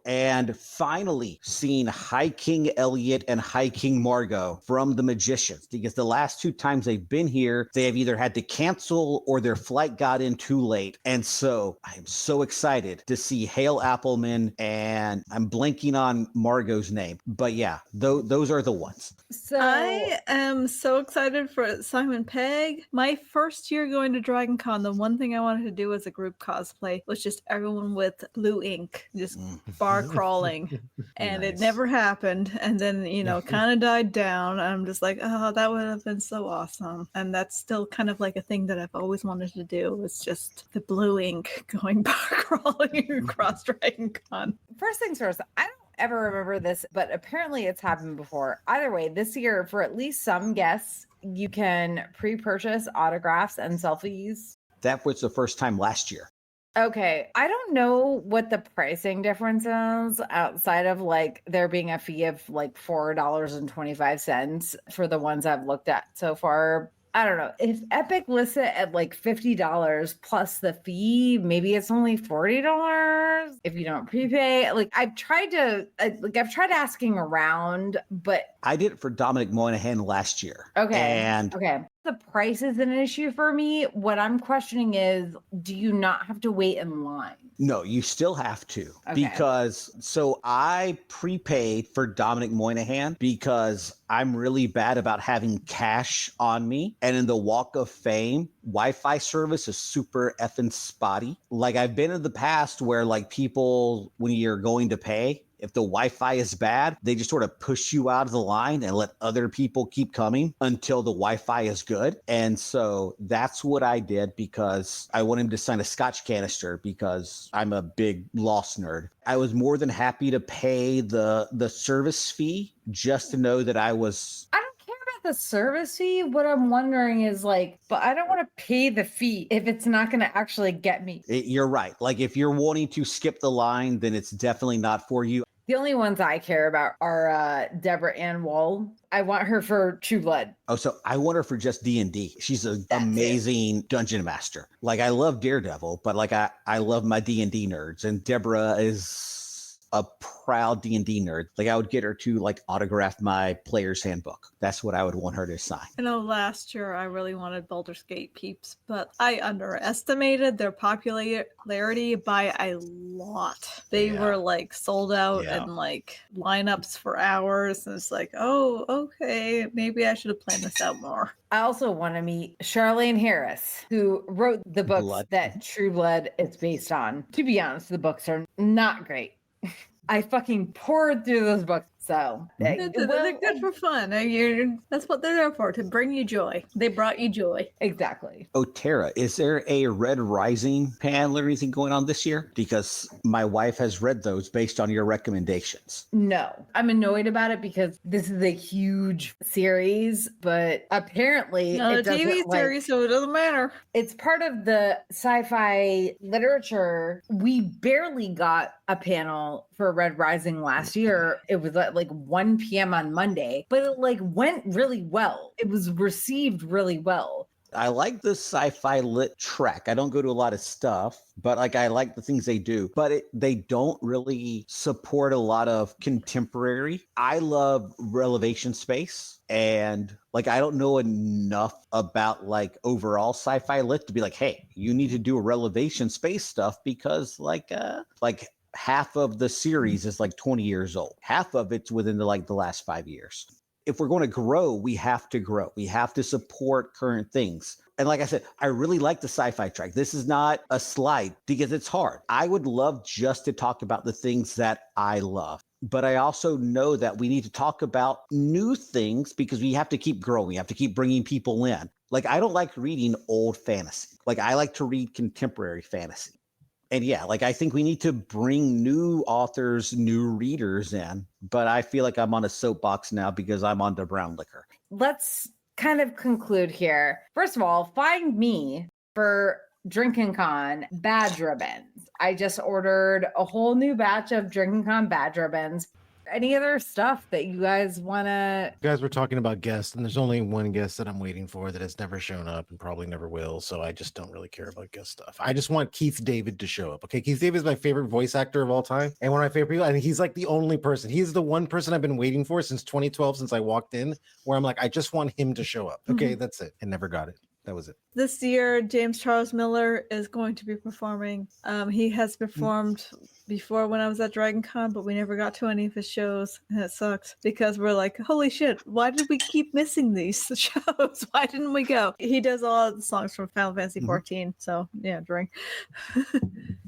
and finally seeing High King Elliot and High King Margot from The Magicians, because the last 2 times they've been here, they have either had to cancel or their flight got in too late. And so I am so excited to see Hale Appleman, and I'm blanking on Margot's name, but yeah, those are the ones. So I am so excited for Simon Pegg. My first year going to Dragon Con, the one thing I wanted to do as a group cosplay was just everyone with blue ink, just bar crawling. And it never happened. And then, kind of died down. And I'm just like, oh, that would have been so awesome. And that's still kind of like a thing that I've always wanted to do. It's just the blue ink going bar crawling across Dragon Con. First things first, I don't ever remember this, but apparently it's happened before. Either way, this year, for at least some guests, you can pre-purchase autographs and selfies. That was the first time last year. Okay, I don't know what the pricing difference is outside of like there being a fee of like $4.25 for the ones I've looked at so far. I don't know. If Epic lists it at like $50 plus the fee, maybe it's only $40 if you don't prepay. Like I've tried asking around, but I did it for Dominic Moynihan last year. okay. The price is an issue for me. What I'm questioning is, do you not have to wait in line? No, you still have to, Okay. because so I prepaid for Dominic Moynihan because I'm really bad about having cash on me. And in the Walk of Fame, Wi-Fi service is super effing spotty. Like I've been in the past where like people, when you're going to pay, if the Wi-Fi is bad, they just sort of push you out of the line and let other people keep coming until the Wi-Fi is good. And so that's what I did because I want him to sign a Scotch canister because I'm a big Lost nerd. I was more than happy to pay the service fee just to know that I was... I don't care about the service fee. What I'm wondering is like, but I don't want to pay the fee if it's not going to actually get me. You're right. Like if you're wanting to skip the line, then it's definitely not for you. The only ones I care about are Deborah Ann Woll. I want her for True Blood. Oh, so I want her for just D&D. She's an amazing dungeon master. Like I love Daredevil, but like I love my D&D nerds, and Deborah is a proud D&D nerd. Like I would get her to like autograph my player's handbook. That's what I would want her to sign. I know last year I really wanted Baldur's Gate peeps, but I underestimated their popularity by a lot. They were like sold out and like lineups for hours. And it's like, oh, okay, maybe I should have planned this out more. I also want to meet Charlene Harris, who wrote the books that True Blood is based on. To be honest, the books are not great. I fucking poured through those books. So they're good for fun. That's what they're there for, to bring you joy. They brought you joy. Exactly. Oh, Tara, is there a Red Rising panel or anything going on this year? Because my wife has read those based on your recommendations. No, I'm annoyed about it because this is a huge series, but apparently it's a TV series, so it doesn't matter. It's part of the sci-fi literature. We barely got a panel for Red Rising last year. It was at like 1 p.m. on Monday, but it like went really well. It was received really well. I like the sci-fi lit track. I don't go to a lot of stuff, but like I like the things they do, but they don't really support a lot of contemporary. I love Relevation Space, and like I don't know enough about like overall sci-fi lit to be like, hey, you need to do a Relevation Space stuff because like half of the series is like 20 years old. Half of it's within the last 5 years. If we're going to grow, we have to grow. We have to support current things. And like I said, I really like the sci-fi track. This is not a slight because it's hard. I would love just to talk about the things that I love. But I also know that we need to talk about new things because we have to keep growing. We have to keep bringing people in. Like, I don't like reading old fantasy. Like, I like to read contemporary fantasy. And yeah, like I think we need to bring new authors, new readers in, but I feel like I'm on a soapbox now because I'm on the brown liquor. Let's kind of conclude here. First of all, find me for Drinkin' Con badge ribbons. I just ordered a whole new batch of Drinkin' Con badge ribbons. Any other stuff that you guys want to... You guys were talking about guests, and there's only one guest that I'm waiting for that has never shown up and probably never will, so I just don't really care about guest stuff. I just want Keith David to show up. Okay, Keith David is my favorite voice actor of all time, and one of my favorite people, and he's like the only person. He's the one person I've been waiting for since 2012, since I walked in, where I'm like, I just want him to show up. Okay, that's it. And never got it. That was it. This year, James Charles Miller is going to be performing. He has performed before when I was at Dragon Con, but we never got to any of his shows, and it sucks because we're like, holy shit, why did we keep missing these shows? Why didn't we go? He does all of the songs from Final Fantasy 14, so yeah, drink.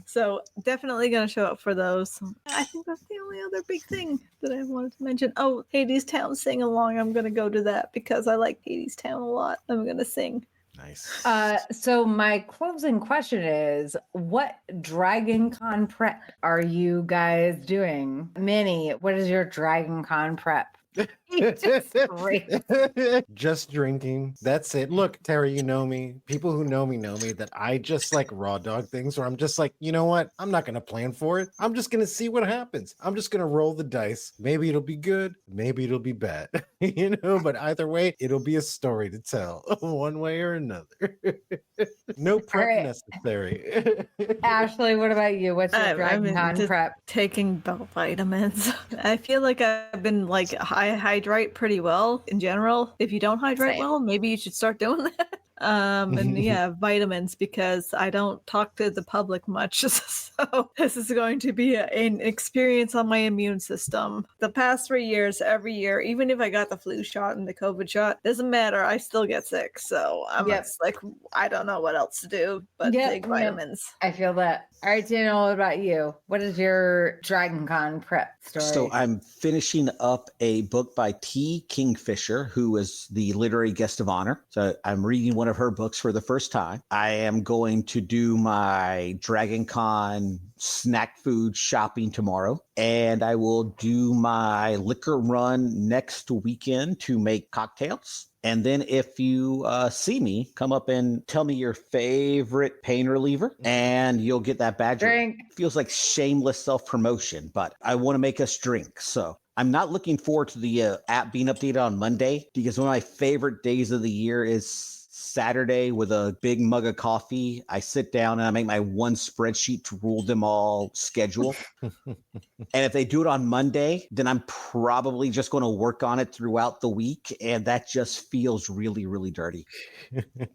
So definitely going to show up for those. I think that's the only other big thing that I wanted to mention. Oh, Hades Town Sing Along. I'm going to go to that because I like Hades Town a lot. I'm going to sing. Nice. So my closing question is, what Dragon Con prep are you guys doing? Minnie, what is your Dragon Con prep? Just great. Just drinking. That's it. Look, Tara, you know me. People who know me that I just like raw dog things where I'm just like, you know what? I'm not going to plan for it. I'm just going to see what happens. I'm just going to roll the dice. Maybe it'll be good. Maybe it'll be bad. But either way, it'll be a story to tell one way or another. No prep right. necessary. Ashley, what about you? What's your I've Dragon been Con just prep? taking the vitamins. I feel like I've been like I hydrate pretty well in general. If you don't hydrate Same. well, maybe you should start doing that. And yeah, vitamins, because I don't talk to the public much. So this is going to be an experience on my immune system. The past 3 years, every year, even if I got the flu shot and the COVID shot, doesn't matter. I still get sick. So I'm Yep. just like, I don't know what else to do but take vitamins. I feel that. All right, Daniel, what about you? What is your Dragon Con prep story? So I'm finishing up a book by T. Kingfisher, who is the literary guest of honor. So I'm reading one of her books for the first time. I am going to do my Dragon Con snack food shopping tomorrow, and I will do my liquor run next weekend to make cocktails. And then if you see me, come up and tell me your favorite pain reliever, and you'll get that badge. Drink. Feels like shameless self-promotion, but I want to make us drink. So I'm not looking forward to the app being updated on Monday, because one of my favorite days of the year is Saturday with a big mug of coffee. I sit down and I make my one spreadsheet to rule them all schedule. And if they do it on Monday, then I'm probably just going to work on it throughout the week. And that just feels really, really dirty.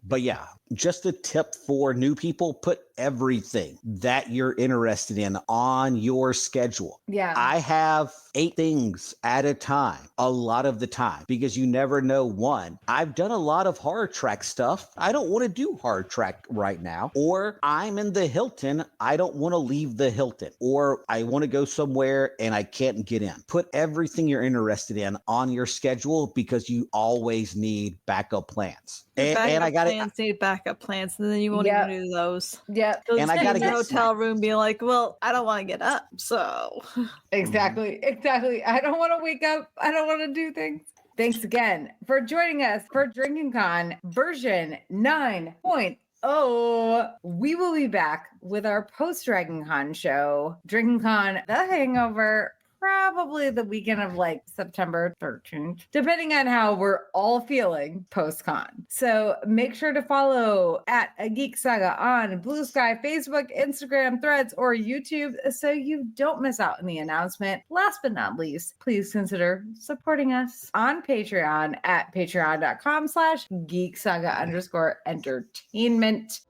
But yeah, just a tip for new people, put everything that you're interested in on your schedule. Yeah. I have 8 things at a time, a lot of the time, because you never know. One, I've done a lot of horror track stuff. I don't want to do horror track right now. Or I'm in the Hilton. I don't want to leave the Hilton. Or I want to go somewhere and I can't get in. Put everything you're interested in on your schedule, because you always need backup plans. And I got plans need backup plans, and then you won't even do those. Yep. And I got to in the get hotel room being like, well, I don't want to get up, so Exactly. I don't want to wake up. I don't want to do things. Thanks again for joining us for Drinkin' Con version 9.0. We will be back with our post Dragon Con show, Drinkin' Con The Hangover, probably the weekend of like September 13th, depending on how we're all feeling post-con. So make sure to follow at A Geek Saga on Blue Sky, Facebook, Instagram, Threads, or YouTube so you don't miss out on the announcement. Last but not least, please consider supporting us on Patreon at patreon.com/geeksaga_entertainment.